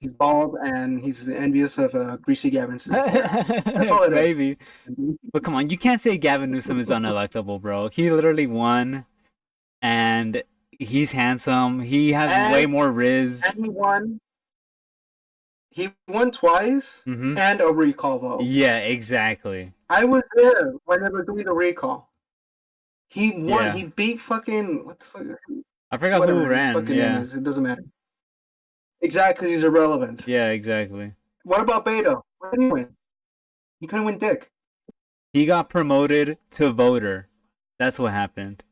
He's bald and he's envious of Greasy Gavin's hair. That's all it is. Maybe. But come on, you can't say Gavin Newsom is unelectable, bro. He literally won, and he's handsome. He has way more riz. And he won. He won twice Mhm. and a recall vote. Yeah, exactly. I was there when they were doing the recall. He won. Yeah. He beat fucking what the fuck? I forgot Whatever who his ran. fucking name Yeah. is. It doesn't matter. Exactly, because he's irrelevant. Yeah, exactly. What about Beto? What did he win? He couldn't win dick. He got promoted to voter. That's what happened.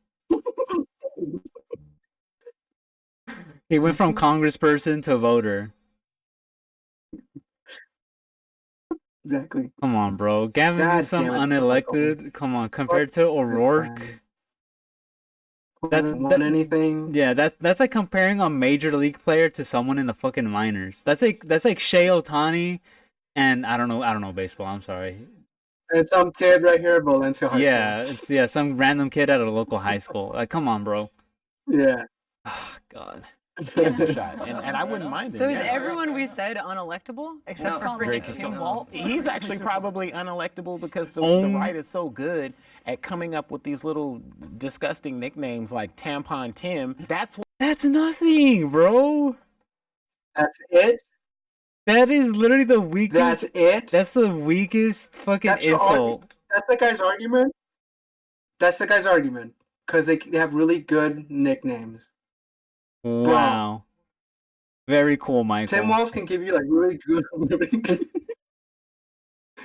He went from congressperson to voter. Exactly. Come on, bro. Gavin God Newsom damn it, unelected. Come on, compared to O'Rourke. Hasn't won anything. Yeah, that's like comparing a major league player to someone in the fucking minors. That's like Shea Ohtani, and I don't know baseball. I'm sorry. And some kid right here at Valencia High Yeah, School. it's some random kid at a local high school. Like, come on, bro. Yeah. Oh, God. It's a shot, and I wouldn't mind it. So is yeah. everyone we said unelectable except for freaking Tim Walz? He's actually probably unelectable because the right is so good at coming up with these little disgusting nicknames like Tampon Tim. That's nothing, bro. That's it. That is literally the weakest. That's it. That's the weakest fucking That's your insult. That's the guy's argument. That's the guy's argument because they have really good nicknames. Wow. Very cool, Michael. Tim Walz can give you like really good.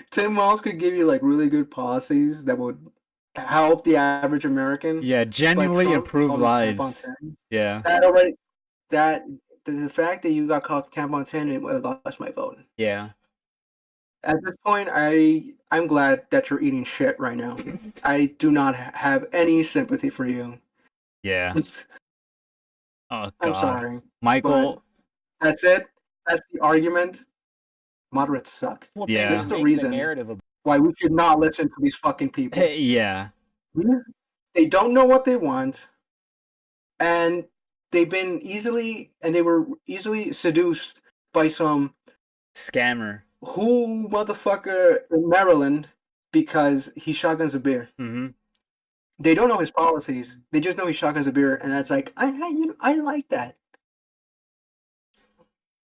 Tim Walz could give you like really good policies that would help the average American. Yeah, genuinely Trump improve called him Tampon lives. 10. Yeah. The fact that you got called Tampon 10, it would have lost my vote. Yeah. At this point, I'm glad that you're eating shit right now. I do not have any sympathy for you. Yeah. Oh, God. I'm sorry. Michael. But that's it. That's the argument. Moderates suck. Well, Yeah. This is the reason narrative of why we should not listen to these fucking people. Yeah. They don't know what they want, and they were easily seduced by some Scammer. who motherfucker in Maryland because he shotguns a beer. Mm-hmm. They don't know his policies. They just know he shotguns a beer, and that's like I like that.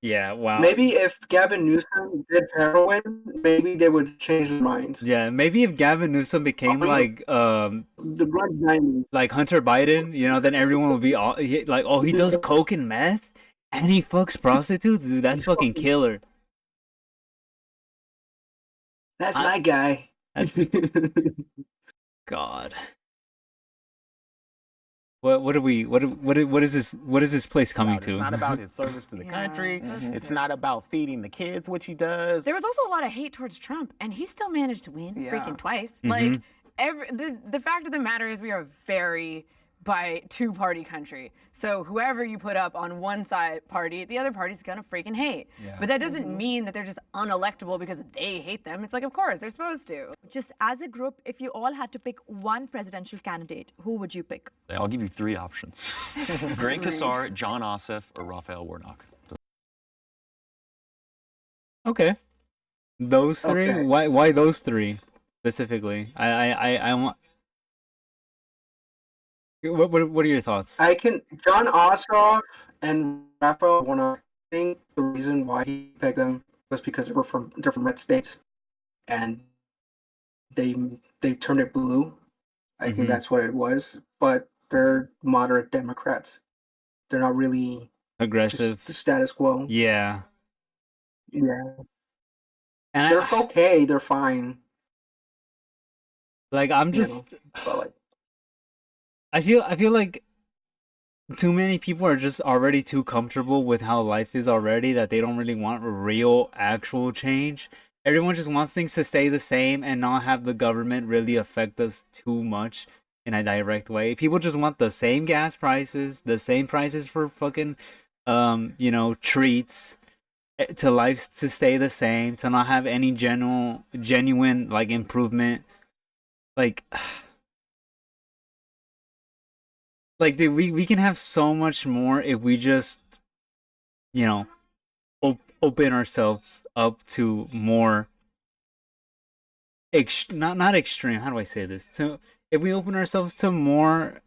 Yeah, wow. Maybe if Gavin Newsom did heroin, maybe they would change their minds. Yeah, maybe if Gavin Newsom became like The Grudge 90s. like Hunter Biden, then everyone will be like, oh, he does coke and meth and he fucks prostitutes, dude. That's fucking killer. That's my guy. That's God. What is this place coming to? It's not about his service to the country. It's not about feeding the kids, which he does. There was also a lot of hate towards Trump, and he still managed to win freaking twice. Mhm. Like, the fact of the matter is we are very by two-party country. So whoever you put up on one side party, the other party's gonna freaking hate. Yeah. But that doesn't mean that they're just unelectable because they hate them. It's like, of course, they're supposed to. Just as a group, if you all had to pick one presidential candidate, who would you pick? I'll give you three options. Grant Casar, John Ossoff, or Raphael Warnock. Okay. Those three? Okay. Why those three specifically? I want. What are your thoughts? John Ossoff and Raphael Warnock. I think the reason why he picked them was because they were from different red states, and they turned it blue. I think that's what it was. But they're moderate Democrats. They're not really Aggressive. just the status quo. Yeah. Yeah. And They're okay. They're fine. Like I'm You just. know, but like, I feel like too many people are just already too comfortable with how life is already that they don't really want real actual change. Everyone just wants things to stay the same and not have the government really affect us too much in a direct way. People just want the same gas prices, the same prices for fucking treats, to life to stay the same, to not have any genuine like improvement. Like like dude, we can have so much more if we just you know open ourselves up to more not extreme, how do I say this, to if we open ourselves to more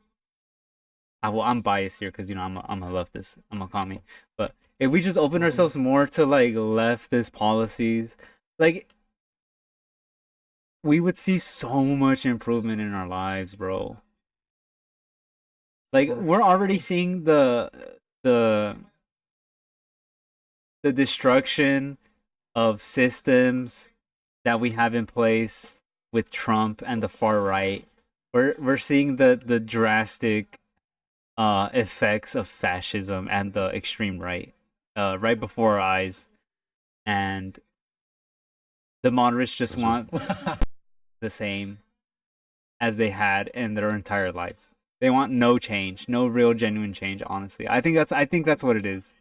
I'm biased here because I'm a leftist, I'm a commie, but if we just open ourselves more to like leftist policies, like we would see so much improvement in our lives, bro. Like we're already seeing the destruction of systems that we have in place with Trump and the far right. We're seeing the drastic effects of fascism and the extreme right right before our eyes, and the moderates just want the same as they had in their entire lives. They want no change, no real genuine change, honestly. I think that's what it is.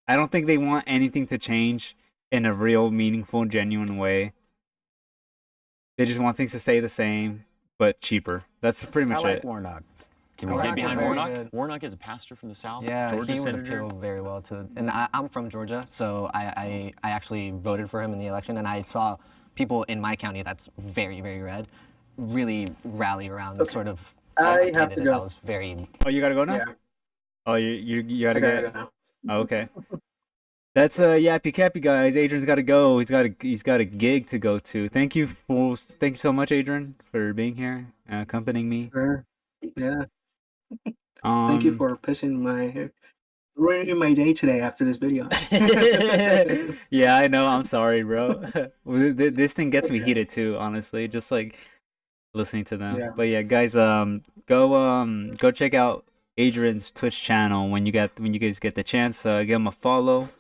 I don't think they want anything to change in a real, meaningful, genuine way. They just want things to stay the same, but cheaper. That's pretty much I like it. Warnock. Can we get behind Warnock? Warnock is a pastor from the South. Yeah, Georgia he would senator. appeal very well to. And I'm from Georgia, so I actually voted for him in the election, and I saw people in my county that's very, very red really rally around sort of. I have to go. That was very. Oh, you gotta go now? Yeah. Oh, you gotta I gotta get. go now. Oh, okay. That's Yappy Cappy, guys. Adrian's gotta go. He's got a gig to go to. Thank you so much, Adrian, for being here, accompanying me. Sure. Yeah. Thank you for ruining my day today after this video. Yeah, I know. I'm sorry, bro. This thing gets me heated too, honestly. Just like listening to them. Yeah. But yeah, guys, go check out Adrian's Twitch channel when you guys get the chance. Give him a follow.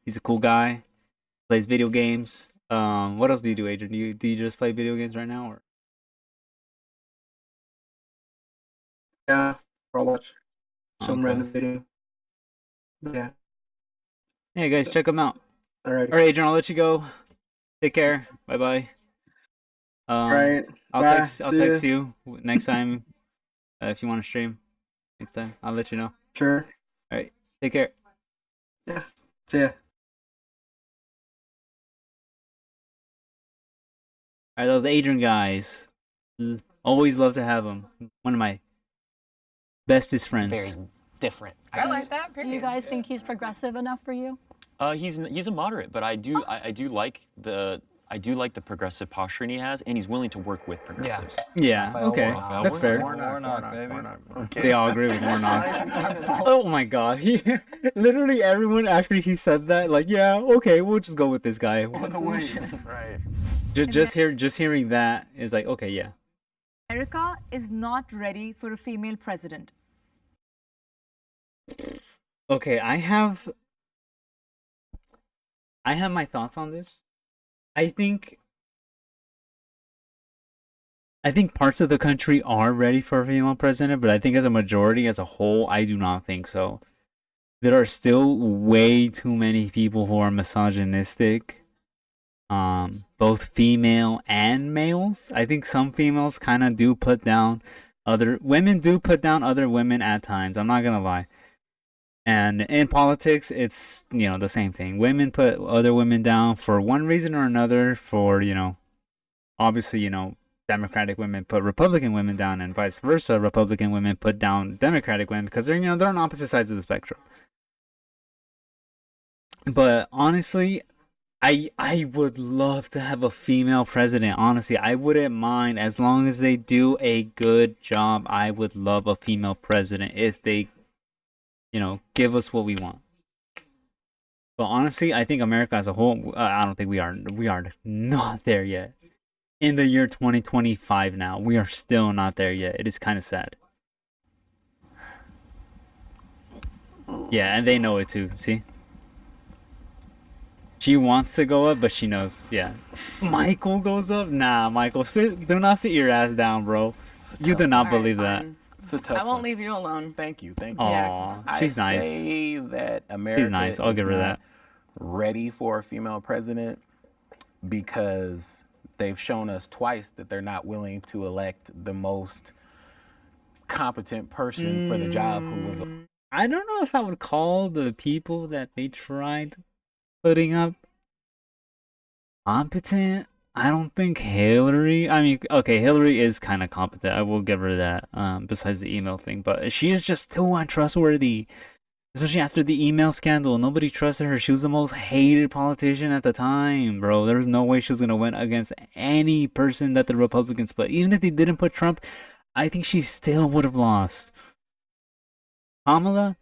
He's a cool guy. Plays video games. What else do you do, Adrian? Do you just play video games right now, or? Yeah, I'll watch some Okay. random video. Yeah. Yeah, guys, check him out. All right. All right, Adrian, I'll let you go. Take care. Bye bye. All right. I'll Bye. text you next time if you want to stream. Next time, I'll let you know. Sure. All right. Take care. Yeah. See ya. All right, that was Adrian, guys. Always love to have him. One of my bestest friends. Very different. I like that. Do you guys think he's progressive enough for you? He's a moderate, but I do like the progressive posturing he has, and he's willing to work with progressives. Yeah. Okay. That's fair. Warnock, baby. Okay. They all agree with Warnock. Oh my god. He literally everyone after he said that, like, yeah, okay, we'll just go with this guy. Right. Just hearing that is like, okay, yeah. America is not ready for a female president. Okay, I have my thoughts on this. I think parts of the country are ready for a female president, but I think as a majority, as a whole, I do not think so. There are still way too many people who are misogynistic, both female and males. I think some females kind of do put down other women at times. I'm not gonna lie. And in politics, it's, the same thing. Women put other women down for one reason or another. For, obviously, Democratic women put Republican women down, and vice versa. Republican women put down Democratic women because they're, they're on opposite sides of the spectrum. But honestly, I would love to have a female president. Honestly, I wouldn't mind as long as they do a good job. I would love a female president if they, give us what we want. But honestly, I think America as a whole, I don't think we are not there yet. In the year 2025 now, we are still not there yet. It is kind of sad. Yeah, and they know it too. See? She wants to go up, but she knows. Yeah. Michael goes up? Nah, Michael, do not sit your ass down, bro. You do not believe that. It's a tough I won't one. leave you alone. Thank you. Aw, she's I nice. say that America She's nice. I'll is give her not that. ready for a female president because they've shown us twice that they're not willing to elect the most competent person for the job who was. I don't know if I would call the people that they tried putting up competent. I don't think Hillary. I mean, okay, Hillary is kind of competent. I will give her that. Besides the email thing, but she is just too untrustworthy. Especially after the email scandal, nobody trusted her. She was the most hated politician at the time, bro. There was no way she was gonna win against any person that the Republicans put. Even if they didn't put Trump, I think she still would have lost. Kamala,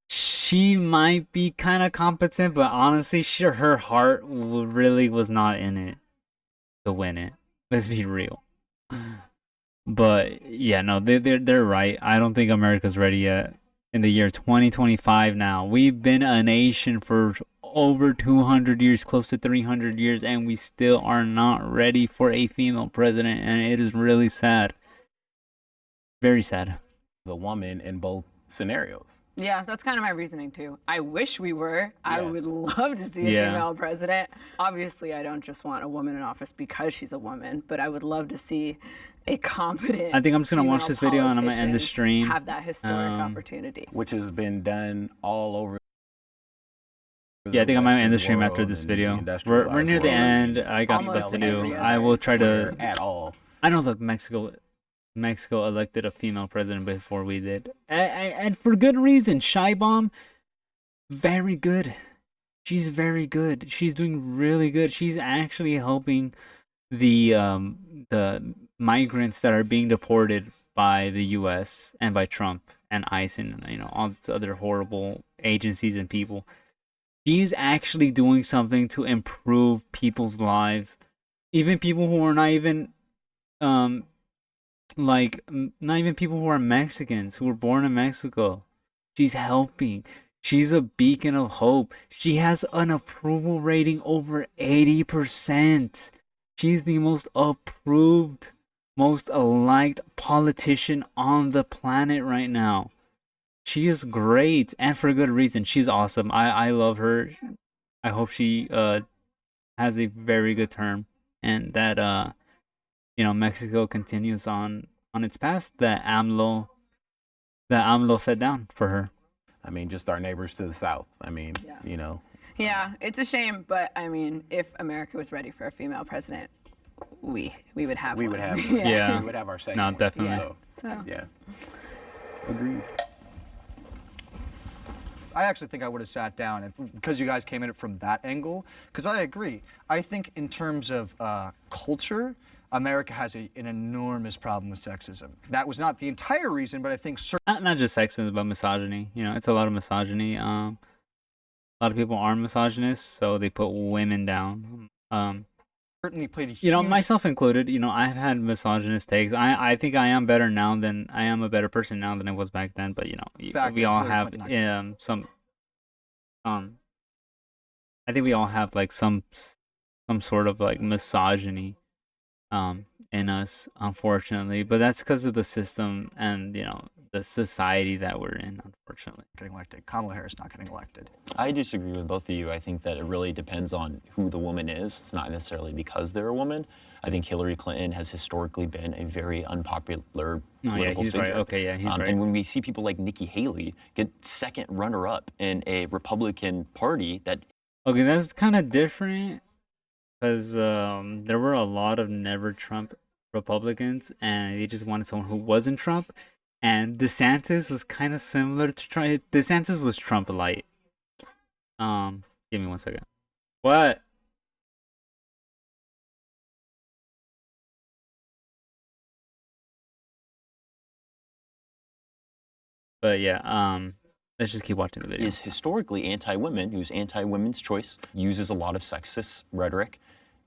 she might be kind of competent, but honestly, her heart really was not in it to win it. Let's be real. But yeah, no, they're right. I don't think America's ready yet. In the year 2025 now, we've been a nation for over 200 years, close to 300 years, and we still are not ready for a female president, and it is really sad. Very sad. A woman in both scenarios. Yeah, that's kind of my reasoning too. I wish we were. I Yes. would love to see a female president. Obviously, I don't just want a woman in office because she's a woman, but I would love to see a competent. I think I'm just gonna watch female this video and I'm gonna end the politician stream. Have that historic opportunity. Which has been done all over. Yeah, I think I might end the stream world after this and video. industrialized We're near the world. end. I got Almost stuff to do. every I other will try to. At all. I know, look, Mexico elected a female president before we did, and for good reason. Shy Bomb, very good. She's very good. She's doing really good. She's actually helping the migrants that are being deported by the U.S. and by Trump and ICE and all the other horrible agencies and people. She's actually doing something to improve people's lives, even people who are not even not even people who are Mexicans, who were born in Mexico. She's helping. She's a beacon of hope. She has an approval rating over 80%. She's the most approved, most liked politician on the planet right now. She is great, and for good reason. She's awesome. I love her. I hope she has a very good term, and that Mexico continues on its path that AMLO set down for her. I mean, just our neighbors to the south. I mean, Yeah, it's a shame, but I mean, if America was ready for a female president, we would have. we one. would have. Yeah. We would have our second. No, one. definitely. So, yeah. Agreed. I actually think I would have sat down because you guys came at it from that angle. Because I agree. I think in terms of culture, America has an enormous problem with sexism. That was not the entire reason, but I think Not just sexism, but misogyny. It's a lot of misogyny. A lot of people are misogynists, so they put women down. certainly played a huge... myself included. I've had misogynist takes. I think I am better now than I am a better person now than I was back then. But we all have some. I think we all have like some sort of like misogyny in us, unfortunately, but that's because of the system and the society that we're in, unfortunately. unfortunately. Getting elected. Kamala Harris not getting elected. I disagree with both of you. I think that it really depends on who the woman is. It's not necessarily because they're a woman. I think Hillary Clinton has historically been a very unpopular political he's figure. right. Okay, yeah, he's right. And when we see people like Nikki Haley get second runner-up in a Republican Party that... Okay, that's kind of different because there were a lot of never Trump Republicans and they just wanted someone who wasn't Trump. And DeSantis was kind of similar to Trump. DeSantis was Trump light. Give me 1 second. What? But yeah, let's just keep watching the video. Is historically anti-women, who's anti-women's choice, uses a lot of sexist rhetoric.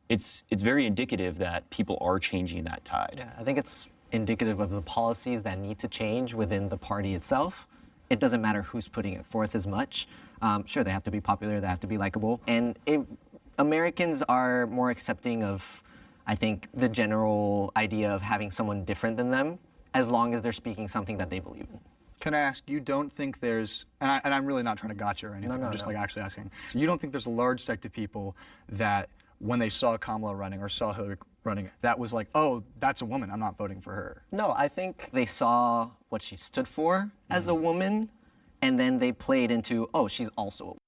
It's very indicative that people are changing that tide. Yeah, I think it's indicative of the policies that need to change within the party itself. It doesn't matter who's putting it forth as much. Sure, they have to be popular, they have to be likable. And Americans are more accepting of, I think, the general idea of having someone different than them, as long as they're speaking something that they believe in. Can I ask, you don't think there's, and I'm really not trying to gotcha or anything, I'm just like actually asking. So you don't think there's a large sect of people that when they saw Kamala running or saw Hillary running, that was like, oh, that's a woman, I'm not voting for her? No, I think they saw what she stood for as a woman, and then they played into, oh, she's also a woman.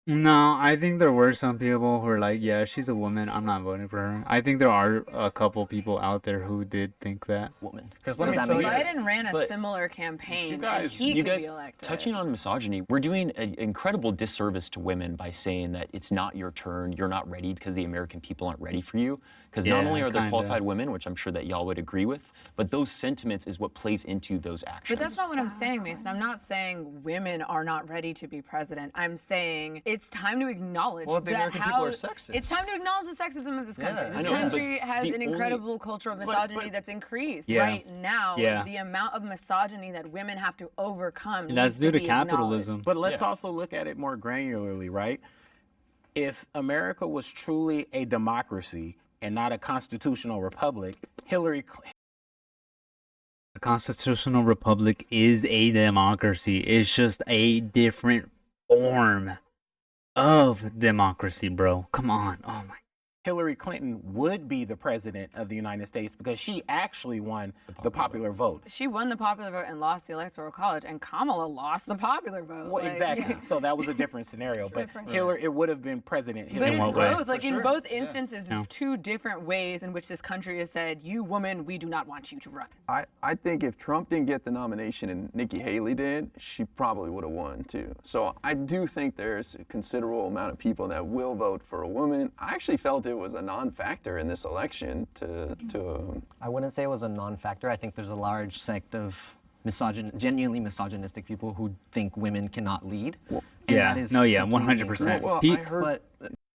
No, I think there were some people who were like, yeah, she's a woman, I'm not voting for her. I think there are a couple people out there who did think that. Woman. Because let me tell you, Biden ran a similar campaign, and he could be elected. Touching on misogyny, we're doing an incredible disservice to women by saying that it's not your turn, you're not ready because the American people aren't ready for you. Because not only are there qualified women, which I'm sure that y'all would agree with, but those sentiments is what plays into those actions. But that's not what I'm saying, Mason. I'm not saying women are not ready to be president. I'm saying it's time to acknowledge well, the American people are sexist. It's time to acknowledge the sexism of this country. Yeah, this country has an incredible culture of misogyny that's increased right now. The amount of misogyny that women have to overcome. That's due to capitalism. But let's also look at it more granularly, right? If America was truly a democracy and not a constitutional republic, A constitutional republic is a democracy. It's just a different form of democracy, bro. Come on. Oh my. Hillary Clinton would be the president of the United States because she actually won the popular vote. She won the popular vote and lost the electoral college, and Kamala lost the popular vote. Well, exactly. So that was a different scenario. But Hillary, it would have been President Hillary. But it's both. Like in both instances, it's two different ways in which this country has said, "You woman, we do not want you to run." I think if Trump didn't get the nomination and Nikki Haley did, she probably would have won too. So I do think there's a considerable amount of people that will vote for a woman. I actually felt it was a non-factor in this election to I wouldn't say it was a non-factor. I think there's a large sect of genuinely misogynistic people who think women cannot lead. Well, yeah, no, yeah, 100%. Well,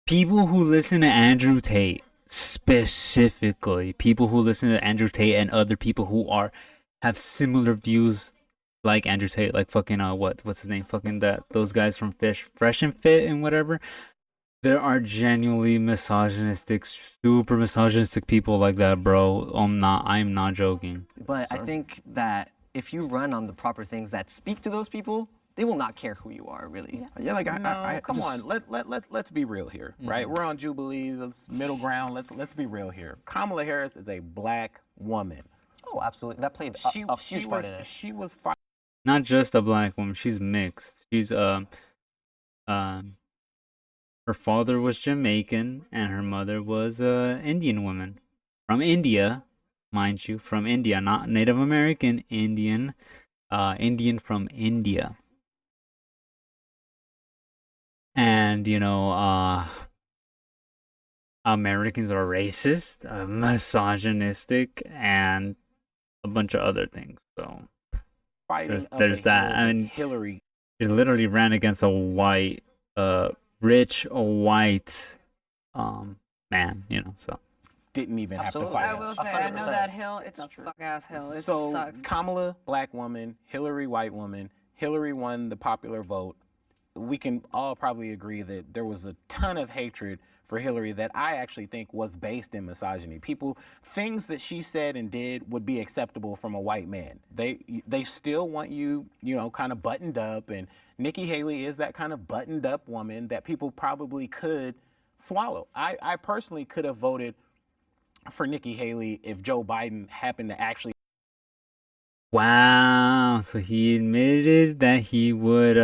people who listen to Andrew Tate, specifically, people who listen to Andrew Tate and other people who have similar views like Andrew Tate, like fucking what's his name, fucking those guys from Fresh and Fit and whatever. There are genuinely misogynistic, super misogynistic people like that, bro. I'm not joking. But I think that if you run on the proper things that speak to those people, they will not care who you are, really. Yeah, like come on, let's be real here, right? We're on Jubilee, middle ground. Let's be real here. Kamala Harris is a black woman. Oh, absolutely. That played a huge part in it. She was not just a black woman. She's mixed. She's her father was Jamaican and her mother was an Indian woman from India, mind you, from India, not Native American, Indian, Indian from India. And Americans are racist, misogynistic, and a bunch of other things. So there's that. I mean, Hillary. She literally ran against a white, rich white man, so didn't even Absolutely. have to fight. I will say, 100%. I know that hill. It's a fuck-ass hill. It so sucks. Kamala, black woman, Hillary, white woman. Hillary won the popular vote. We can all probably agree that there was a ton of hatred for Hillary that I actually think was based in misogyny. Things that she said and did would be acceptable from a white man. They still want you, kind of buttoned up, and Nikki Haley is that kind of buttoned up woman that people probably could swallow. I personally could have voted for Nikki Haley if Joe Biden happened to actually. Wow, so he admitted that he would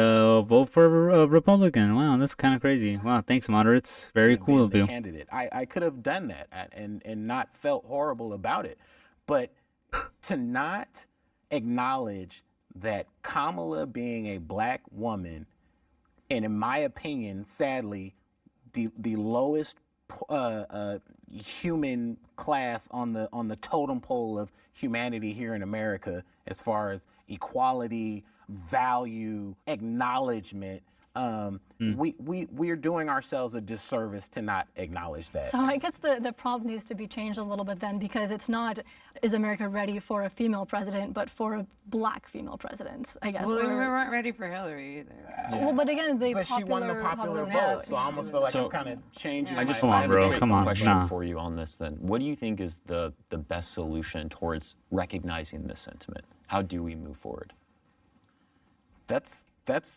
vote for a Republican. Wow, that's kind of crazy. Wow, thanks, moderates. Very cool of you. Candidate. I could have done that and not felt horrible about it. But to not acknowledge that Kamala being a black woman, and in my opinion, sadly, the lowest human class on the totem pole of humanity here in America, as far as equality, value, acknowledgement, we're doing ourselves a disservice to not acknowledge that. So I guess the problem needs to be changed a little bit then, because it's not, is America ready for a female president, but for a black female president, I guess. Well, we weren't ready for Hillary either. Yeah. Well, but again, she won the popular vote, so I almost feel like I'm kind of changing. I just Come on, bro. Come on. Question for you on this then. What do you think is the best solution towards recognizing this sentiment? How do we move forward? That's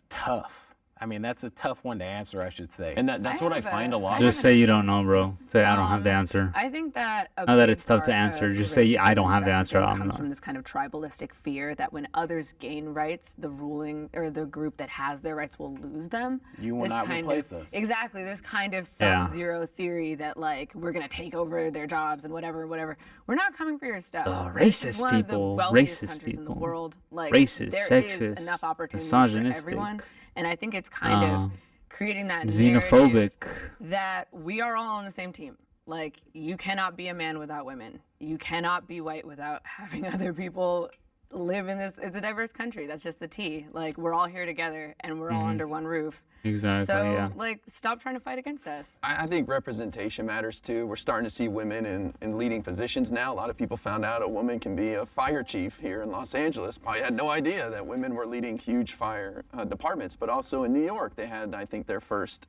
tough. I mean, that's a tough one to answer, I should say. And that's what I find a lot. Just say you don't know, bro. Say I don't have the answer. I think that Not that it's tough to answer. Just say I don't have the answer. I'm comes not. from this kind of tribalistic fear that when others gain rights, the ruling or the group that has their rights will lose them. You will not replace us. Exactly. This kind of sub-zero theory that like we're gonna take over their jobs and whatever. We're not coming for your stuff. Racist one people. Of the wealthiest Racist countries in the people. world. Like Racist, there sexist, is enough opportunity for misogynistic. everyone. And I think it's kind of creating that xenophobic that we are all on the same team. Like, you cannot be a man without women. You cannot be white without having other people live in this. It's a diverse country. That's just the T. Like, we're all here together and we're all under one roof. Exactly. So, like, stop trying to fight against us. I think representation matters too. We're starting to see women in leading positions now. A lot of people found out a woman can be a fire chief here in Los Angeles. Probably had no idea that women were leading huge fire departments, but also in New York, they had, I think, their first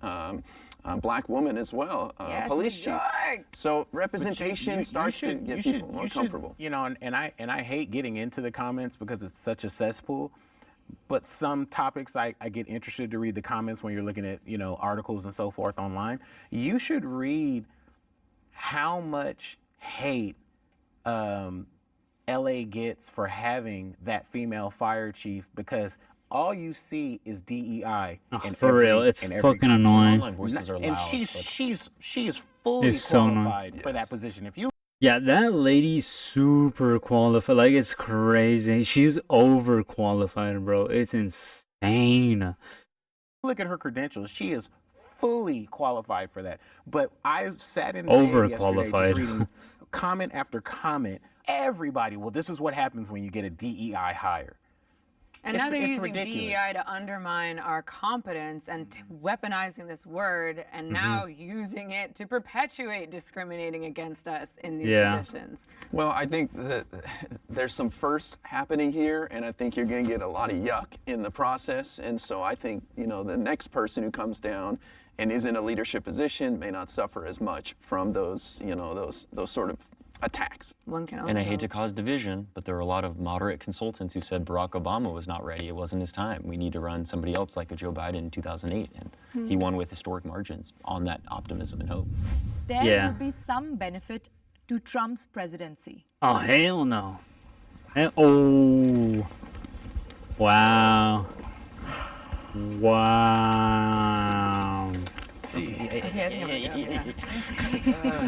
black woman as well, police chief. So representation starts to get people more comfortable. And I hate getting into the comments because it's such a cesspool. But some topics I get interested to read the comments when you're looking at, articles and so forth online. You should read how much hate LA gets for having that female fire chief, because all you see is DEI. For real, it's fucking annoying. Online voices are loud, and she is fully qualified for that position. If you Yeah, that lady's super qualified. Like, it's crazy. She's overqualified, bro. It's insane. look at her credentials, she is fully qualified for that. But I sat in the yesterday just reading comment after comment. Everybody, well, this is what happens when you get a DEI hire. And now they're using DEI to undermine our competence and weaponizing this word, and now using it to perpetuate discriminating against us in these positions. Well, I think that there's some firsts happening here, and I think you're going to get a lot of yuck in the process. And so I think, you know, the next person who comes down and is in a leadership position may not suffer as much from those, you know, those sort of attacks. And I hate to cause division, but there are a lot of moderate consultants who said Barack Obama was not ready. It wasn't his time. We need to run somebody else like a Joe Biden in 2008. And he won with historic margins on that optimism and hope. There will be some benefit to Trump's presidency. Oh, hell no. Oh. Wow. Wow.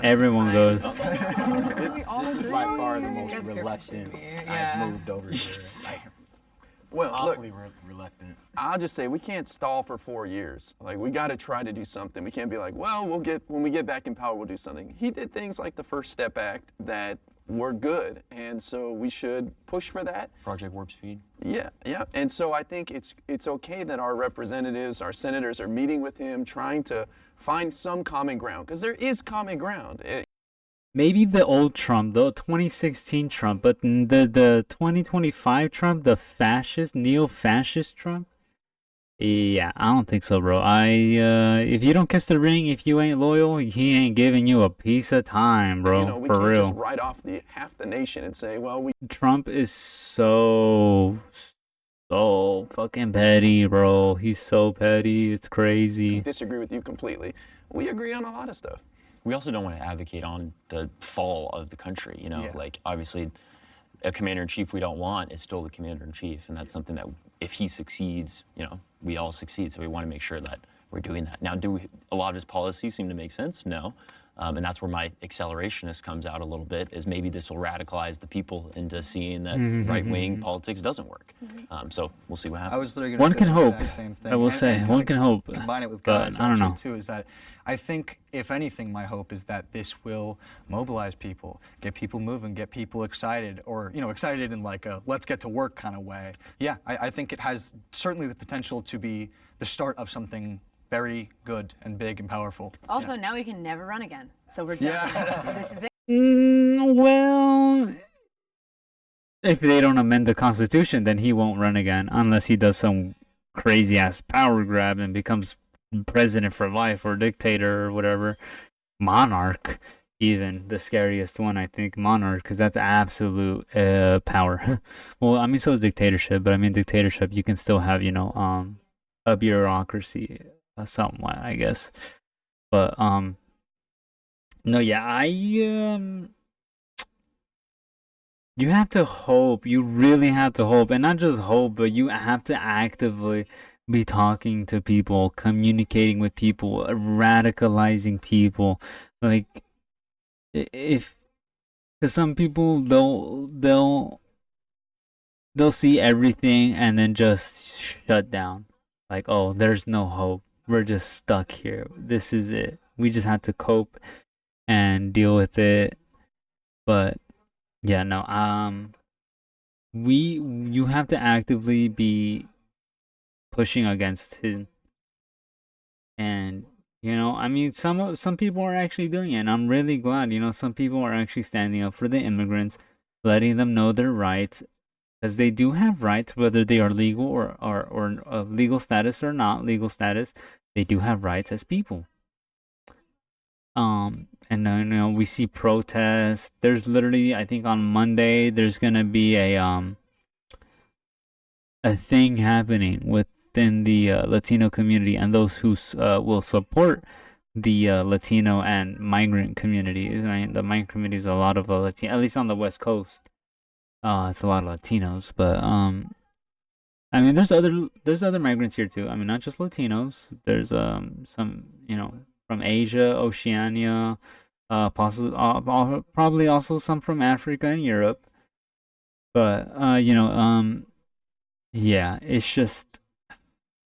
Everyone goes. This is by far the most reluctant I've moved over here. Well, awfully reluctant. I'll just say we can't stall for 4 years. Like, we got to try to do something. We can't be like, well, when we get back in power, we'll do something. He did things like the First Step Act that were good, and so we should push for that. Project Warp Speed. Yeah. And so I think it's okay that our representatives, our senators, are meeting with him, trying to find some common ground, because there is common ground. Maybe the old Trump, the 2016 Trump, but the 2025 Trump, the fascist, neo-fascist Trump, Yeah, I don't think so, bro. If you don't kiss the ring, if you ain't loyal, he ain't giving you a piece of time, bro. You know, we For can't real. just write off half the nation and say, well, we Trump is so fucking petty, bro. He's so petty. It's crazy. disagree with you completely. We agree on a lot of stuff. We also don't want to advocate on the fall of the country. You know, like obviously, a commander-in-chief we don't want is still the commander-in-chief, and that's something that if he succeeds, you know, we all succeed. So we want to make sure that we're doing that. Now, a lot of his policies seem to make sense? No. And that's where my accelerationist comes out a little bit, is maybe this will radicalize the people into seeing that right-wing politics doesn't work. So we'll see what happens. I was literally One going to can say hope. the exact same thing. I will say, one can hope. Combine it with but God's I don't know. too, is that I think, if anything, my hope is that this will mobilize people, get people moving, get people excited, or, you know, excited in like a let's get to work kind of way. Yeah, I think it has certainly the potential to be the start of something very good and big and powerful. Also, now we can never run again. So we're done. This is it. Well, if they don't amend the Constitution, then he won't run again unless he does some crazy ass power grab and becomes president for life or dictator or whatever. Monarch, even the scariest one, I think, monarch, because that's absolute power. Well, I mean, so is dictatorship, but I mean, dictatorship, you can still have, you know, a bureaucracy, somewhat, I guess. But no, yeah, you have to hope. You really have to hope, and not just hope, but you have to actively be talking to people, communicating with people, radicalizing people. Like, if, because some people they'll see everything and then just shut down. Like, oh, there's no hope. We're just stuck here. This is it. We just have to cope and deal with it. But yeah, no, you have to actively be pushing against him. And, you know, I mean, some people are actually doing it, and I'm really glad, you know, some people are actually standing up for the immigrants, letting them know their rights, because they do have rights, whether they are legal or of legal status or not legal status. They do have rights as people. And you know, we see protests. There's literally, I think on Monday, there's gonna be a thing happening within the Latino community and those who will support the Latino and migrant communities. Right? The migrant community is a lot of Latino, at least on the West Coast. It's a lot of Latinos, but I mean, there's other migrants here too. I mean, not just Latinos. There's some, you know, from Asia, Oceania, possibly probably also some from Africa and Europe. But you know, yeah, it's just,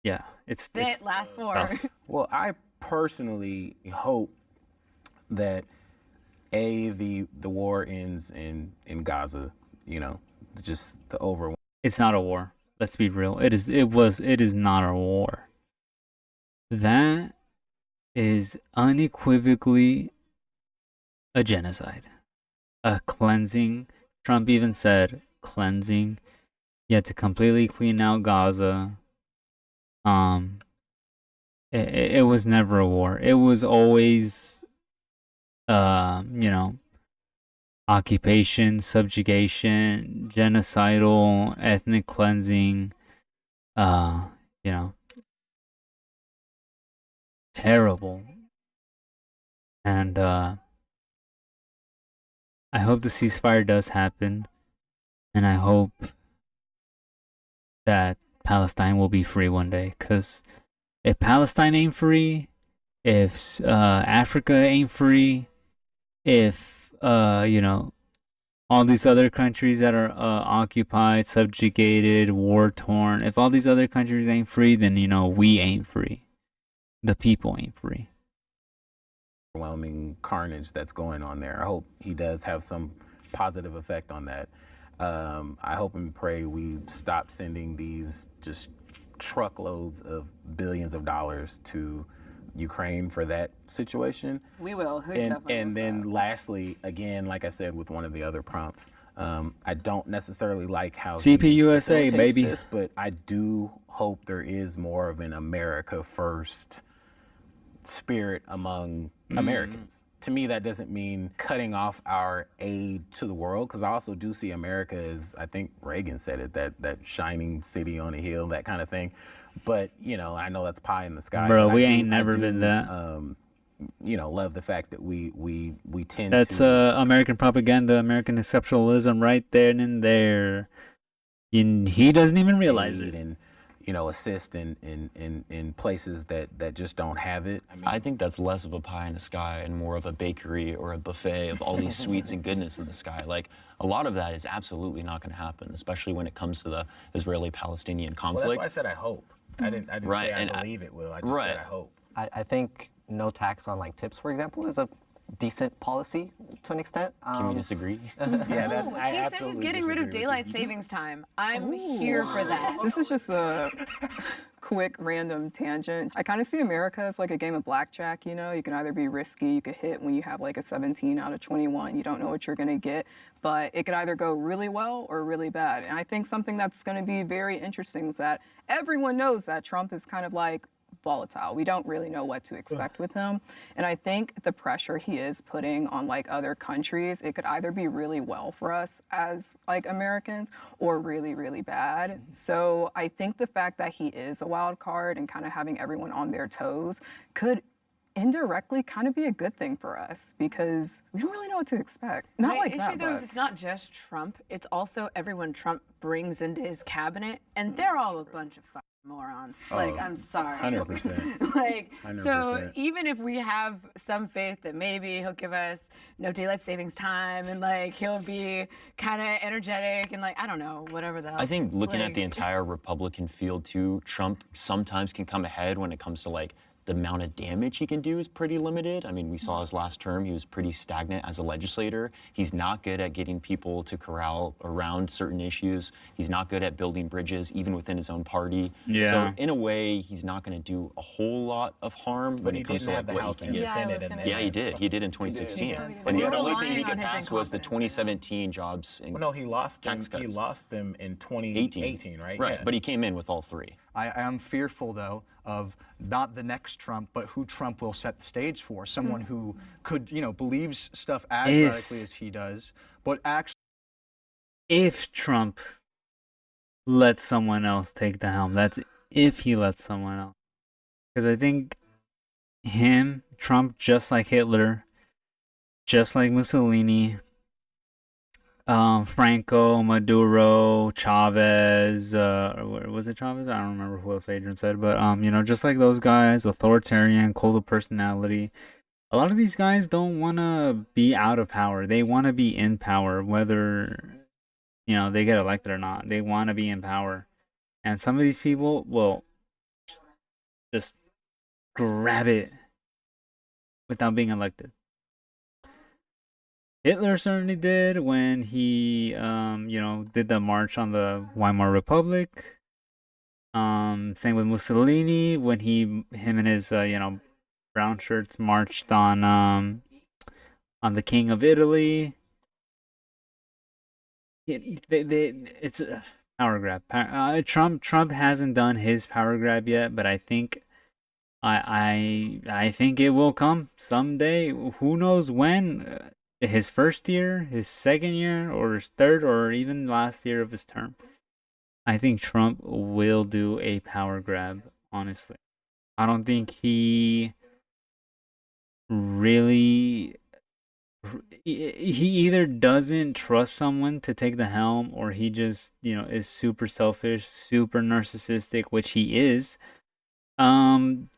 yeah, it's last four. Tough. Well, I personally hope that the war ends in Gaza. You know, just the over. It's not a war. Let's be real. It is not a war. That is unequivocally a genocide. A cleansing. Trump even said cleansing. You had to completely clean out Gaza. It was never a war. It was always you know, occupation, subjugation, genocidal, ethnic cleansing, you know, terrible. And I hope the ceasefire does happen, and I hope that Palestine will be free one day, because if Palestine ain't free, if Africa ain't free, if you know, all these other countries that are occupied, subjugated, war torn, if all these other countries ain't free, then, you know, we ain't free. The people ain't free. Overwhelming carnage that's going on there. I hope he does have some positive effect on that. I hope and pray we stop sending these just truckloads of billions of dollars to Ukraine for that situation. We will. And then lastly, again, like I said with one of the other prompts, I don't necessarily like how CPUSA, baby. this, but I do hope there is more of an America first spirit among Americans. To me, that doesn't mean cutting off our aid to the world, because I also do see America as, I think Reagan said it, that shining city on a hill, that kind of thing. But, you know, I know that's pie in the sky. Bro, we ain't never been that. You know, love the fact that we tend That's to... American propaganda, American exceptionalism right there and in there. And he doesn't even realize it. And, you know, assist in places that just don't have it. I think that's less of a pie in the sky and more of a bakery or a buffet of all these sweets and goodness in the sky. Like, a lot of that is absolutely not going to happen, especially when it comes to the Israeli-Palestinian conflict. Well, that's why I said I hope. I didn't right. say I believe it will. I just said I hope. I think no tax on like tips, for example, is a decent policy to an extent. Can we disagree? Yeah, he said he's getting rid of daylight savings time. I'm here for that. This is just a quick random tangent. I kind of see America as like a game of blackjack, you know? You can either be risky, you could hit when you have like a 17 out of 21. You don't know what you're going to get, but it could either go really well or really bad. And I think something that's going to be very interesting is that everyone knows that Trump is kind of like volatile. We don't really know what to expect with him. And I think the pressure he is putting on like other countries, it could either be really well for us as like Americans or really, really bad. So I think the fact that he is a wild card and kind of having everyone on their toes could indirectly kind of be a good thing for us because we don't really know what to expect. Not My like issue that, though is but... it's not just Trump, it's also everyone Trump brings into his cabinet, and they're all a bunch of fucking morons. Like, I'm sorry. 100%. Like, 100%. so even if we have some faith that maybe he'll give us no daylight savings time and like he'll be kind of energetic and like, I don't know, whatever the hell. I think looking at the entire Republican field too, Trump sometimes can come ahead when it comes to like the amount of damage he can do is pretty limited. I mean, we saw his last term, he was pretty stagnant as a legislator. He's not good at getting people to corral around certain issues. He's not good at building bridges, even within his own party. Yeah. So in a way, he's not gonna do a whole lot of harm when it comes to like what he can get. Yeah, he did. He did in 2016. And the only thing he could pass was the 2017 jobs and no, he lost tax them. cuts. He lost them in 2018, right? Right, Yeah. but he came in with all three. I am fearful, though, of not the next Trump, but who Trump will set the stage for. Someone who could, you know, believes stuff as radically as he does, but actually... If Trump lets someone else take the helm, that's if he lets someone else. Because I think Trump, just like Hitler, just like Mussolini, Franco, Maduro, Chavez, or was it Chavez? I don't remember who else Adrian said, but you know, just like those guys, authoritarian, cold of personality. A lot of these guys don't want to be out of power. They want to be in power, whether you know they get elected or not. They want to be in power, and some of these people will just grab it without being elected. Hitler certainly did when he, you know, did the march on the Weimar Republic. Same with Mussolini when him and his, you know, brown shirts marched on the King of Italy. It's a power grab. Trump hasn't done his power grab yet, but I think I think it will come someday. Who knows when? His first year, his second year, or his third, or even last year of his term. I think Trump will do a power grab, honestly. I don't think he really... He either doesn't trust someone to take the helm, or he just, you know, is super selfish, super narcissistic, which he is.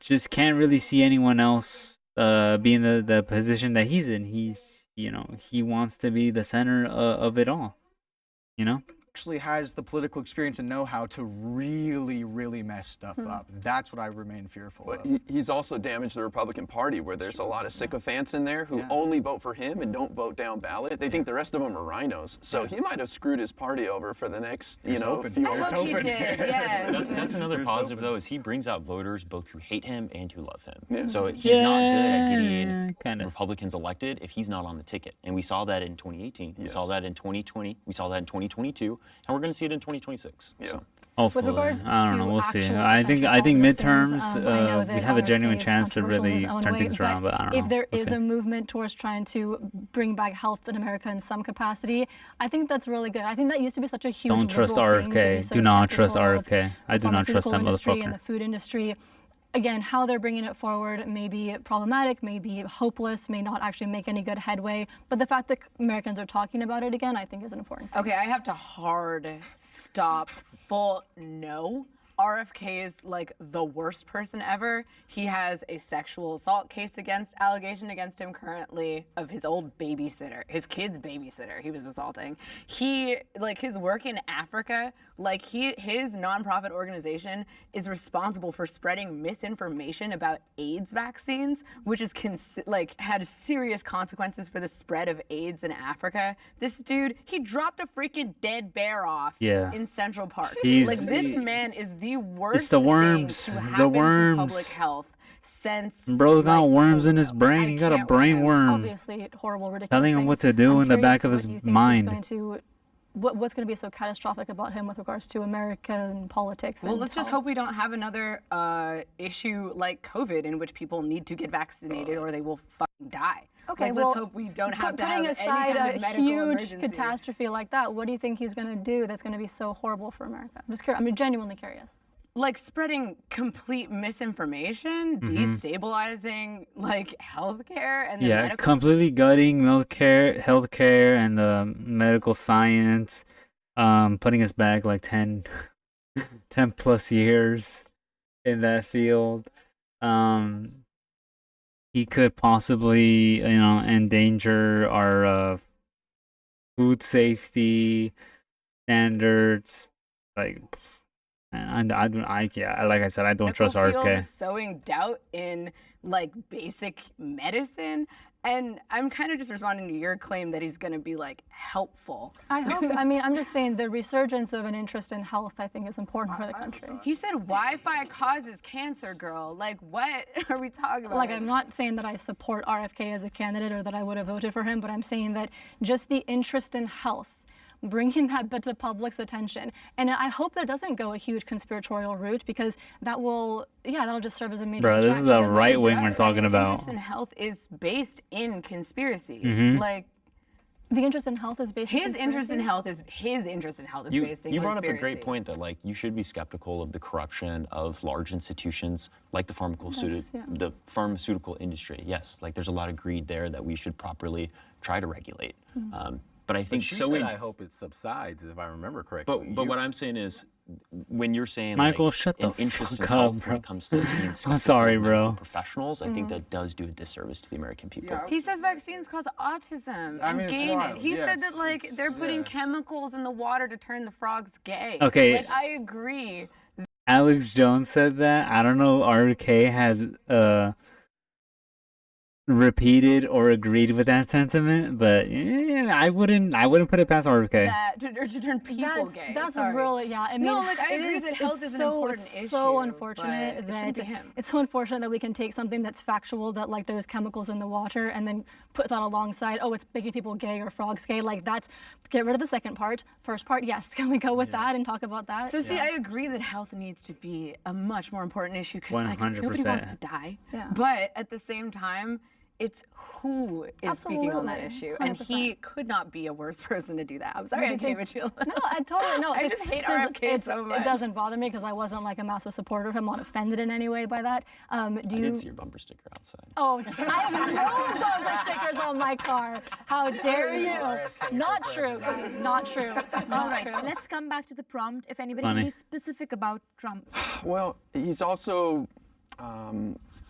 Just can't really see anyone else be in the position that he's in. He's, you know, he wants to be the center of it all, you know? actually has the political experience and know-how to really, really mess stuff up. That's what I remain fearful But of. he's also damaged the Republican Party, where there's a lot of sycophants in there who only vote for him and don't vote down ballot. They think the rest of them are rhinos. So he might have screwed his party over for the next, few years. I hope he did, yes. That's another positive, though, is he brings out voters both who hate him and who love him. So he's not good at getting Republicans elected if he's not on the ticket. And we saw that in 2018. We saw that in 2020. We saw that in 2022. And we're going to see it in 2026. So. Hopefully, I don't know. We'll see. I think midterms, we have a genuine chance to really turn things around. But I don't know. If there is a movement towards trying to bring back health in America in some capacity, I think that's really good. I think that used to be such a huge. Don't trust RFK. Do not trust RFK. I do not trust that motherfucker. And the food industry. Again, how they're bringing it forward may be problematic, may be hopeless, may not actually make any good headway. But the fact that Americans are talking about it again, I think is important. Okay, I have to hard stop full no. RFK is like the worst person ever. He has a sexual assault allegation against him currently of his old babysitter, his kid's babysitter he was assaulting. His work in Africa, his nonprofit organization is responsible for spreading misinformation about AIDS vaccines, which is had serious consequences for the spread of AIDS in Africa. This dude, he dropped a freaking dead bear off in Central Park. This man is the worst it's the worms. thing to happen the worms. to public health since. Bro got worms in his brain. He got a brain worm. Obviously, horrible, ridiculous. Telling him what to do in the back of his mind. What's going to be so catastrophic about him with regards to American politics? Well, let's just hope we don't have another issue like COVID in which people need to get vaccinated or they will fucking die. Okay, let's hope we don't have to have putting aside any kind of medical a huge emergency. catastrophe like that, what do you think he's going to do that's going to be so horrible for America? I'm just curious. I'm genuinely curious. Like spreading complete misinformation, destabilizing healthcare and the medical. Completely gutting healthcare and the medical science, putting us back 10 plus years in that field. He could possibly, endanger our food safety standards, And like I said, I don't trust RFK. Is sowing doubt in basic medicine, and I'm kind of just responding to your claim that he's going to be helpful. I hope. I'm just saying the resurgence of an interest in health, I think, is important for the country. He said Wi-Fi causes cancer, girl. What are we talking about? I'm not saying that I support RFK as a candidate or that I would have voted for him, but I'm saying that just the interest in health, bringing that to the public's attention. And I hope that doesn't go a huge conspiratorial route, because that'll just serve as a major distraction. This is the right wing we're talking about. Interest in health is based in conspiracy. The interest in health is based in conspiracy? His interest in health is based in conspiracy. You brought up a great point that you should be skeptical of the corruption of large institutions like the pharmaceutical industry. Yes, there's a lot of greed there that we should properly try to regulate. But I think I hope it subsides, if I remember correctly. But what I'm saying is, when you're saying Michael, shut the interest in fuck health up, when it comes to being I'm sorry, bro. Professionals, I think that does do a disservice to the American people. Yeah. He says vaccines cause autism and gain it. He said that they're putting chemicals in the water to turn the frogs gay. Okay. I agree. Alex Jones said that. I don't know. RK has repeated or agreed with that sentiment, but I wouldn't put it past RFK. To turn people gay. That's really, I agree that health is an important issue. It's so unfortunate that we can take something that's factual, that there's chemicals in the water, and then put that alongside, it's making people gay or frogs gay. Get rid of the second part. First part, yes. Can we go with that and talk about that? So I agree that health needs to be a much more important issue, because 100%. Nobody wants to die. Yeah. But at the same time, it's who is speaking on that issue, 100%. And he could not be a worse person to do that. I'm sorry I came at you. No, I totally know. I just hate RFK so much. It doesn't bother me, because I wasn't a massive supporter of him. I'm not offended in any way by that. I did see your bumper sticker outside. Oh, I have no bumper stickers on my car. How dare you? Not true, guys. Not true. Not true. Let's come back to the prompt. If anybody can be specific about Trump. Well, he's also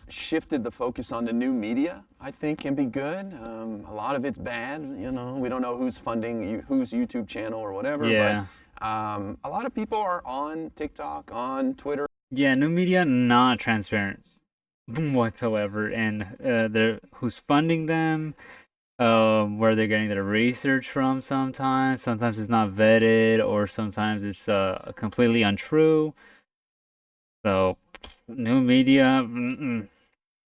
shifted the focus on the new media, I think, can be good. A lot of it's bad, we don't know who's funding whose YouTube channel or whatever. Yeah. A lot of people are on TikTok, on Twitter. Yeah, new media not transparent whatsoever, and who's funding them, where they're getting their research from. Sometimes it's not vetted, or sometimes it's completely untrue. So, new media,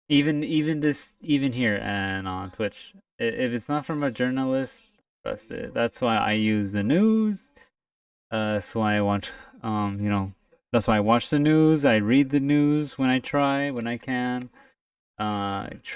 even here and on Twitch, if it's not from a journalist, trust it. That's why I use the news. That's why I watch, that's why I watch the news. I read the news when I can.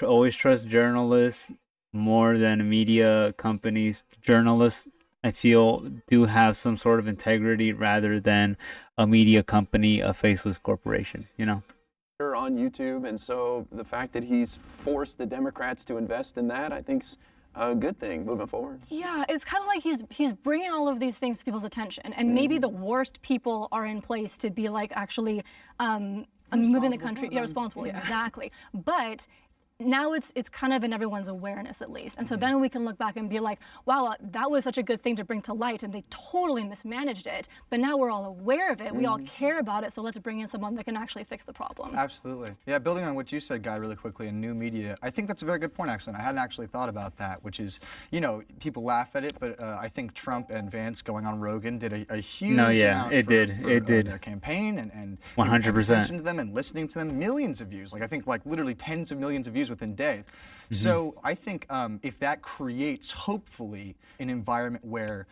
Always trust journalists more than media companies. Journalists, I feel, do have some sort of integrity rather than a media company, a faceless corporation, On YouTube, and so the fact that he's forced the Democrats to invest in that, I think's a good thing moving forward. Yeah, it's kind of like he's bringing all of these things to people's attention, and maybe the worst people are in place to be like actually moving the country. Yeah, responsible, exactly. But now it's kind of in everyone's awareness, at least. And so then we can look back and be like, wow, that was such a good thing to bring to light, and they totally mismanaged it. But now we're all aware of it. We all care about it. So let's bring in someone that can actually fix the problem. Absolutely. Yeah, building on what you said, Guy, really quickly, in new media, I think that's a very good point, actually. And I hadn't actually thought about that, which is, people laugh at it, but I think Trump and Vance going on Rogan did a huge amount it did. Their campaign and 100% attention to them and listening to them. Millions of views. I think literally tens of millions of views within days. So I think if that creates, hopefully, an environment where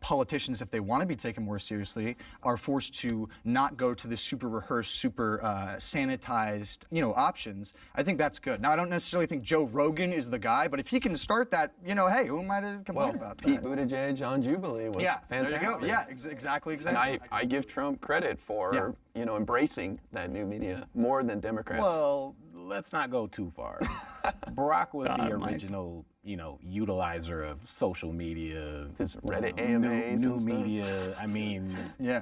politicians, if they want to be taken more seriously, are forced to not go to the super rehearsed, super sanitized, options, I think that's good. Now, I don't necessarily think Joe Rogan is the guy, but if he can start that, hey, who am I to complain about that? Pete Buttigieg on Jubilee was fantastic. There you go. Yeah, exactly. And I give Trump credit for, embracing that new media more than Democrats. Well, let's not go too far. Barack was the original, utilizer of social media. His Reddit AMAs. New media. I mean. Yeah.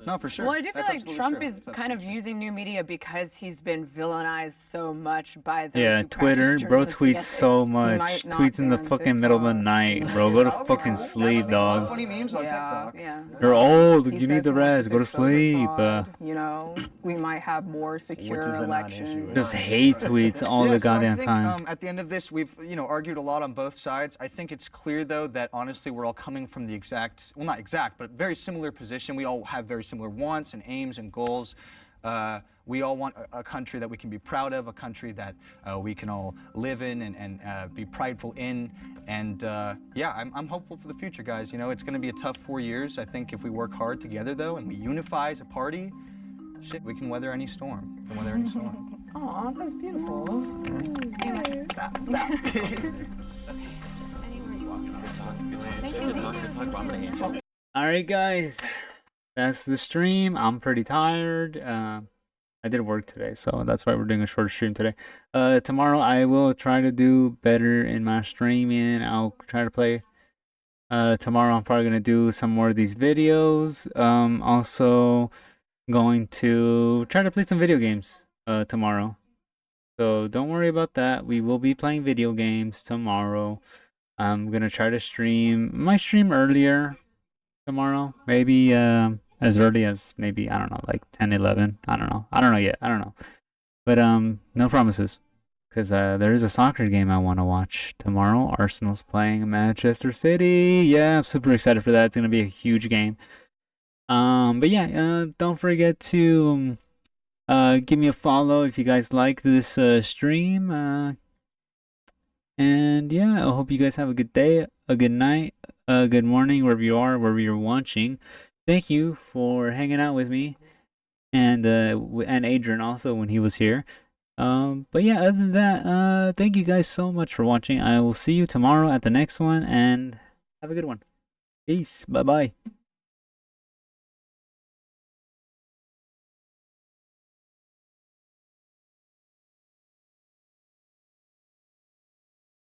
No, for sure. Well, I do feel like Trump is kind of using new media because he's been villainized so much by those who Twitter, bro tweets so much. Tweets in the fucking middle of the night, bro. Go to fucking sleep, A lot of dog. funny memes on TikTok. Yeah. You're old. He You need says the he wants rest. to Go to fix voter sleep. fraud, we might have more secure Which is a elections. non-issue. Just hate tweets all the So goddamn I think, time. at the end of this, we've argued a lot on both sides. I think it's clear, though, that honestly we're all coming from the not exact, but very similar position. We all have very similar wants and aims and goals. We all want a country that we can be proud of, a country that we can all live in and be prideful in. And I'm hopeful for the future, guys. It's going to be a tough 4 years. I think if we work hard together, though, and we unify as a party, we can weather any storm. Oh, that's beautiful. All right, guys. That's the stream. I'm pretty tired. I did work today, so that's why we're doing a short stream today. Tomorrow I will try to do better in my streaming. I'll try to play. Tomorrow I'm probably gonna do some more of these videos. Also going to try to play some video games tomorrow. So don't worry about that. We will be playing video games tomorrow. I'm gonna try to stream. Might stream earlier tomorrow. Maybe as early as maybe, I don't know, like 10, 11. I don't know yet. I don't know. But no promises. Because there is a soccer game I want to watch tomorrow. Arsenal's playing Manchester City. Yeah, I'm super excited for that. It's going to be a huge game. But yeah, don't forget to give me a follow if you guys like this stream. And yeah, I hope you guys have a good day, a good night, a good morning, wherever you are, wherever you're watching. Thank you for hanging out with me, and Adrian also when he was here. But yeah, other than that, thank you guys so much for watching. I will see you tomorrow at the next one, and have a good one. Peace. Bye bye.